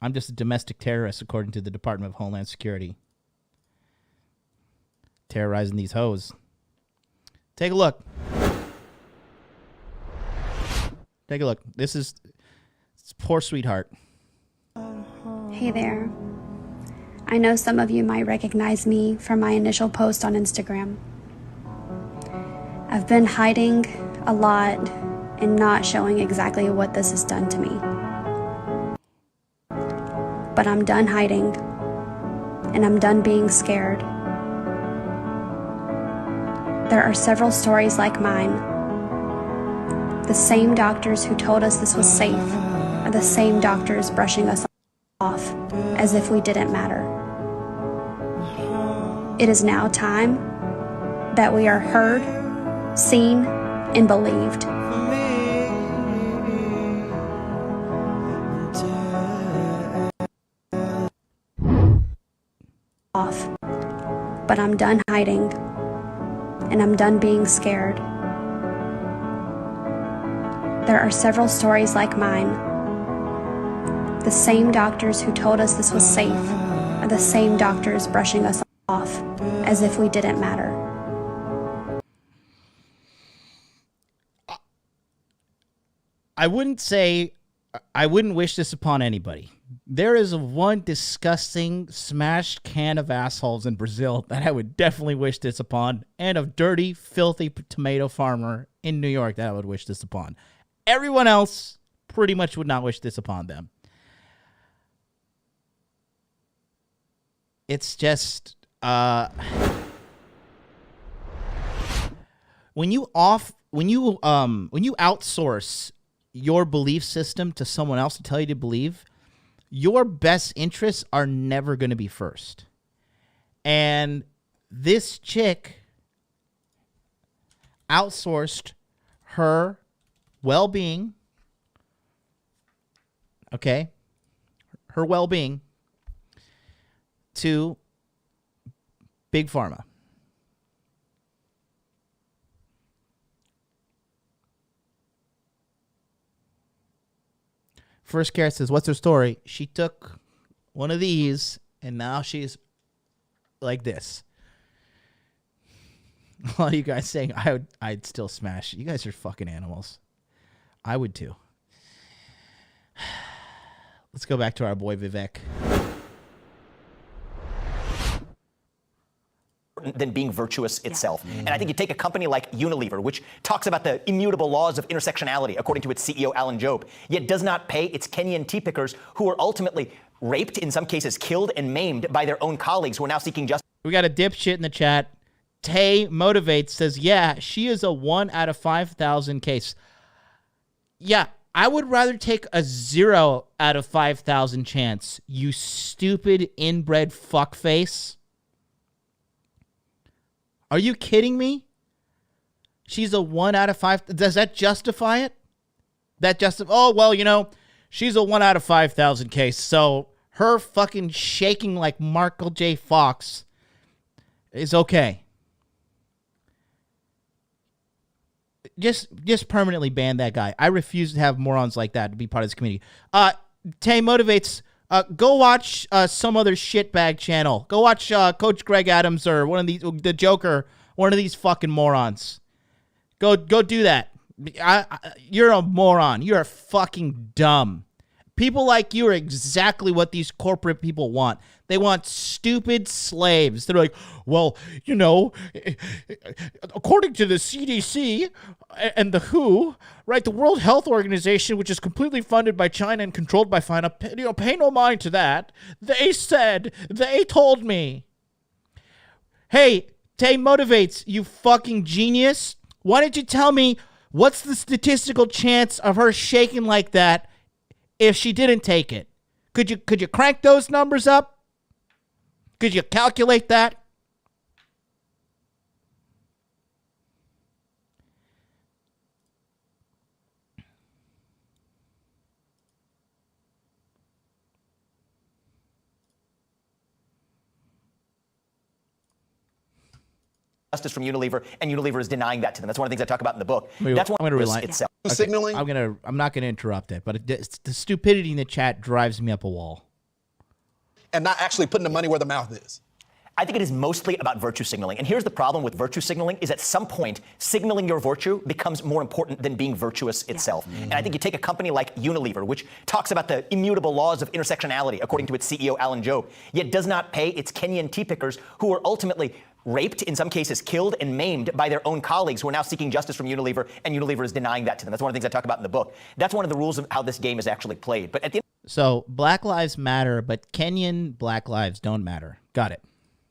S6: I'm just a domestic terrorist according to the Department of Homeland Security. Terrorizing these hoes. Take a look. Take a look. This is poor sweetheart.
S4: Hey there. I know some of you might recognize me from my initial post on Instagram. I've been hiding a lot and not showing exactly what this has done to me. But I'm done hiding, and I'm done being scared. There are several stories like mine. The same doctors who told us this was safe are the same doctors brushing us off as if we didn't matter. It is now time that we are heard, seen, and believed. Off. But I'm done hiding, and I'm done being scared. There are several stories like mine. The same doctors who told us this was safe are the same doctors brushing us off as if we didn't matter.
S6: I wouldn't wish this upon anybody. There is one disgusting smashed can of assholes in Brazil that I would definitely wish this upon, and a dirty, filthy tomato farmer in New York that I would wish this upon. Everyone else pretty much would not wish this upon them. It's just when you outsource your belief system to someone else to tell you to believe, your best interests are never going to be first. And this chick outsourced her well-being, okay, her well-being to Big Pharma. First Care says, what's her story? She took one of these, and now she's like this. All you guys saying, I'd still smash. You guys are fucking animals. I would too. Let's go back to our boy Vivek.
S3: Than being virtuous itself. And I think you take a company like Unilever, which talks about the immutable laws of intersectionality, according to its CEO, Alan Jobe, yet does not pay its Kenyan tea pickers who are ultimately raped, in some cases killed and maimed by their own colleagues who are now seeking justice.
S6: We got a dipshit in the chat. Tay Motivates says, yeah, she is a 1 out of 5,000 case. Yeah, I would rather take a 0 out of 5,000 chance, you stupid inbred fuckface. Are you kidding me? She's a 1 out of 5. Does that justify it? Oh, well, you know, she's a 1 out of 5,000 case. So her fucking shaking like Michael J. Fox is okay. Just permanently ban that guy. I refuse to have morons like that to be part of this community. Tay Motivates. Go watch some other shitbag channel. Go watch Coach Greg Adams or one of these, the Joker, one of these fucking morons. Go do that. You're a moron. You're fucking dumb. People like you are exactly what these corporate people want. They want stupid slaves. They're like, well, you know, according to the CDC and the WHO, right, the World Health Organization, which is completely funded by China and controlled by China, you know, pay no mind to that. They told me. Hey, Tay Motivates, you fucking genius. Why didn't you tell me what's the statistical chance of her shaking like that if she didn't take it? Could you crank those numbers up? Could you calculate that?
S3: Justice from Unilever, and Unilever is denying that to them. That's one of the things I talk about in the book.
S6: I'm
S3: That's one
S6: going to
S3: of the
S6: rely
S3: itself.
S6: Okay,
S23: Signaling.
S6: I'm not going to interrupt it, but the stupidity in the chat drives me up a wall.
S23: And not actually putting the money where the mouth is.
S3: I think it is mostly about virtue signaling. And here's the problem with virtue signaling is at some point, signaling your virtue becomes more important than being virtuous itself. And I think you take a company like Unilever, which talks about the immutable laws of intersectionality, according to its CEO, Alan Jobe, yet does not pay its Kenyan tea pickers who are ultimately raped, in some cases killed and maimed by their own colleagues who are now seeking justice from Unilever, and Unilever is denying that to them. That's one of the things I talk about in the book. That's one of the rules of how this game is actually played. But at the
S6: So Black Lives matter, but Kenyan Black Lives don't matter. Got it.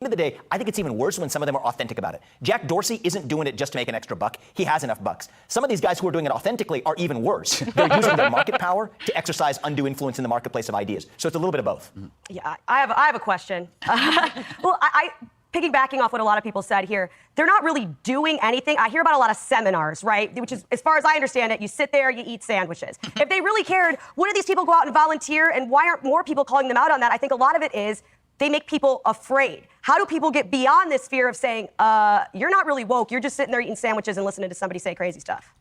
S3: end of the day, I think it's even worse when some of them are authentic about it. Jack Dorsey isn't doing it just to make an extra buck. He has enough bucks. Some of these guys who are doing it authentically are even worse. They're using their market power to exercise undue influence in the marketplace of ideas. So it's a little bit of both.
S5: Yeah, I have a question. Well, piggybacking off what a lot of people said here, they're not really doing anything. I hear about a lot of seminars, right? Which is, as far as I understand it, you sit there, you eat sandwiches. If they really cared, wouldn't these people go out and volunteer? And why aren't more people calling them out on that? I think a lot of it is they make people afraid. How do people get beyond this fear of saying, you're not really woke, you're just sitting there eating sandwiches and listening to somebody say crazy stuff?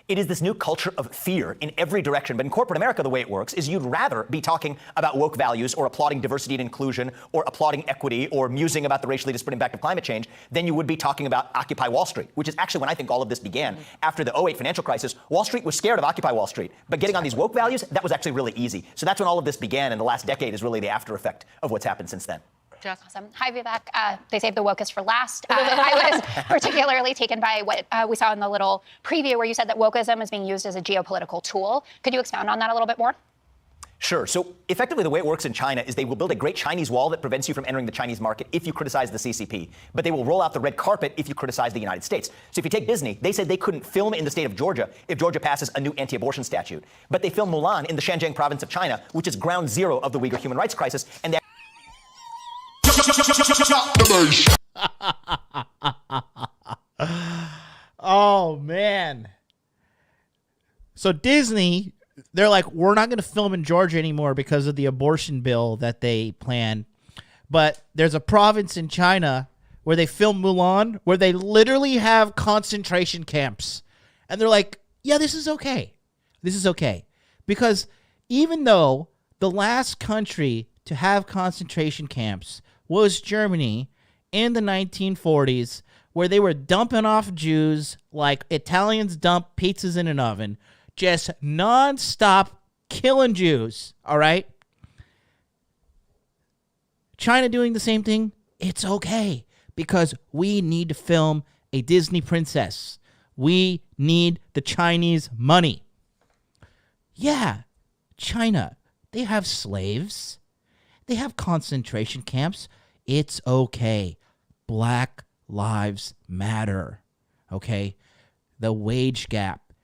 S3: It is this new culture of fear in every direction. But in corporate America, the way it works is you'd rather be talking about woke values or applauding diversity and inclusion or applauding equity or musing about the racially disparate impact of climate change than you would be talking about Occupy Wall Street, which is actually when I think all of this began. After the 2008 financial crisis, Wall Street was scared of Occupy Wall Street. But getting on these woke values, that was actually really easy. So that's when all of this began, and the last decade is really the after effect of what's happened since then.
S8: Awesome. Hi, Vivek. They saved the wokest for last. I was particularly taken by what we saw in the little preview where you said that wokeism is being used as a geopolitical tool. Could you expound on that a little bit more?
S3: Sure. So effectively, the way it works in China is they will build a great Chinese wall that prevents you from entering the Chinese market if you criticize the CCP. But they will roll out the red carpet if you criticize the United States. So if you take Disney, they said they couldn't film in the state of Georgia if Georgia passes a new anti-abortion statute. But they film Mulan in the Xinjiang province of China, which is ground zero of the Uyghur human rights crisis. And they
S6: Oh, man. So Disney, they're like, we're not going to film in Georgia anymore because of the abortion bill that they planned. But there's a province in China where they film Mulan, where they literally have concentration camps. And they're like, yeah, this is okay. This is okay. Because even though the last country to have concentration camps was Germany in the 1940s, where they were dumping off Jews like Italians dump pizzas in an oven, just nonstop killing Jews, all right? China doing the same thing, it's okay, because we need to film a Disney princess. We need the Chinese money. Yeah, China, they have slaves. They have concentration camps. It's okay. Black lives matter. Okay? The wage gap.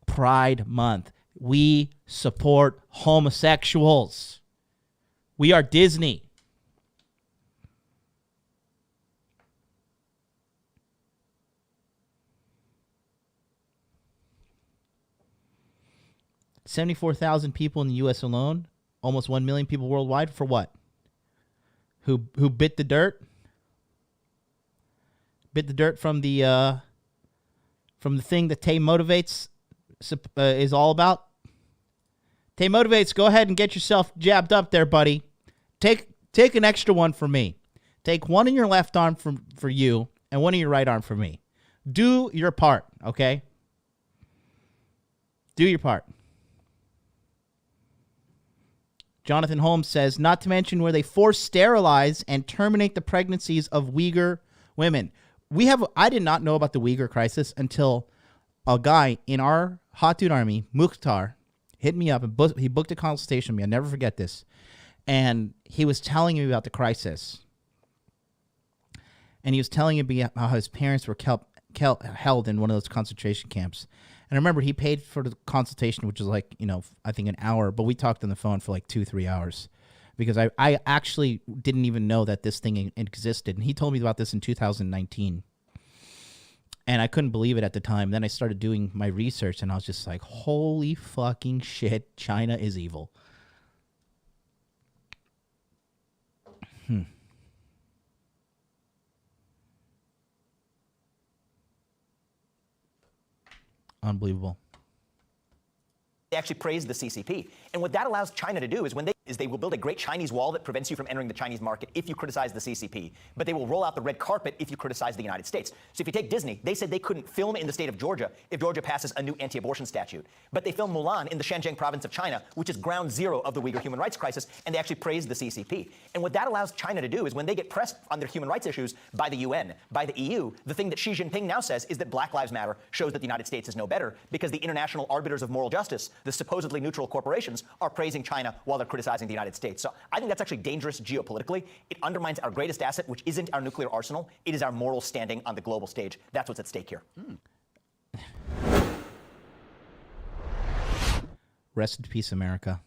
S6: Pride Month. We support homosexuals. We are Disney. $74,000 people in the U.S. alone. Almost 1 million people worldwide. For what? Who bit the dirt? Bit the dirt from the thing that Tay Motivates is all about. Tay Motivates, go ahead and get yourself jabbed up there, buddy. Take an extra one for me. Take one in your left arm for you and one in your right arm for me. Do your part, okay? Do your part. Jonathan Holmes says, not to mention where they force sterilize and terminate the pregnancies of Uyghur women. I did not know about the Uyghur crisis until a guy in our Hot Dude Army, Mukhtar, hit me up and he booked a consultation with me. I'll never forget this. And he was telling me about the crisis. And he was telling me how his parents were held in one of those concentration camps. And I remember he paid for the consultation, which was like, I think an hour, but we talked on the phone for like 2-3 hours because I actually didn't even know that this thing existed. And he told me about this in 2019. And I couldn't believe it at the time. Then I started doing my research and I was just like, holy fucking shit, China is evil. Unbelievable.
S3: They actually praise the CCP. And what that allows China to do is they will build a great Chinese wall that prevents you from entering the Chinese market if you criticize the CCP. But they will roll out the red carpet if you criticize the United States. So if you take Disney, they said they couldn't film in the state of Georgia if Georgia passes a new anti-abortion statute. But they filmed Mulan in the Xinjiang province of China, which is ground zero of the Uyghur human rights crisis, and they actually praised the CCP. And what that allows China to do is when they get pressed on their human rights issues by the UN, by the EU, the thing that Xi Jinping now says is that Black Lives Matter shows that the United States is no better because the international arbiters of moral justice, the supposedly neutral corporations, are praising China while they're criticizing the United States. So I think that's actually dangerous geopolitically. It undermines our greatest asset, which isn't our nuclear arsenal. It is our moral standing on the global stage. That's what's at stake here.
S6: Rest in peace, America.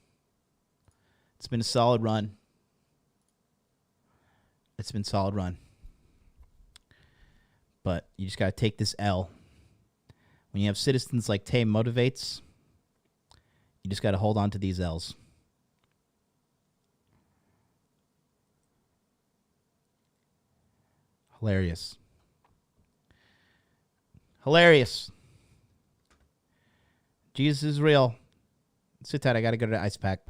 S6: It's been a solid run. It's been a solid run. But you just got to take this L. When you have citizens like Tay Motivates, you just got to hold on to these L's. Hilarious. Hilarious. Jesus is real. Sit tight. I got to go to the ice pack.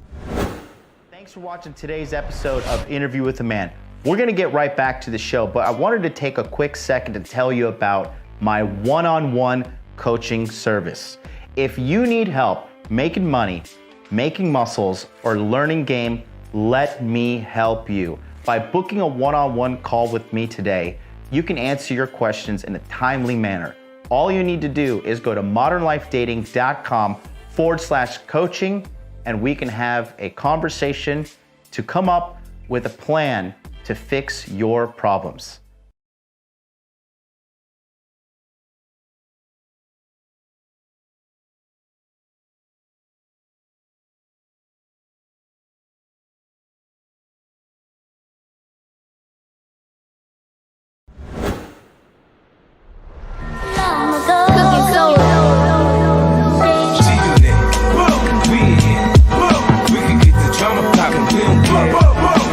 S14: Thanks for watching today's episode of Interview with a Man. We're going to get right back to the show, but I wanted to take a quick second to tell you about my one-on-one coaching service. If you need help making money, making muscles, or learning game, let me help you. By booking a one-on-one call with me today, you can answer your questions in a timely manner. All you need to do is go to modernlifedating.com/coaching, and we can have a conversation to come up with a plan to fix your problems.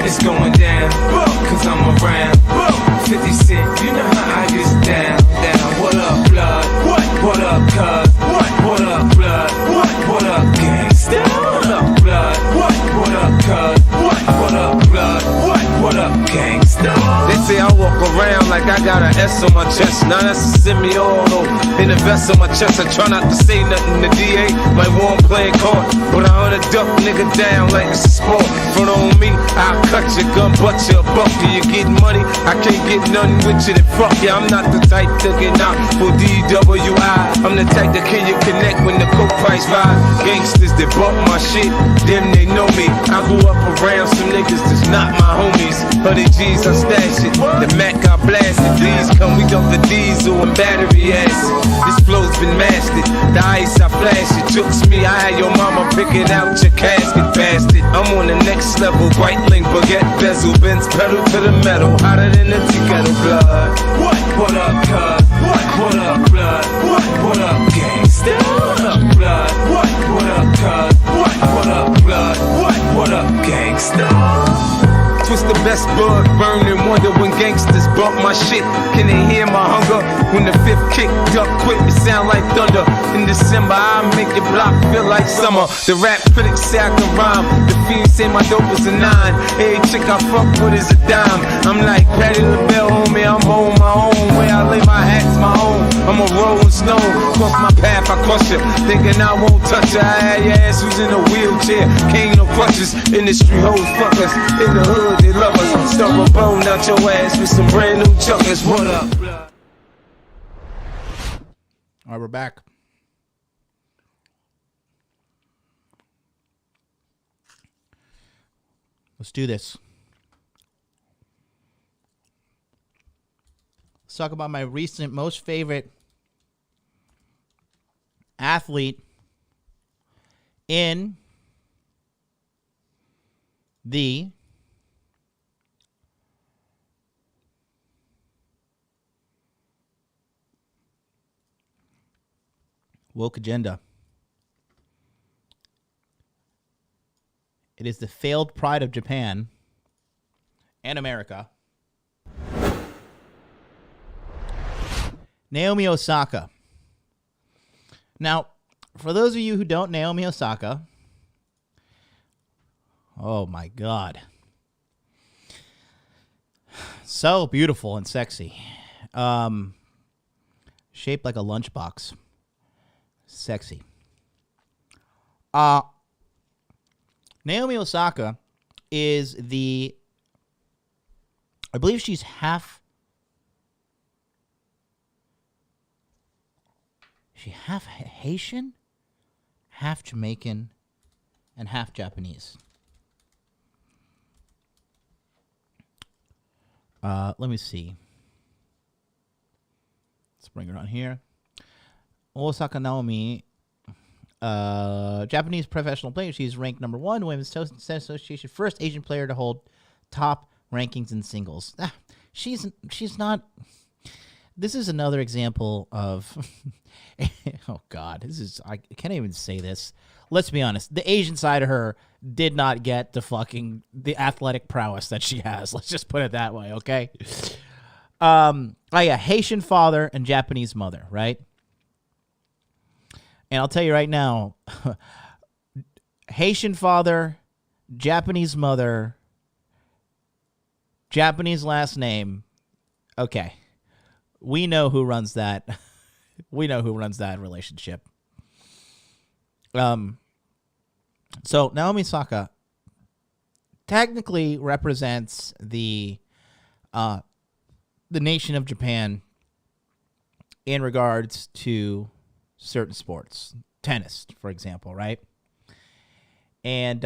S12: It's going down, cause I'm around 50 Cent, you know how I get down. What up, blood? What up, cuz? What up, blood? What up, gangsta? What up, blood? What up, cuz? What up, blood? What up, gangsta? They say I walk around like I got an S on my chest. Now that's a semi-auto. In the vest on my chest, I try not to say nothing to DA. Like one playing court, but I hunt a duck nigga down like it's a sport. Front on me, I'll cut your gun, but you a buck. You getting money, I can't get nothing with you, then fuck you. I'm not the type to get out for DWI. I'm the type that can you connect when the coke price rise. Gangsters that bump my shit, them they know me. I grew up around some niggas that's not my homies. 100 G's, I stash it. The Mac got blasted. These come, we dump the diesel and battery acid. This flow's been mastered. The ice I flash it. Jokes me, I had your mama picking out your casket, bastard. I'm on the next level. White link, baguette, bezel, Benz, pedal to the metal. Hotter than a tea kettle, blood. What up, cuz? What up, blood? What up, gangsta? What up, blood? What up, cuz? What up, blood? What up, gangsta? Twist the best bud, burn and wonder when gangsters bump my shit. Can they hear my hunger? When the fifth kick, duck quick, it sound like thunder. In December, I make your block feel like summer. The rap critics say I can rhyme. The fiends say my dope is a 9. Every chick I fuck with is a dime. I'm like Patty LaBelle, homie, I'm on my own way. I
S10: I lay my hats my own. I'm a rolling stone. Cross my path, I crush it. Thinking I won't touch her. I had your ass who's in a wheelchair. Can't no crutches. Industry hoes fuck us. In the hood, they love us. Stuff a bone out your ass with some brand new chuckers. What up?
S6: All right, we're back. Let's do this. Let's talk about my recent most favorite athlete in the woke agenda. It is the failed pride of Japan and America, Naomi Osaka. Now, for those of you who don't, Naomi Osaka, oh my God, so beautiful and sexy, shaped like a lunchbox, sexy. Naomi Osaka is I believe she's half Haitian, half Jamaican, and half Japanese. Let me see. Let's bring her on here. Osaka Naomi, Japanese professional player. She's ranked number 1, Women's Tennis Association, first Asian player to hold top rankings in singles. She's not. This is another example of. Oh God, I can't even say this. Let's be honest. The Asian side of her did not get the athletic prowess that she has. Let's just put it that way, okay? Haitian father and Japanese mother, right? And I'll tell you right now, Haitian father, Japanese mother, Japanese last name. Okay. We know who runs that. We know who runs that relationship. So Naomi Osaka technically represents the nation of Japan in regards to certain sports, tennis, for example, right? And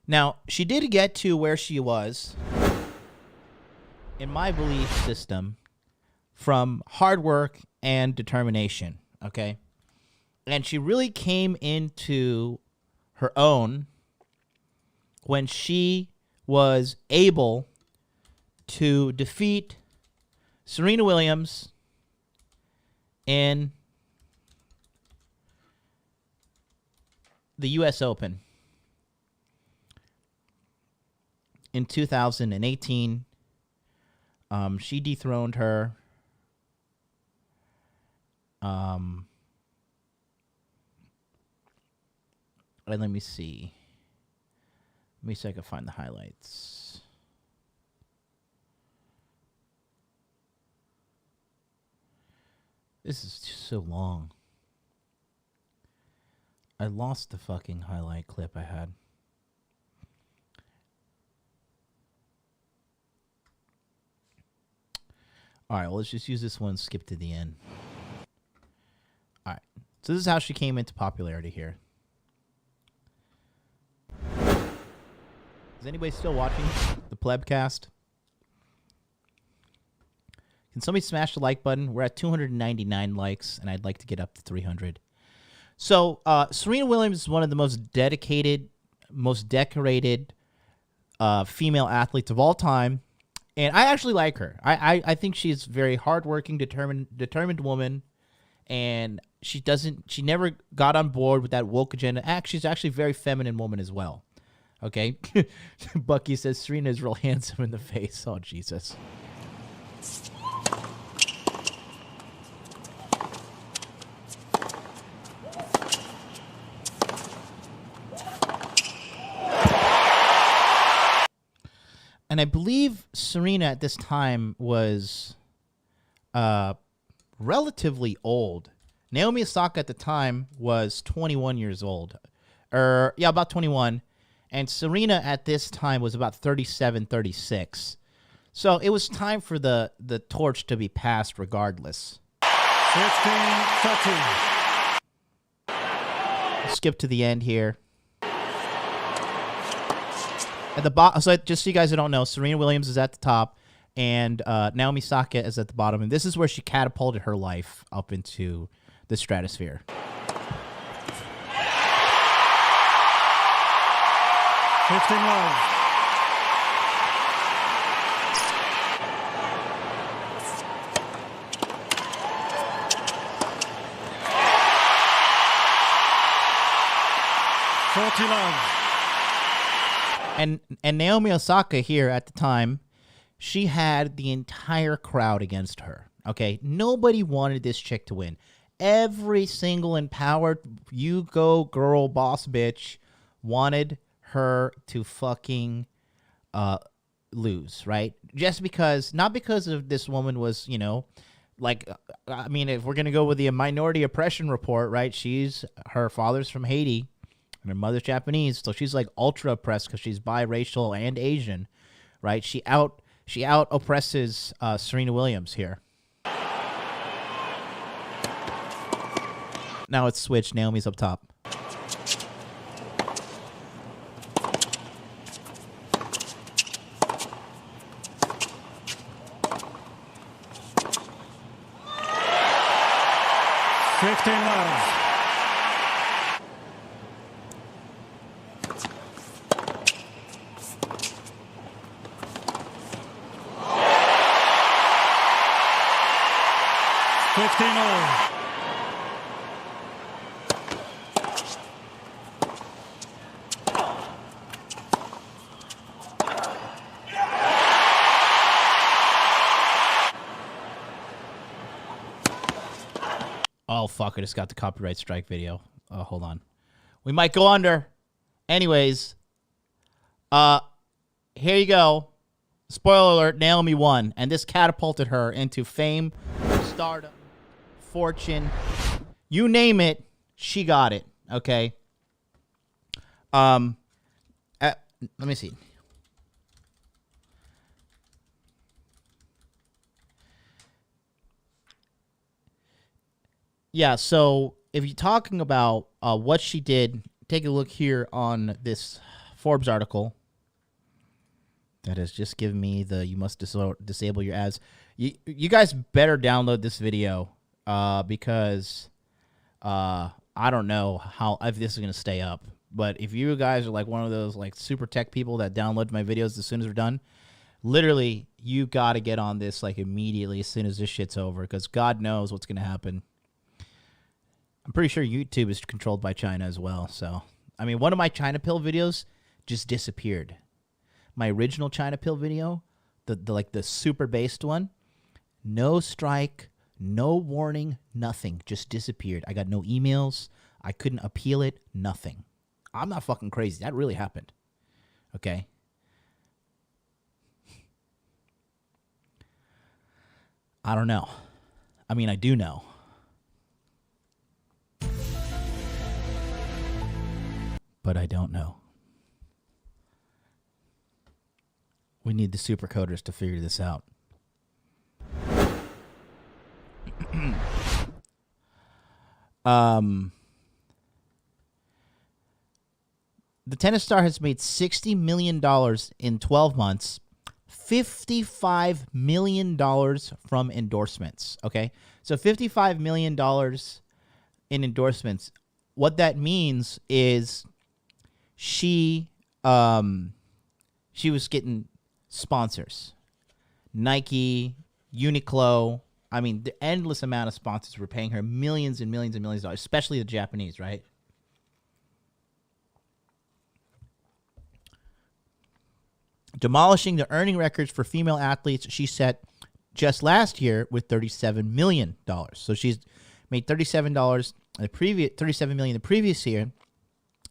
S6: now she did get to where she was, in my belief system, from hard work and determination, okay? And she really came into her own when she was able to defeat Serena Williams in the U.S. Open in 2018. She dethroned her. And let me see. Let me see if I can find the highlights. This is just so long. I lost the fucking highlight clip I had. All right, well, let's just use this one, skip to the end. All right, so this is how she came into popularity here. Is anybody still watching the Plebcast? Can somebody smash the like button? We're at 299 likes, and I'd like to get up to 300. So Serena Williams is one of the most dedicated, most decorated female athletes of all time. And I actually like her. I think she's a very hardworking, determined woman. And she never got on board with that woke agenda. She's actually a very feminine woman as well. Okay? Bucky says Serena is real handsome in the face. Oh, Jesus. And I believe Serena at this time was relatively old. Naomi Osaka at the time was 21 years old. About 21. And Serena at this time was about 37, 36. So it was time for the torch to be passed regardless.
S17: 15-13.
S6: Skip to the end here. At the bottom, so just so you guys don't know, Serena Williams is at the top, and Naomi Osaka is at the bottom, and this is where she catapulted her life up into the stratosphere.
S17: 15-love.
S6: And Naomi Osaka here at the time, she had the entire crowd against her. Okay, nobody wanted this chick to win. Every single empowered you go girl boss bitch wanted her to fucking lose, right? Just because, not because of this woman was, like, I mean, if we're gonna go with the minority oppression report, right? Her father's from Haiti. And her mother's Japanese, so she's like ultra oppressed because she's biracial and Asian, right? She out oppresses Serena Williams here. Now it's switched. Naomi's up top. Oh, fuck, I just got the copyright strike video. Hold on. We might go under. Anyways, here you go. Spoiler alert, Naomi won, and this catapulted her into fame, stardom, fortune. You name it, she got it, okay? Let me see. Yeah, so if you're talking about what she did, take a look here on this Forbes article that has just given me the you must disable your ads. You guys better download this video because I don't know if this is going to stay up. But if you guys are like one of those like super tech people that download my videos as soon as we're done, literally you got to get on this like immediately as soon as this shit's over because God knows what's going to happen. I'm pretty sure YouTube is controlled by China as well. So, I mean, one of my China pill videos just disappeared. My original China pill video, the super based one, no strike, no warning, nothing, just disappeared. I got no emails. I couldn't appeal it, nothing. I'm not fucking crazy. That really happened. Okay. I don't know. I mean, I do know. But I don't know. We need the super coders to figure this out. The tennis star has made $60 million in 12 months, $55 million from endorsements. Okay, so $55 million in endorsements. What that means is she was getting sponsors, Nike, Uniqlo. I mean, the endless amount of sponsors were paying her millions and millions and millions of dollars, especially the Japanese, right? Demolishing the earning records for female athletes she set just last year with $37 million. So she's made $37 million the previous year, and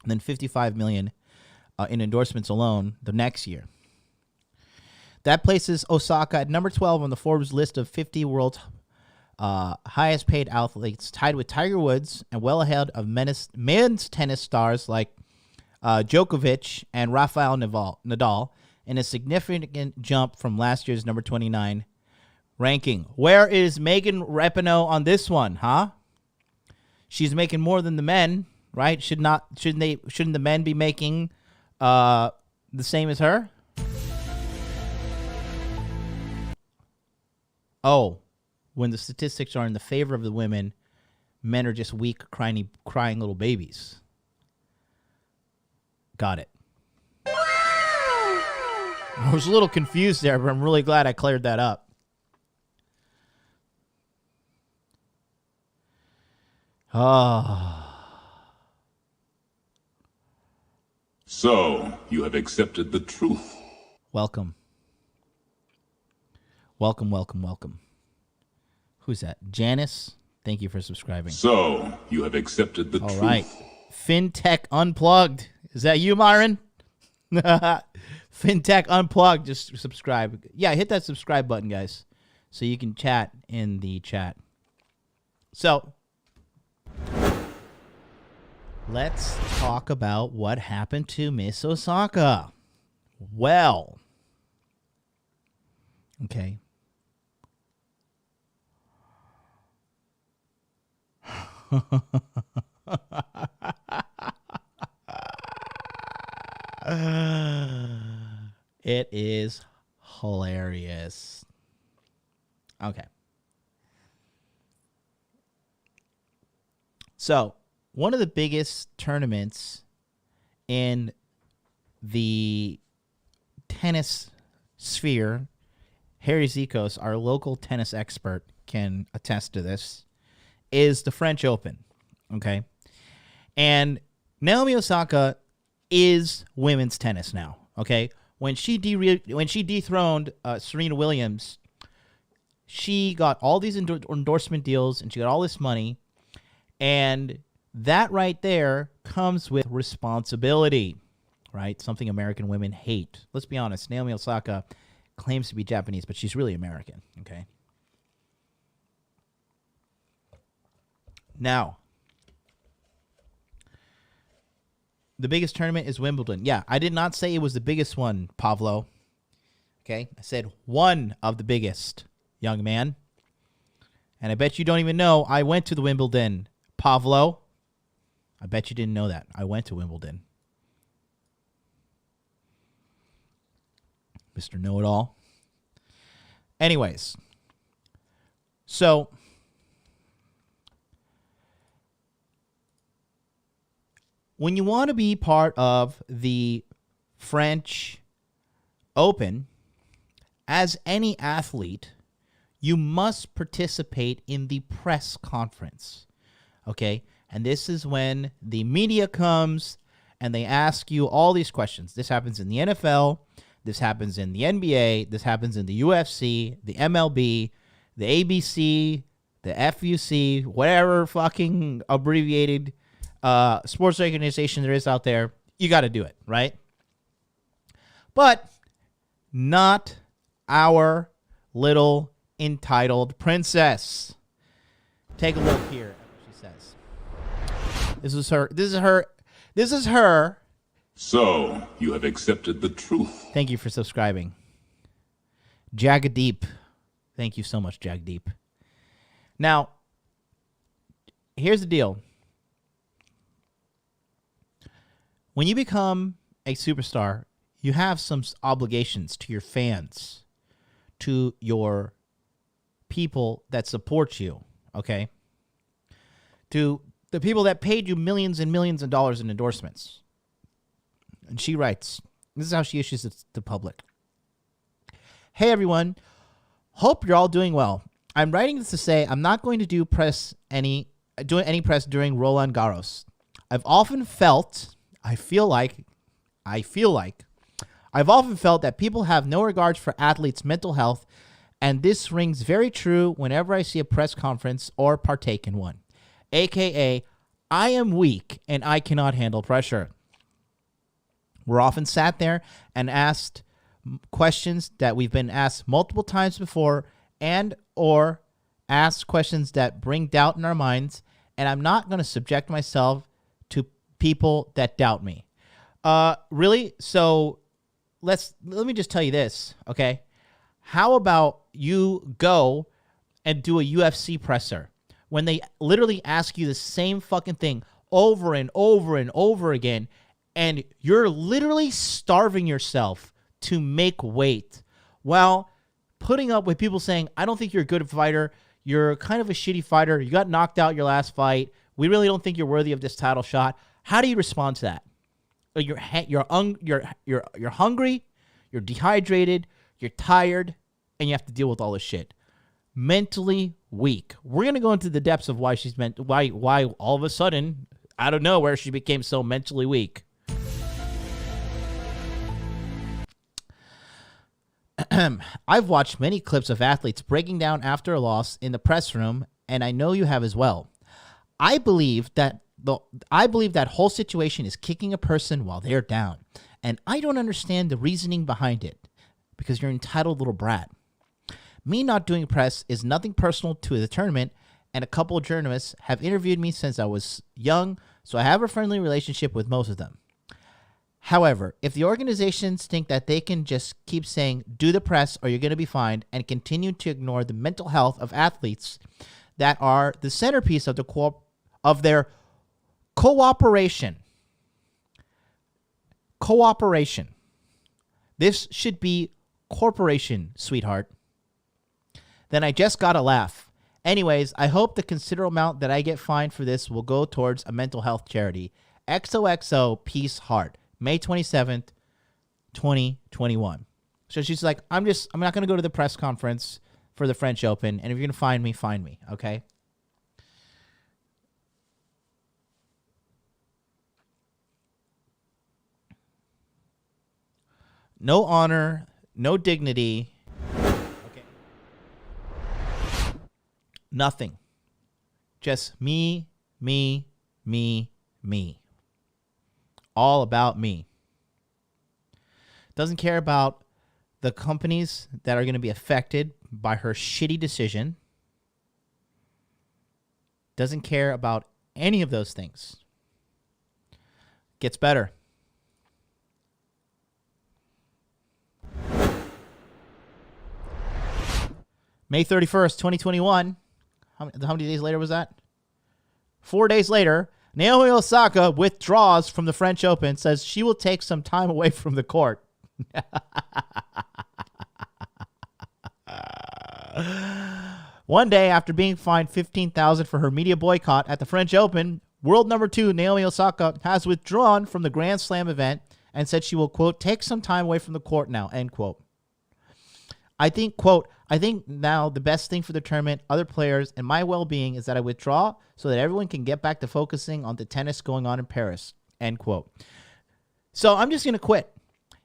S6: then $55 million in endorsements alone the next year. That places Osaka at number 12 on the Forbes list of 50 world's highest paid athletes, tied with Tiger Woods and well ahead of men's tennis stars like Djokovic and Rafael Nadal, in a significant jump from last year's number 29 ranking. Where is Megan Rapinoe on this one, huh? She's making more than the men, right? Shouldn't the men be making the same as her? Oh, when the statistics are in the favor of the women, men are just weak, crying little babies. Got it. I was a little confused there, but I'm really glad I cleared that up.
S13: So, you have accepted the truth.
S6: Welcome. Welcome. Who's that? Janice? Thank you for subscribing.
S13: So, you have accepted the truth.
S6: All right. FinTech Unplugged. Is that you, Myron? FinTech Unplugged. Just subscribe. Yeah, hit that subscribe button, guys, so you can chat in the chat. So, let's talk about what happened to Miss Osaka. Well, okay. It is hilarious. Okay. So, one of the biggest tournaments in the tennis sphere, Harry Zikos, our local tennis expert, can attest to this, is the French Open. Okay. And Naomi Osaka is women's tennis now. Okay. When she dethroned Serena Williams, she got all these endorsement deals and she got all this money. And that right there comes with responsibility, right? Something American women hate. Let's be honest. Naomi Osaka claims to be Japanese, but she's really American. Okay. Now, the biggest tournament is Wimbledon. Yeah, I did not say it was the biggest one, Pavlo. Okay, I said one of the biggest, young man. And I bet you don't even know I went to the Wimbledon, Pavlo. I bet you didn't know that. I went to Wimbledon. Mr. Know-It-All. Anyways, so when you want to be part of the French Open, as any athlete, you must participate in the press conference. Okay? And this is when the media comes and they ask you all these questions. This happens in the NFL. This happens in the NBA. This happens in the UFC, the MLB, the ABC, the FUC, whatever fucking abbreviated sports organization there is out there. You got to do it, right? But not our little entitled princess. Take a look here at what she says. This is her.
S13: So, you have accepted the truth.
S6: Thank you for subscribing. Jagadeep. Thank you so much, Jagadeep. Now, here's the deal. When you become a superstar, you have some obligations to your fans, to your people that support you, okay? To the people that paid you millions and millions of dollars in endorsements. And she writes, this is how she issues it to the public. Hey, everyone. Hope you're all doing well. I'm writing this to say I'm not going to do any press during Roland Garros. I've often felt that people have no regards for athletes' mental health, and this rings very true whenever I see a press conference or partake in one. AKA, I am weak and I cannot handle pressure. We're often sat there and asked questions that we've been asked multiple times before, and or ask questions that bring doubt in our minds, and I'm not going to subject myself to people that doubt me. Really? So let me just tell you this, okay? How about you go and do a UFC presser when they literally ask you the same fucking thing over and over and over again, and you're literally starving yourself to make weight while putting up with people saying, I don't think you're a good fighter. You're kind of a shitty fighter. You got knocked out your last fight. We really don't think you're worthy of this title shot. How do you respond to that? You're hungry, you're dehydrated, you're tired, and you have to deal with all this shit. Mentally weak. We're gonna go into the depths of why she's why all of a sudden, out of nowhere, she became so mentally weak. I've watched many clips of athletes breaking down after a loss in the press room, and I know you have as well. I believe that whole situation is kicking a person while they're down, and I don't understand the reasoning behind it, because you're an entitled little brat. Me not doing press is nothing personal to the tournament, and a couple of journalists have interviewed me since I was young, so I have a friendly relationship with most of them. However, if the organizations think that they can just keep saying, do the press or you're going to be fined, and continue to ignore the mental health of athletes that are the centerpiece of their cooperation. This should be corporation, sweetheart. Then I just got to laugh. Anyways, I hope the considerable amount that I get fined for this will go towards a mental health charity. XOXO, peace, heart. May 27th, 2021. So she's like, I'm not going to go to the press conference for the French Open, and if you're going to find me, okay? No honor, no dignity. Okay. Nothing. Just me. All about me. Doesn't care about the companies that are going to be affected by her shitty decision. Doesn't care about any of those things. Gets better. May 31st, 2021. How many days later was that? 4 days later, Naomi Osaka withdraws from the French Open, says she will take some time away from the court. One day after being fined $15,000 for her media boycott at the French Open, world number 2 Naomi Osaka has withdrawn from the Grand Slam event and said she will, quote, take some time away from the court now, end quote. I think now the best thing for the tournament, other players, and my well-being is that I withdraw so that everyone can get back to focusing on the tennis going on in Paris, end quote. So I'm just going to quit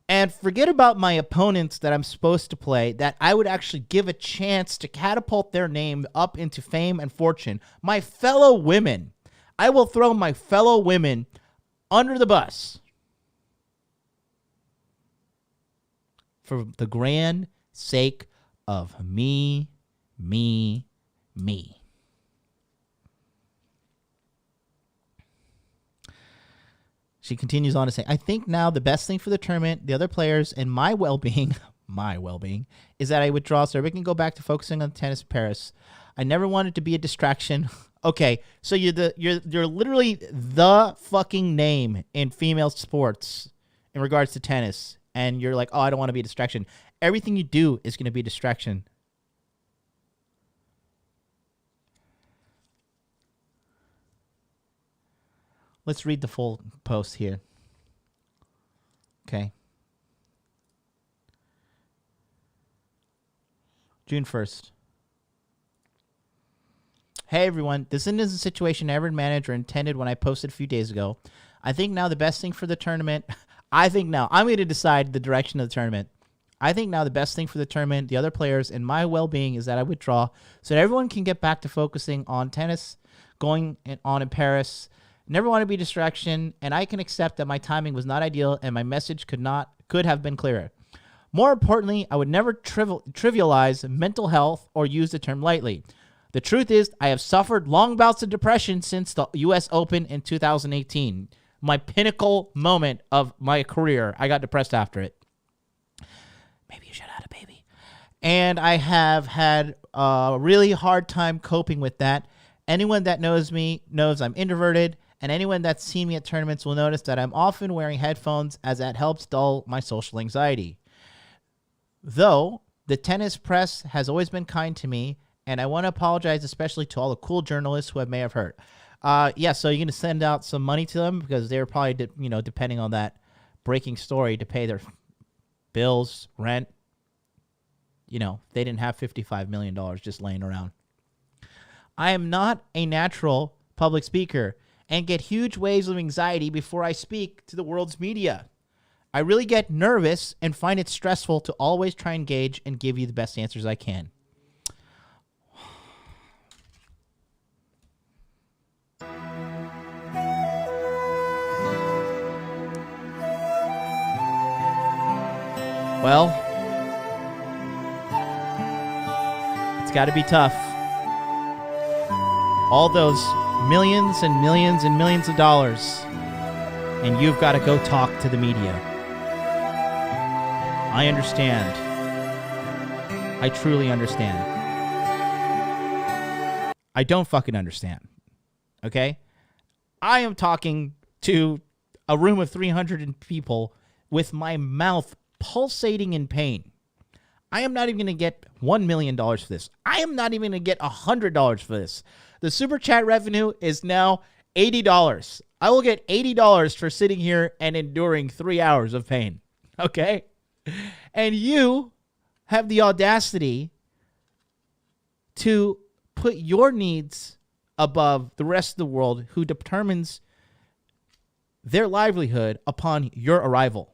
S6: and forget about my opponents that I'm supposed to play, that I would actually give a chance to catapult their name up into fame and fortune. My fellow women. I will throw my fellow women under the bus for the grand sake of me. She continues on to say, I think now the best thing for the tournament, the other players, and my well-being, is that I withdraw so everybody can go back to focusing on tennis in Paris. I never wanted to be a distraction. Okay, so you're literally the fucking name in female sports in regards to tennis, and you're like, oh, I don't want to be a distraction. Everything you do is going to be a distraction. Let's read the full post here. Okay. June 1st. Hey everyone, this isn't a situation I ever managed or intended when I posted a few days ago. I think now the best thing for the tournament, I'm going to decide the direction of the tournament. I think now the best thing for the tournament, the other players, and my well-being is that I withdraw so that everyone can get back to focusing on tennis going on in Paris. Never want to be a distraction, and I can accept that my timing was not ideal and my message could have been clearer. More importantly, I would never trivialize mental health or use the term lightly. The truth is, I have suffered long bouts of depression since the U.S. Open in 2018. My pinnacle moment of my career. I got depressed after it. Maybe you should have had a baby. And I have had a really hard time coping with that. Anyone that knows me knows I'm introverted, and anyone that's seen me at tournaments will notice that I'm often wearing headphones, as that helps dull my social anxiety. Though the tennis press has always been kind to me, and I want to apologize especially to all the cool journalists who I may have hurt. Yeah, so you're going to send out some money to them because they're probably, depending on that breaking story, to pay their bills, rent. They didn't have $55 million just laying around. I am not a natural public speaker and get huge waves of anxiety before I speak to the world's media. I really get nervous and find it stressful to always try and engage and give you the best answers I can. Well, it's got to be tough. All those millions and millions and millions of dollars, and you've got to go talk to the media. I understand. I truly understand. I don't fucking understand. Okay? I am talking to a room of 300 people with my mouth pulsating in pain. I am not even going to get $1 million for this. I am not even going to get $100 for this. The super chat revenue is now $80. I will get $80 for sitting here and enduring 3 hours of pain. Okay? And you have the audacity to put your needs above the rest of the world who determines their livelihood upon your arrival.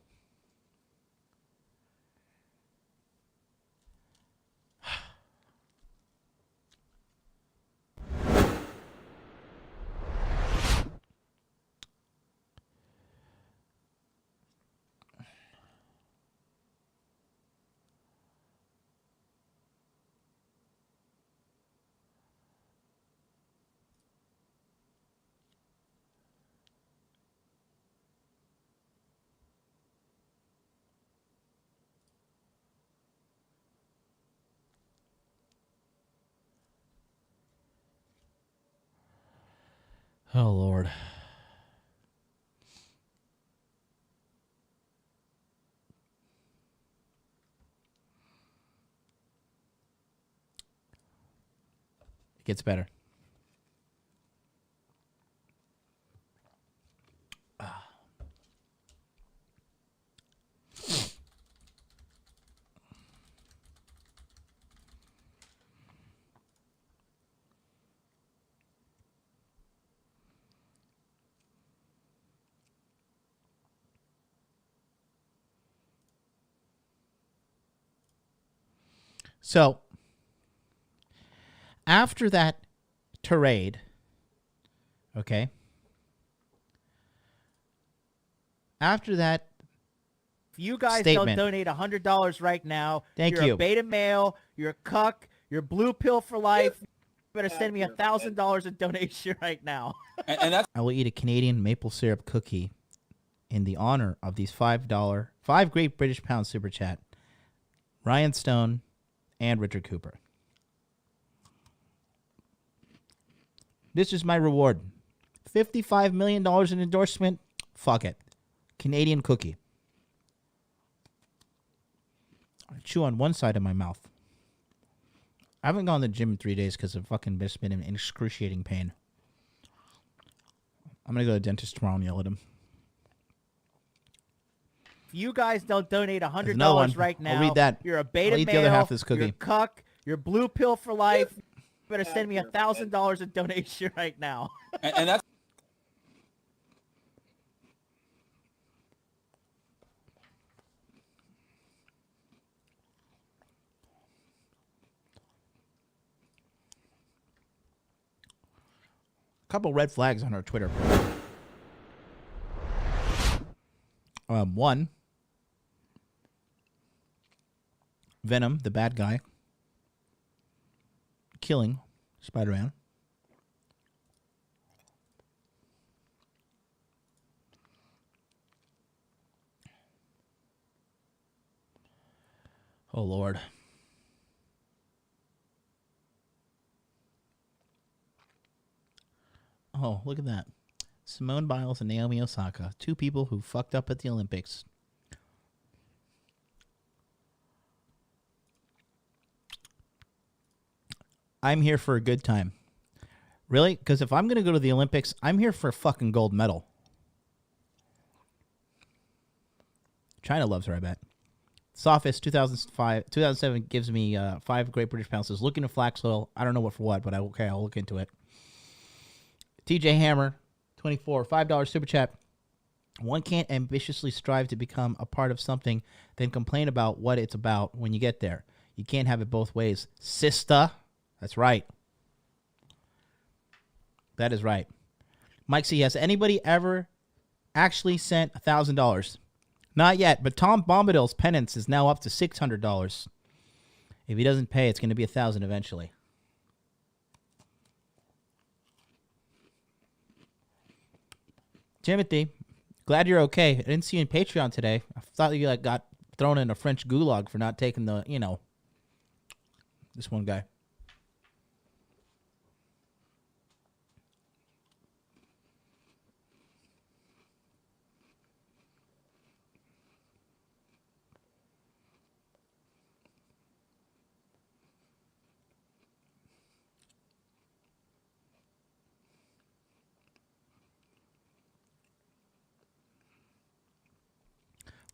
S6: Oh, Lord. It gets better. So, after that tirade, okay, after that
S9: If you guys
S6: statement,
S9: don't donate $100 right now,
S6: Thank
S9: you're
S6: you.
S9: a beta male, you're a cuck, you're blue pill for life. You better send me $1,000 in donation right now.
S6: and that's I will eat a Canadian maple syrup cookie in the honor of these $5 Great British Pound super chat. Ryan Stone and Richard Cooper. This is my reward. $55 million in endorsement. Fuck it. Canadian cookie. I chew on one side of my mouth. I haven't gone to the gym in 3 days because I've fucking just been in excruciating pain. I'm going to go to the dentist tomorrow and yell at him.
S9: If you guys don't donate
S6: There's another one.
S9: $100 right now,
S6: I'll read that.
S9: you're a beta
S6: I'll eat
S9: male,
S6: the other half of this cookie.
S9: you're a cuck, you're blue pill for life. You better send me $1,000 in donation right now.
S6: And that's a couple red flags on our Twitter. One, Venom, the bad guy, killing Spider-Man. Oh, Lord. Oh, look at that. Simone Biles and Naomi Osaka, two people who fucked up at the Olympics. I'm here for a good time. Really? Because if I'm going to go to the Olympics, I'm here for a fucking gold medal. China loves her, I bet. Sophist 2007 gives me 5 Great British Pounds. Says, looking to flax oil. I don't know what for what, but I'll look into it. TJ Hammer, 24, $5 super chat. One can't ambitiously strive to become a part of something, then complain about what it's about when you get there. You can't have it both ways. Sister. That's right. That is right. Mike C, has anybody ever actually sent $1,000? Not yet, but Tom Bombadil's penance is now up to $600. If he doesn't pay, it's going to be $1,000 eventually. Timothy, glad you're okay. I didn't see you in Patreon today. I thought you got thrown in a French gulag for not taking the, this one guy.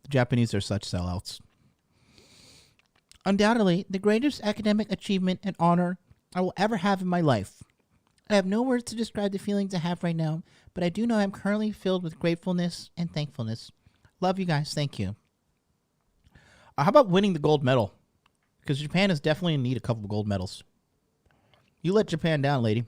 S6: The Japanese are such sellouts. Undoubtedly, the greatest academic achievement and honor I will ever have in my life. I have no words to describe the feelings I have right now, but I do know I'm currently filled with gratefulness and thankfulness. Love you guys. Thank you. How about winning the gold medal? Because Japan is definitely in need of a couple of gold medals. You let Japan down, lady.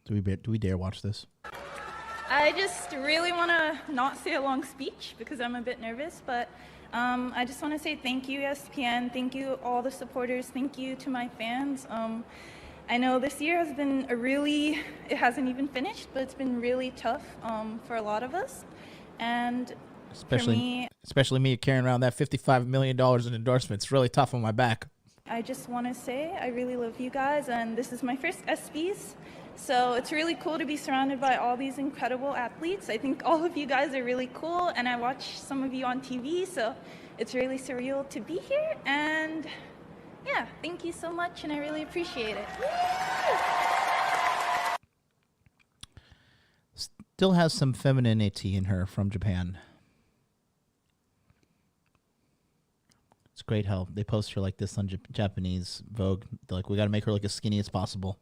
S6: Do we dare watch this?
S11: I just really want to not say a long speech because I'm a bit nervous, but I just want to say thank you, ESPN. Thank you, all the supporters. Thank you to my fans. I know this year has been it hasn't even finished, but it's been really tough for a lot of us. And
S6: especially me carrying around that $55 million in endorsements. Really tough on my back.
S11: I just want to say I really love you guys, and this is my first ESPYs. So it's really cool to be surrounded by all these incredible athletes. I think all of you guys are really cool, and I watch some of you on TV, so it's really surreal to be here. And yeah, thank you so much, and I really appreciate it.
S6: Still has some femininity in her from Japan. It's great how they post her like this on Japanese Vogue. They're like, we got to make her look as skinny as possible.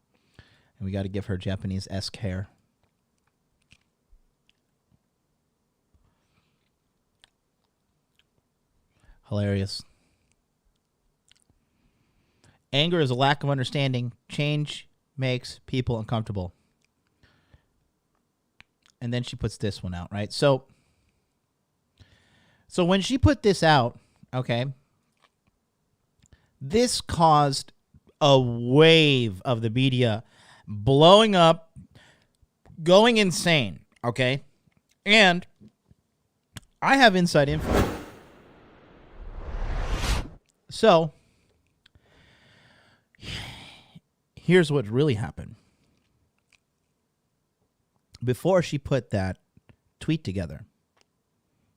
S6: And we got to give her Japanese-esque hair. Hilarious. Anger is a lack of understanding. Change makes people uncomfortable. And then she puts this one out, right? So when she put this out, okay, this caused a wave of the media blowing up, going insane, okay? And I have inside info. So, here's what really happened. Before she put that tweet together,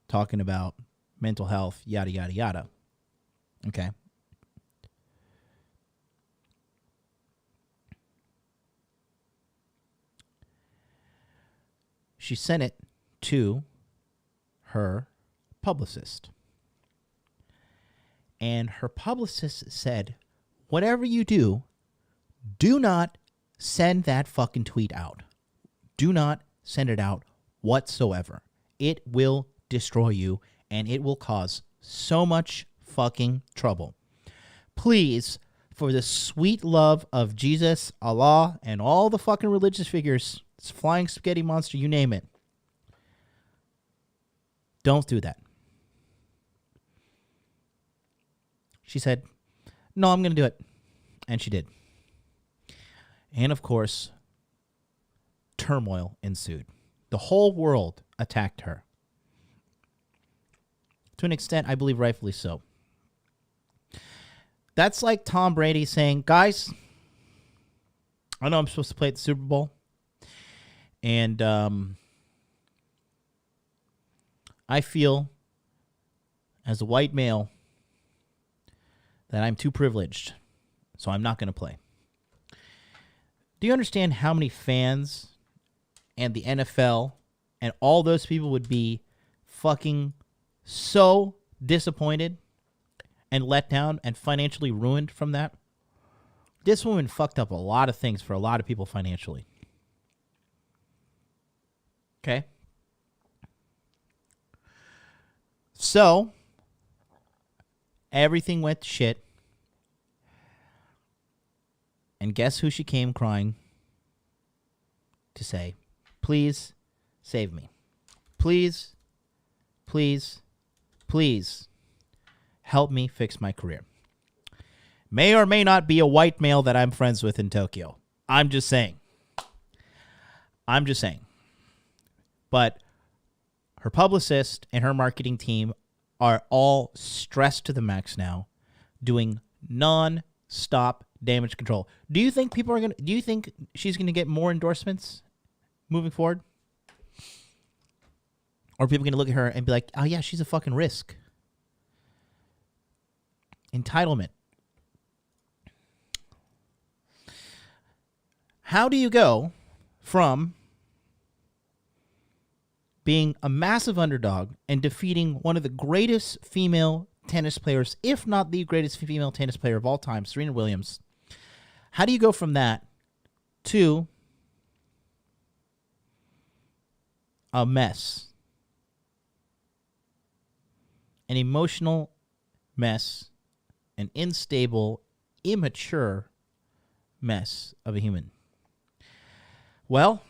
S6: talking about mental health, yada, yada, yada, okay? She sent it to her publicist. And her publicist said, whatever you do, do not send that fucking tweet out. Do not send it out whatsoever. It will destroy you, and it will cause so much fucking trouble. Please, for the sweet love of Jesus, Allah, and all the fucking religious figures, flying spaghetti monster, you name it, don't do that. She said, no, I'm going to do it. And she did. And of course, turmoil ensued. The whole world attacked her. To an extent, I believe rightfully so. That's like Tom Brady saying, guys, I know I'm supposed to play at the Super Bowl. And I feel, as a white male, that I'm too privileged, so I'm not going to play. Do you understand how many fans and the NFL and all those people would be fucking so disappointed and let down and financially ruined from that? This woman fucked up a lot of things for a lot of people financially. Okay? So, everything went to shit. And guess who she came crying to say, please save me. Please, please, please help me fix my career. May or may not be a white male that I'm friends with in Tokyo. I'm just saying. But her publicist and her marketing team are all stressed to the max now, doing non-stop damage control. Do you think she's gonna get more endorsements moving forward? Or are people gonna look at her and be like, oh yeah, she's a fucking risk? Entitlement. How do you go from being a massive underdog and defeating one of the greatest female tennis players, if not the greatest female tennis player of all time, Serena Williams? How do you go from that to a mess? An emotional mess, an unstable, immature mess of a human. Well,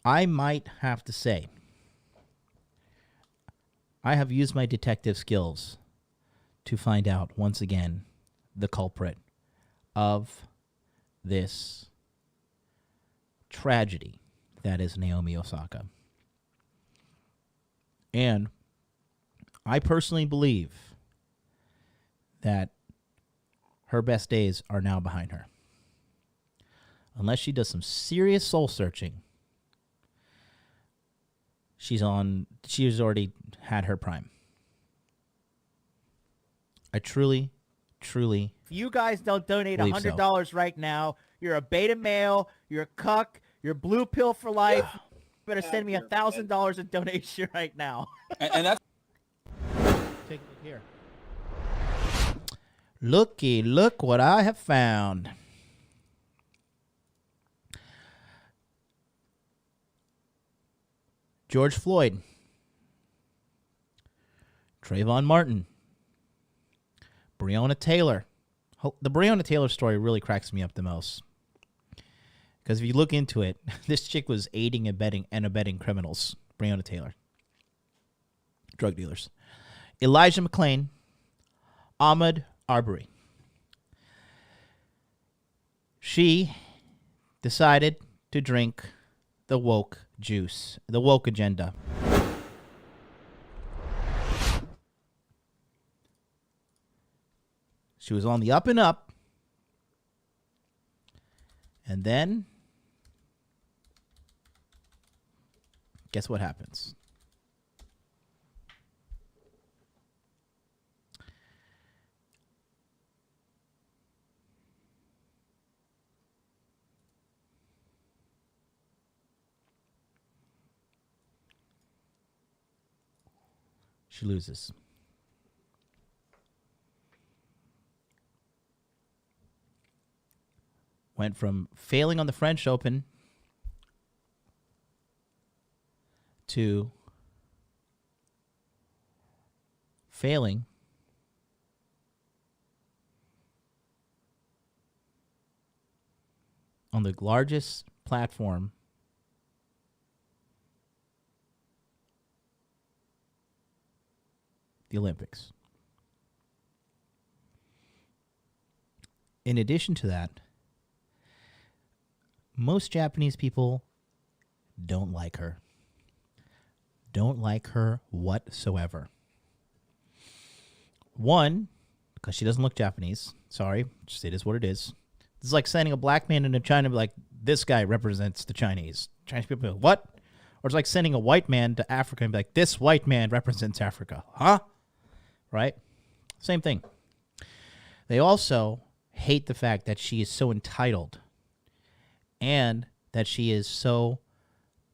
S6: I might have to say, I have used my detective skills to find out once again the culprit of this tragedy that is Naomi Osaka. And I personally believe that her best days are now behind her. Unless she does some serious soul searching, she's already had her prime. I truly
S9: If you guys don't donate
S6: believe
S9: $100 right now, you're a beta male, you're a cuck, you're blue pill for life. You better send me $1,000 in donation right now.
S22: And that's
S6: Take a look here. Look what I have found. George Floyd, Trayvon Martin, Breonna Taylor. The Breonna Taylor story really cracks me up the most. Because if you look into it, this chick was aiding and abetting criminals. Breonna Taylor. Drug dealers. Elijah McClain, Ahmaud Arbery. She decided to drink the woke juice, the woke agenda. She was on the up and up. And then, guess what happens? She loses. went from failing on the French Open to failing on the largest platform the Olympics. In addition to that, most Japanese people don't like her. Don't like her whatsoever. One, because she doesn't look Japanese. Sorry, just it is what it is. It's like sending a black man into China and be like, this guy represents the Chinese. Chinese people be like, what? Or it's like sending a white man to Africa and be like, this white man represents Africa. Huh? Right? Same thing. They also hate the fact that she is so entitled and that she is so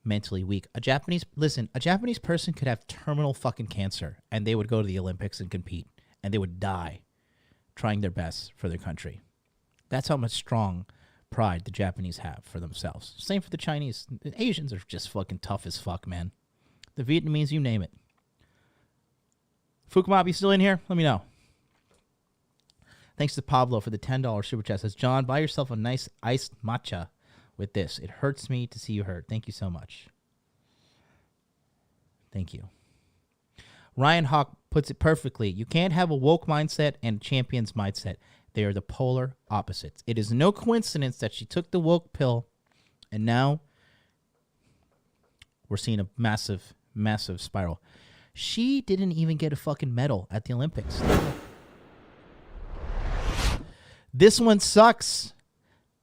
S6: mentally weak. A Japanese person could have terminal fucking cancer and they would go to the Olympics and compete and they would die trying their best for their country. That's how much strong pride the Japanese have for themselves. Same for the Chinese. The Asians are just fucking tough as fuck, man. The Vietnamese, you name it. Fukumab, you still in here? Let me know. Thanks to Pablo for the $10 super chat. Says, John, buy yourself a nice iced matcha with this. It hurts me to see you hurt. Thank you so much. Thank you. Ryan Hawk puts it perfectly. You can't have a woke mindset and a champion's mindset. They are the polar opposites. It is no coincidence that she took the woke pill and now we're seeing a massive, massive spiral. She didn't even get a fucking medal at the Olympics. This one sucks,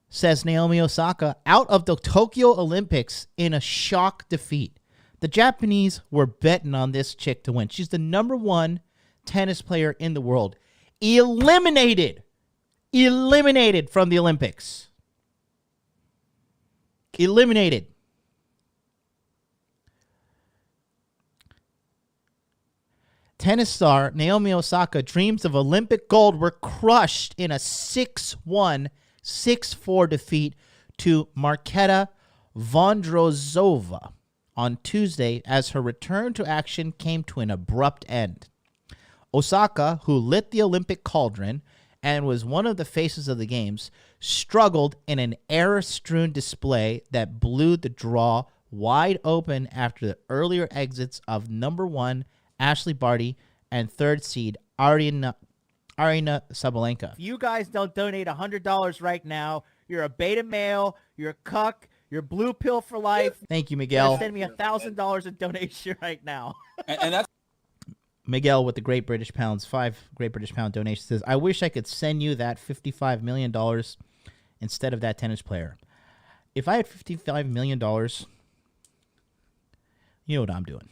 S6: says Naomi Osaka, out of the Tokyo Olympics in a shock defeat. The Japanese were betting on this chick to win. She's the #1 tennis player in the world. Eliminated from the Olympics. Eliminated. Tennis star Naomi Osaka dreams of Olympic gold were crushed in a 6-1, 6-4 defeat to Marketa Vondrousova on Tuesday as her return to action came to an abrupt end. Osaka, who lit the Olympic cauldron and was one of the faces of the games, struggled in an error-strewn display that blew the draw wide open after the earlier exits of #1 Ashley Barty and 3rd seed Arina Sabalenka.
S9: If you guys don't donate $100 right now, you're a beta male, you're a cuck, you're blue pill for life.
S6: Thank you, Miguel.
S9: Send me $1,000 in donation right now.
S22: And that's
S6: Miguel with the Great British Pounds, 5 Great British Pound donations, says, I wish I could send you that $55 million instead of that tennis player. If I had $55 million, you know what I'm doing.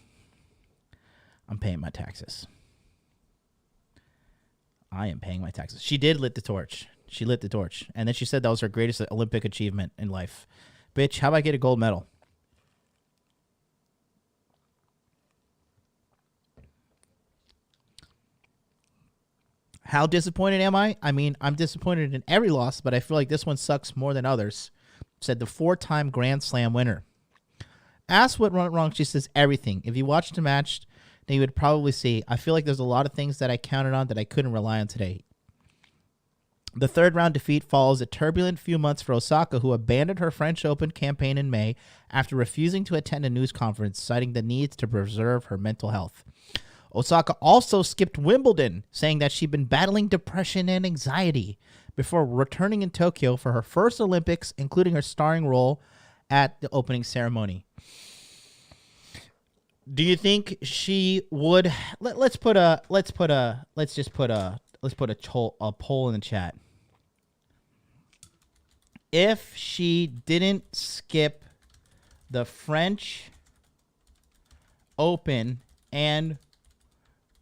S6: I'm paying my taxes. I am paying my taxes. She did lit the torch. She lit the torch. And then she said that was her greatest Olympic achievement in life. Bitch, how about I get a gold medal? How disappointed am I? I mean, I'm disappointed in every loss, but I feel like this one sucks more than others, said the 4-time Grand Slam winner. Asked what went wrong, she says everything. If you watched the match, then you would probably see, I feel like there's a lot of things that I counted on that I couldn't rely on today. The 3rd round defeat follows a turbulent few months for Osaka, who abandoned her French Open campaign in May after refusing to attend a news conference, citing the need to preserve her mental health. Osaka also skipped Wimbledon, saying that she'd been battling depression and anxiety before returning in Tokyo for her first Olympics, including her starring role at the opening ceremony. Do you think she would? Let's put a poll in the chat. If she didn't skip the French Open and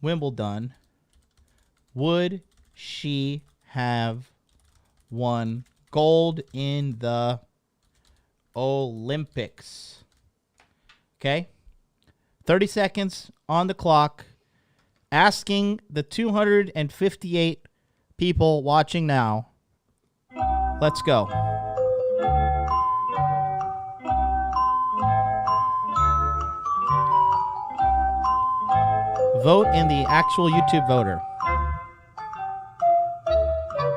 S6: Wimbledon, would she have won gold in the Olympics? Okay. 30 seconds on the clock. Asking the 258 people watching now. Let's go. Vote in the actual YouTube voter.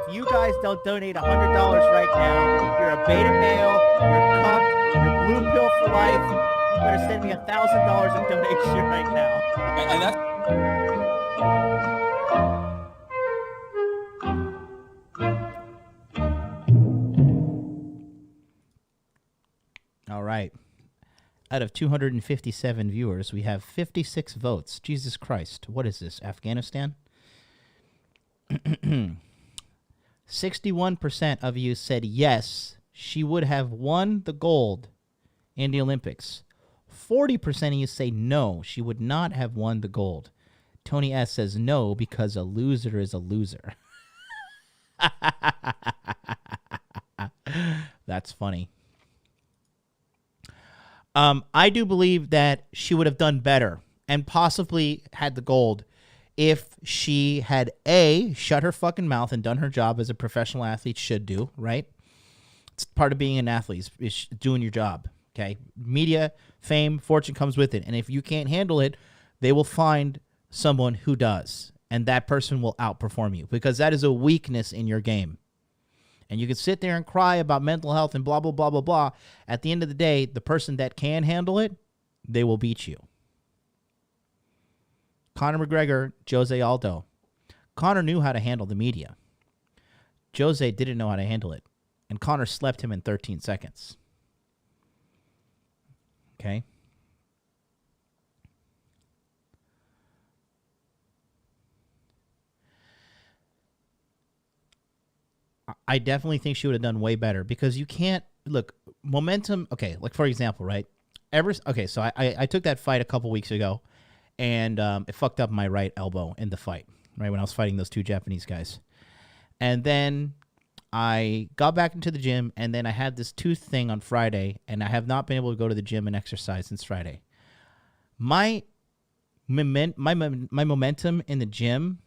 S9: If you guys don't donate $100 right now, you're a beta male, you're a cuck, you're blue pill for life. You better send me $1,000 in donation right now.
S22: And that's
S6: All right. Out of 257 viewers, we have 56 votes. Jesus Christ. What is this, Afghanistan? 61% of you said yes, she would have won the gold in the Olympics. 40% of you say no, she would not have won the gold. Tony S. says no because a loser is a loser. That's funny. I do believe that she would have done better and possibly had the gold if she had A, shut her fucking mouth and done her job as a professional athlete should do, right? It's part of being an athlete, is doing your job, okay? Media, fame, fortune comes with it. And if you can't handle it, they will find someone who does. And that person will outperform you because that is a weakness in your game. And you can sit there and cry about mental health and blah, blah, blah, blah, blah. At the end of the day, the person that can handle it, they will beat you. Conor McGregor, Jose Aldo. Conor knew how to handle the media. Jose didn't know how to handle it. And Conor slept him in 13 seconds. Okay? I definitely think she would have done way better because you can't look momentum. Okay, like for example, right? So I took that fight a couple weeks ago, and it fucked up my right elbow in the fight, right when I was fighting those two Japanese guys, and then I got back into the gym, and then I had this tooth thing on Friday, and I have not been able to go to the gym and exercise since Friday. My momentum in the gym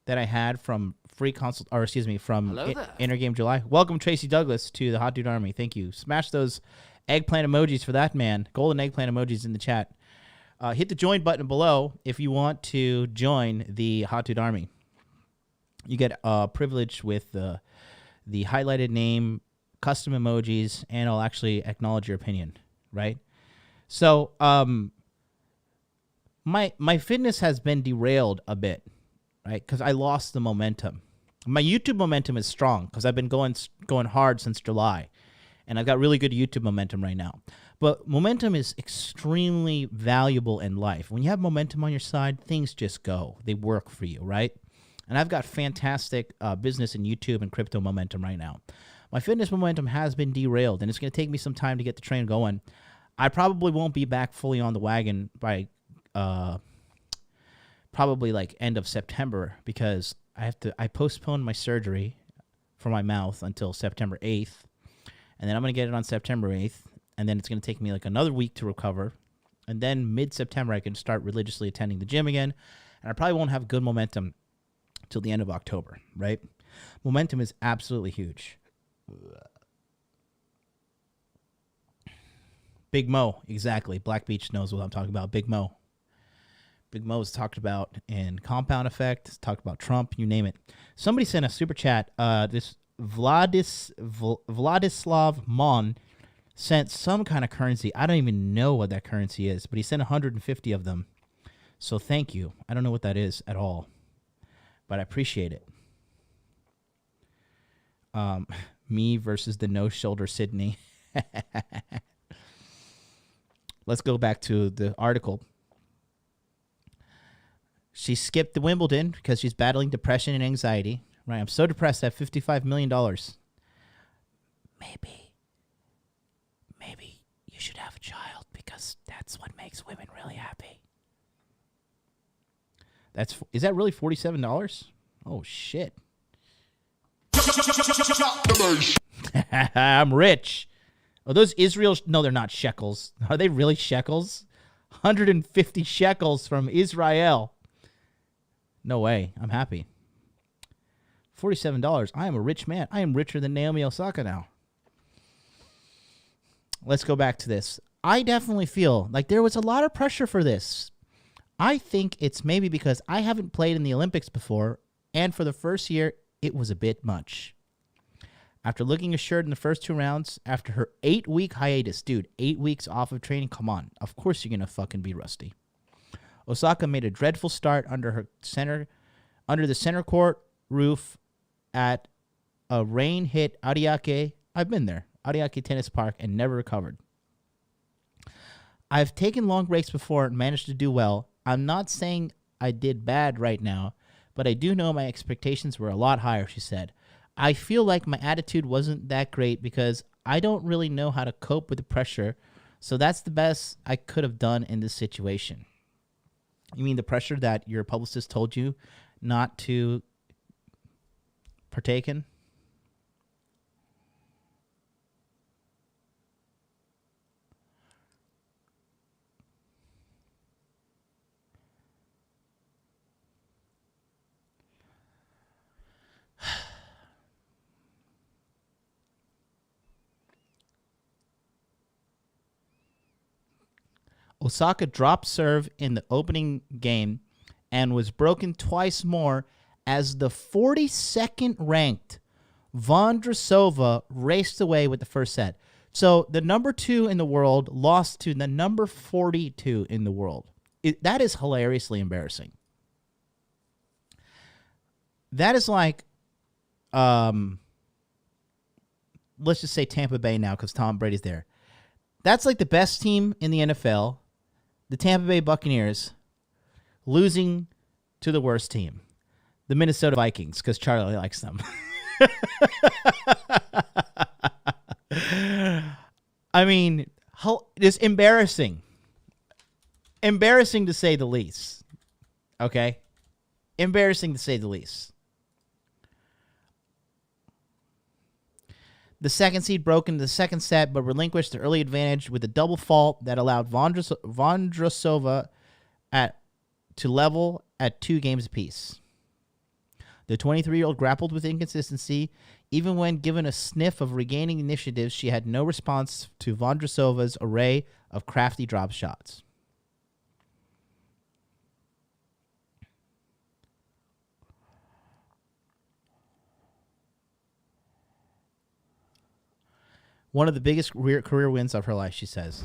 S6: that I had from Inner Game July. Welcome, Tracy Douglas, to the Hot Dude Army. Thank you. Smash those eggplant emojis for that man. Golden eggplant emojis in the chat. Hit the join button below if you want to join the Hot Dude Army. You get privilege with the highlighted name, custom emojis, and I'll actually acknowledge your opinion, right? So my fitness has been derailed a bit, right? Because I lost the momentum. My YouTube momentum is strong because I've been going hard since July, and I've got really good YouTube momentum right now. But momentum is extremely valuable in life. When you have momentum on your side, things just go. They work for you, right? And I've got fantastic business in YouTube and crypto momentum right now. My fitness momentum has been derailed, and it's going to take me some time to get the train going. I probably won't be back fully on the wagon by probably like end of September because I postponed my surgery for my mouth until September 8th, and then I'm going to get it on September 8th, and then it's going to take me like another week to recover, and then mid-September I can start religiously attending the gym again, and I probably won't have good momentum till the end of October, right? Momentum is absolutely huge. Big Mo, exactly. Black Beach knows what I'm talking about. Big Mo. Big Mo is talked about in Compound Effect. It's talked about Trump. You name it. Somebody sent a super chat. This Vladislav Mon sent some kind of currency. I don't even know what that currency is, but he sent 150 of them. So thank you. I don't know what that is at all, but I appreciate it. Me versus the no-shoulder Sydney. Let's go back to the article. She skipped the Wimbledon because she's battling depression and anxiety. Right, I'm so depressed I have $55 million. Maybe you should have a child because that's what makes women really happy. Is that really $47? Oh, shit. I'm rich. Are those Israel? No, they're not shekels. Are they really shekels? 150 shekels from Israel. No way. I'm happy. $47. I am a rich man. I am richer than Naomi Osaka now. Let's go back to this. I definitely feel like there was a lot of pressure for this. I think it's maybe because I haven't played in the Olympics before, and for the first year, it was a bit much. After looking assured in the first 2 rounds, after her 8-week hiatus, dude, 8 weeks off of training, come on. Of course you're going to fucking be rusty. Osaka made a dreadful start under the center court roof at a rain-hit Ariake. I've been there, Ariake Tennis Park, and never recovered. I've taken long breaks before and managed to do well. I'm not saying I did bad right now, but I do know my expectations were a lot higher, she said. I feel like my attitude wasn't that great because I don't really know how to cope with the pressure, so that's the best I could have done in this situation. You mean the pressure that your publicist told you not to partake in? Osaka dropped serve in the opening game and was broken twice more as the 42nd ranked Vondrousova raced away with the first set. So the number 2 in the world lost to the number 42 in the world. That is hilariously embarrassing. That is like, let's just say Tampa Bay now because Tom Brady's there. That's like the best team in the NFL, the Tampa Bay Buccaneers, losing to the worst team, the Minnesota Vikings, because Charlie likes them. I mean, it's embarrassing. Embarrassing to say the least. Okay? Embarrassing to say the least. The second seed broke in the second set, but relinquished the early advantage with a double fault that allowed Vondrousova to level at 2 games apiece. The 23-year-old grappled with inconsistency. Even when given a sniff of regaining initiative, she had no response to Vondrousova's array of crafty drop shots. One of the biggest career wins of her life, she says.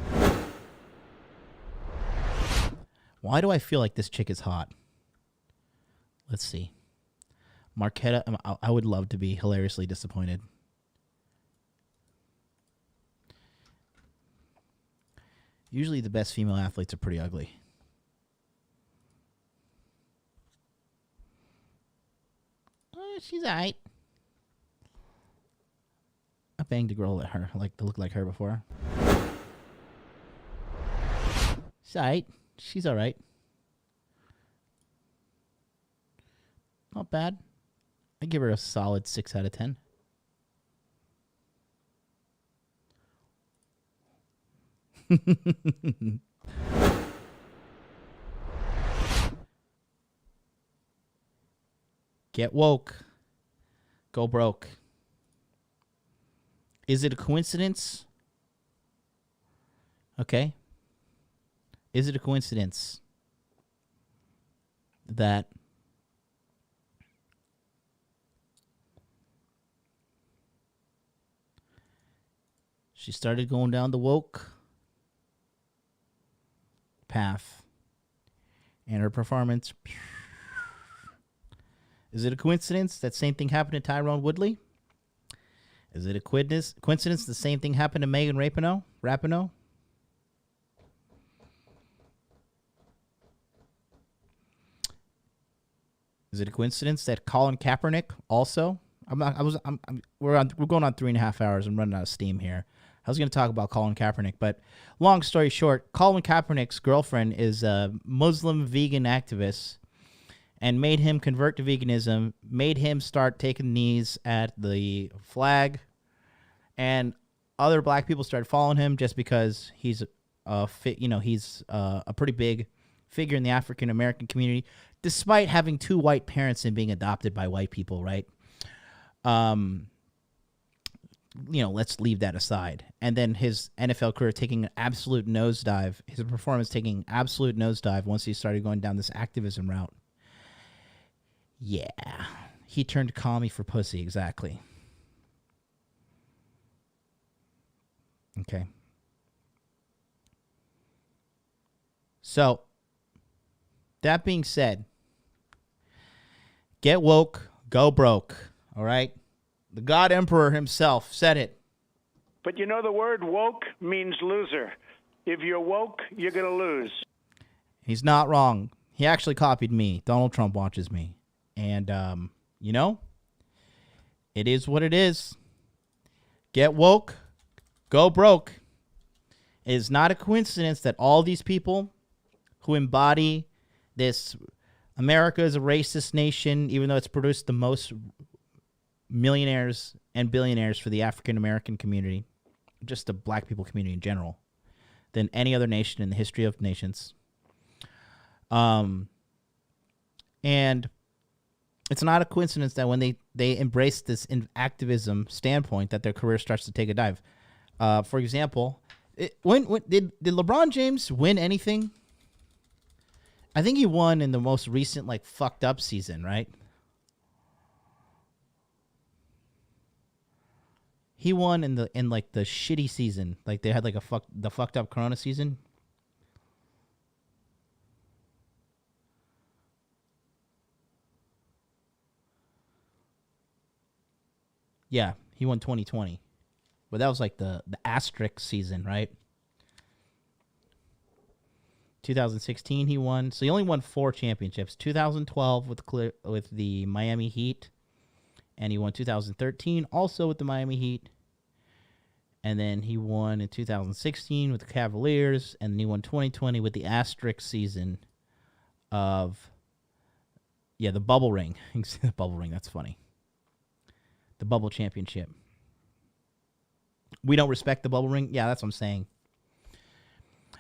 S6: Why do I feel like this chick is hot? Let's see. Marketa, I would love to be hilariously disappointed. Usually the best female athletes are pretty ugly. She's all right. I banged a girl that looked like her before. She's all right. She's all right. Not bad. I give her a solid 6 out of 10. Get woke. Go broke. Is it a coincidence? Okay. Is it a coincidence that she started going down the woke path and her performance? Is it a coincidence that same thing happened to Tyron Woodley? Is it a coincidence the same thing happened to Megan Rapinoe? Is it a coincidence that Colin Kaepernick also? We're going on 3.5 hours. I'm running out of steam here. I was going to talk about Colin Kaepernick, but long story short, Colin Kaepernick's girlfriend is a Muslim vegan activist and made him convert to veganism, made him start taking knees at the flag, and other black people started following him just because he's a pretty big figure in the African American community, despite having 2 white parents and being adopted by white people, right? let's leave that aside. And then his NFL career taking an absolute nosedive, his performance taking an absolute nosedive once he started going down this activism route. Yeah. He turned commie for pussy, exactly. Okay. So, that being said, get woke, go broke, all right? The God Emperor himself said it.
S7: But you know, the word woke means loser. If you're woke, you're going to lose.
S6: He's not wrong. He actually copied me. Donald Trump watches me. And, it is what it is. Get woke, go broke. It is not a coincidence that all these people who embody this America is a racist nation, even though it's produced the most millionaires and billionaires for the African American community, just the black people community in general, than any other nation in the history of nations. And it's not a coincidence that when they embrace this activism standpoint that their career starts to take a dive. For example, when did LeBron James win anything? I think he won in the most recent fucked up season, right? He won in the shitty season. They had the fucked up Corona season. Yeah, he won 2020. But that was the asterisk season, right? 2016 he won. So he only won 4 championships. 2012 with the Miami Heat. And he won 2013 also with the Miami Heat. And then he won in 2016 with the Cavaliers. And then he won 2020 with the asterisk season of, the bubble ring. The bubble ring, that's funny. The bubble championship. We don't respect the bubble ring? Yeah, that's what I'm saying.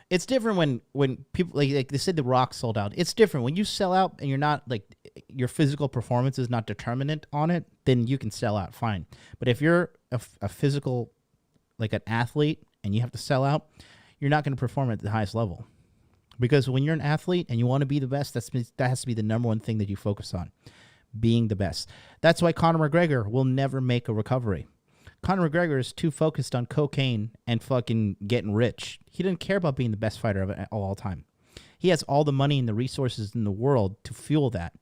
S6: It's different when people, like they said The Rock sold out. It's different. When you sell out and you're not, your physical performance is not determinant on it, then you can sell out, fine. But if you're a physical, an athlete, and you have to sell out, you're not going to perform at the highest level. Because when you're an athlete and you want to be the best, that has to be the number one thing that you focus on, being the best. That's why Conor McGregor will never make a recovery. Conor McGregor is too focused on cocaine and fucking getting rich. He doesn't care about being the best fighter of all time. He has all the money and the resources in the world to fuel that,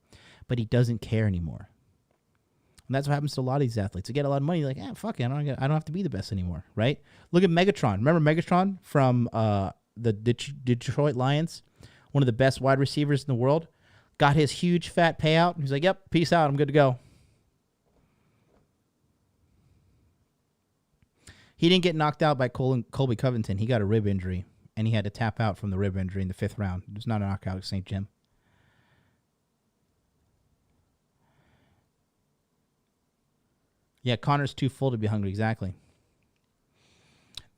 S6: but he doesn't care anymore. And that's what happens to a lot of these athletes. They get a lot of money, fuck it, I don't have to be the best anymore, right? Look at Megatron. Remember Megatron from the Detroit Lions? One of the best wide receivers in the world. Got his huge fat payout. He's like, yep, peace out, I'm good to go. He didn't get knocked out by Colby Covington. He got a rib injury, and he had to tap out from the rib injury in the 5th round. It was not a knockout at St. Jim. Yeah, Connor's too full to be hungry, exactly.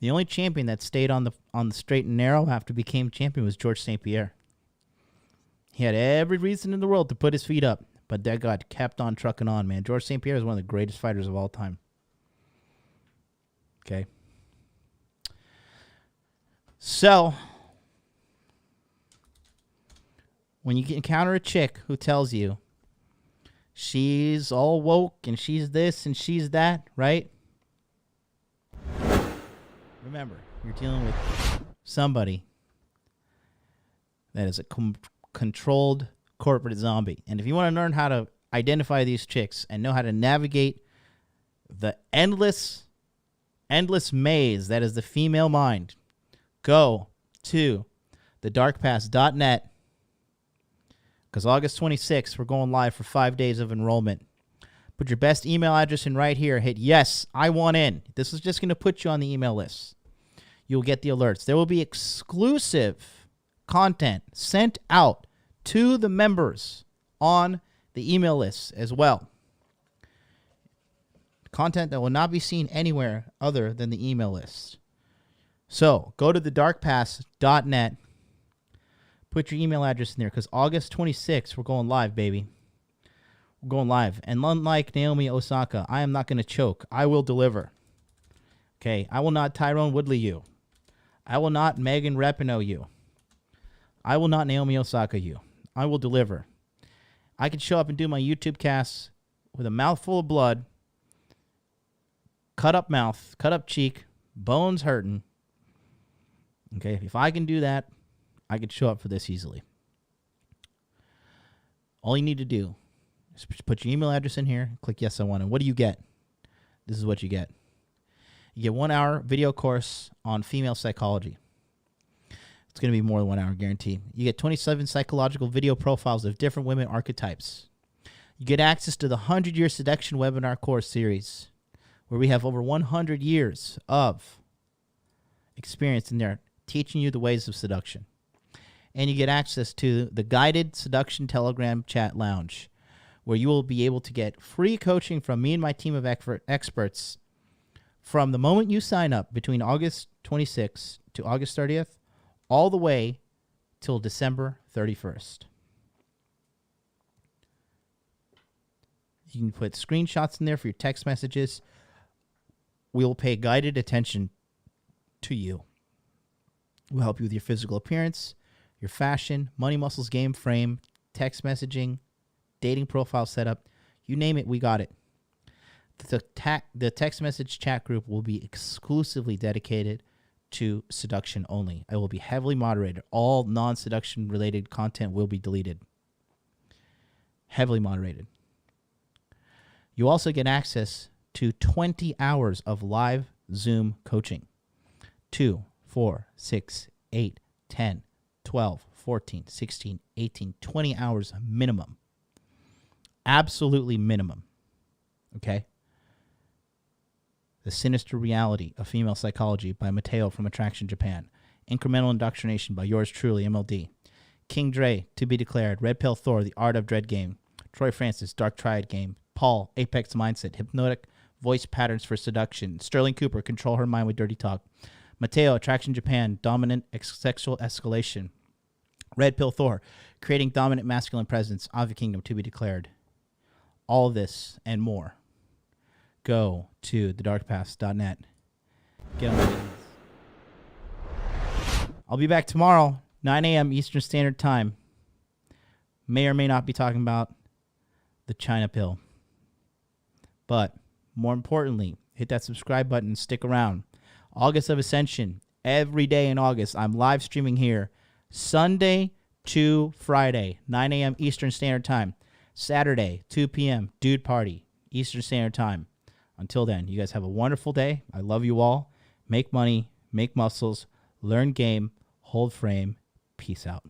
S6: The only champion that stayed on the straight and narrow after became champion was Georges St. Pierre. He had every reason in the world to put his feet up, but that guy kept on trucking on, man. Georges St. Pierre is one of the greatest fighters of all time. Okay. So, when you encounter a chick who tells you she's all woke and she's this and she's that, right? Remember, you're dealing with somebody that is a controlled corporate zombie. And if you want to learn how to identify these chicks and know how to navigate the endless maze that is the female mind, go to thedarkpass.net, because August 26th, we're going live for 5 days of enrollment. Put your best email address in right here. Hit yes, I want in. This is just going to put you on the email list. You'll get the alerts. There will be exclusive content sent out to the members on the email list as well. Content that will not be seen anywhere other than the email list. So go to thedarkpass.net. Put your email address in there, because August 26th, we're going live, baby. We're going live. And unlike Naomi Osaka, I am not going to choke. I will deliver. Okay, I will not Tyron Woodley you. I will not Megan Rapinoe you. I will not Naomi Osaka you. I will deliver. I can show up and do my YouTube casts with a mouthful of blood, cut up mouth, cut up cheek, bones hurting. Okay, if I can do that, I can show up for this easily. All you need to do is put your email address in here, click yes, I want. And what do you get? This is what you get. You get 1 hour video course on female psychology. It's going to be more than 1 hour, guaranteed. You get 27 psychological video profiles of different women archetypes. You get access to the 100-year seduction webinar course series, where we have over 100 years of experience in there teaching you the ways of seduction. And you get access to the guided seduction Telegram chat lounge, where you will be able to get free coaching from me and my team of experts from the moment you sign up between August 26th to August 30th, all the way till December 31st. You can put screenshots in there for your text messages. We will pay guided attention to you. We'll help you with your physical appearance, your fashion, money muscles game frame, text messaging, dating profile setup. You name it, we got it. The text message chat group will be exclusively dedicated to seduction only. I will be heavily moderated. All non-seduction related content will be deleted. Heavily moderated. You also get access to 20 hours of live Zoom coaching. 2, 4, 6, 8, 10, 12, 14, 16, 18, 20 hours minimum. Absolutely minimum. Okay? The Sinister Reality of Female Psychology by Mateo from Attraction Japan. Incremental Indoctrination by yours truly, MLD. King Dre, To Be Declared. Red Pill Thor, The Art of Dread Game. Troy Francis, Dark Triad Game. Paul, Apex Mindset. Hypnotic Voice Patterns for Seduction. Sterling Cooper, Control Her Mind with Dirty Talk. Mateo, Attraction Japan. Dominant Sexual Escalation. Red Pill Thor, Creating Dominant Masculine Presence. Ava Kingdom, To Be Declared. All of this and more. Go to thedarkpath.net. Get on the meetings. I'll be back tomorrow, 9 a.m. Eastern Standard Time. May or may not be talking about the China pill. But more importantly, hit that subscribe button and stick around. August of Ascension. Every day in August, I'm live streaming here. Sunday to Friday, 9 a.m. Eastern Standard Time. Saturday, 2 p.m. Dude Party, Eastern Standard Time. Until then, you guys have a wonderful day. I love you all. Make money, make muscles, learn game, hold frame. Peace out.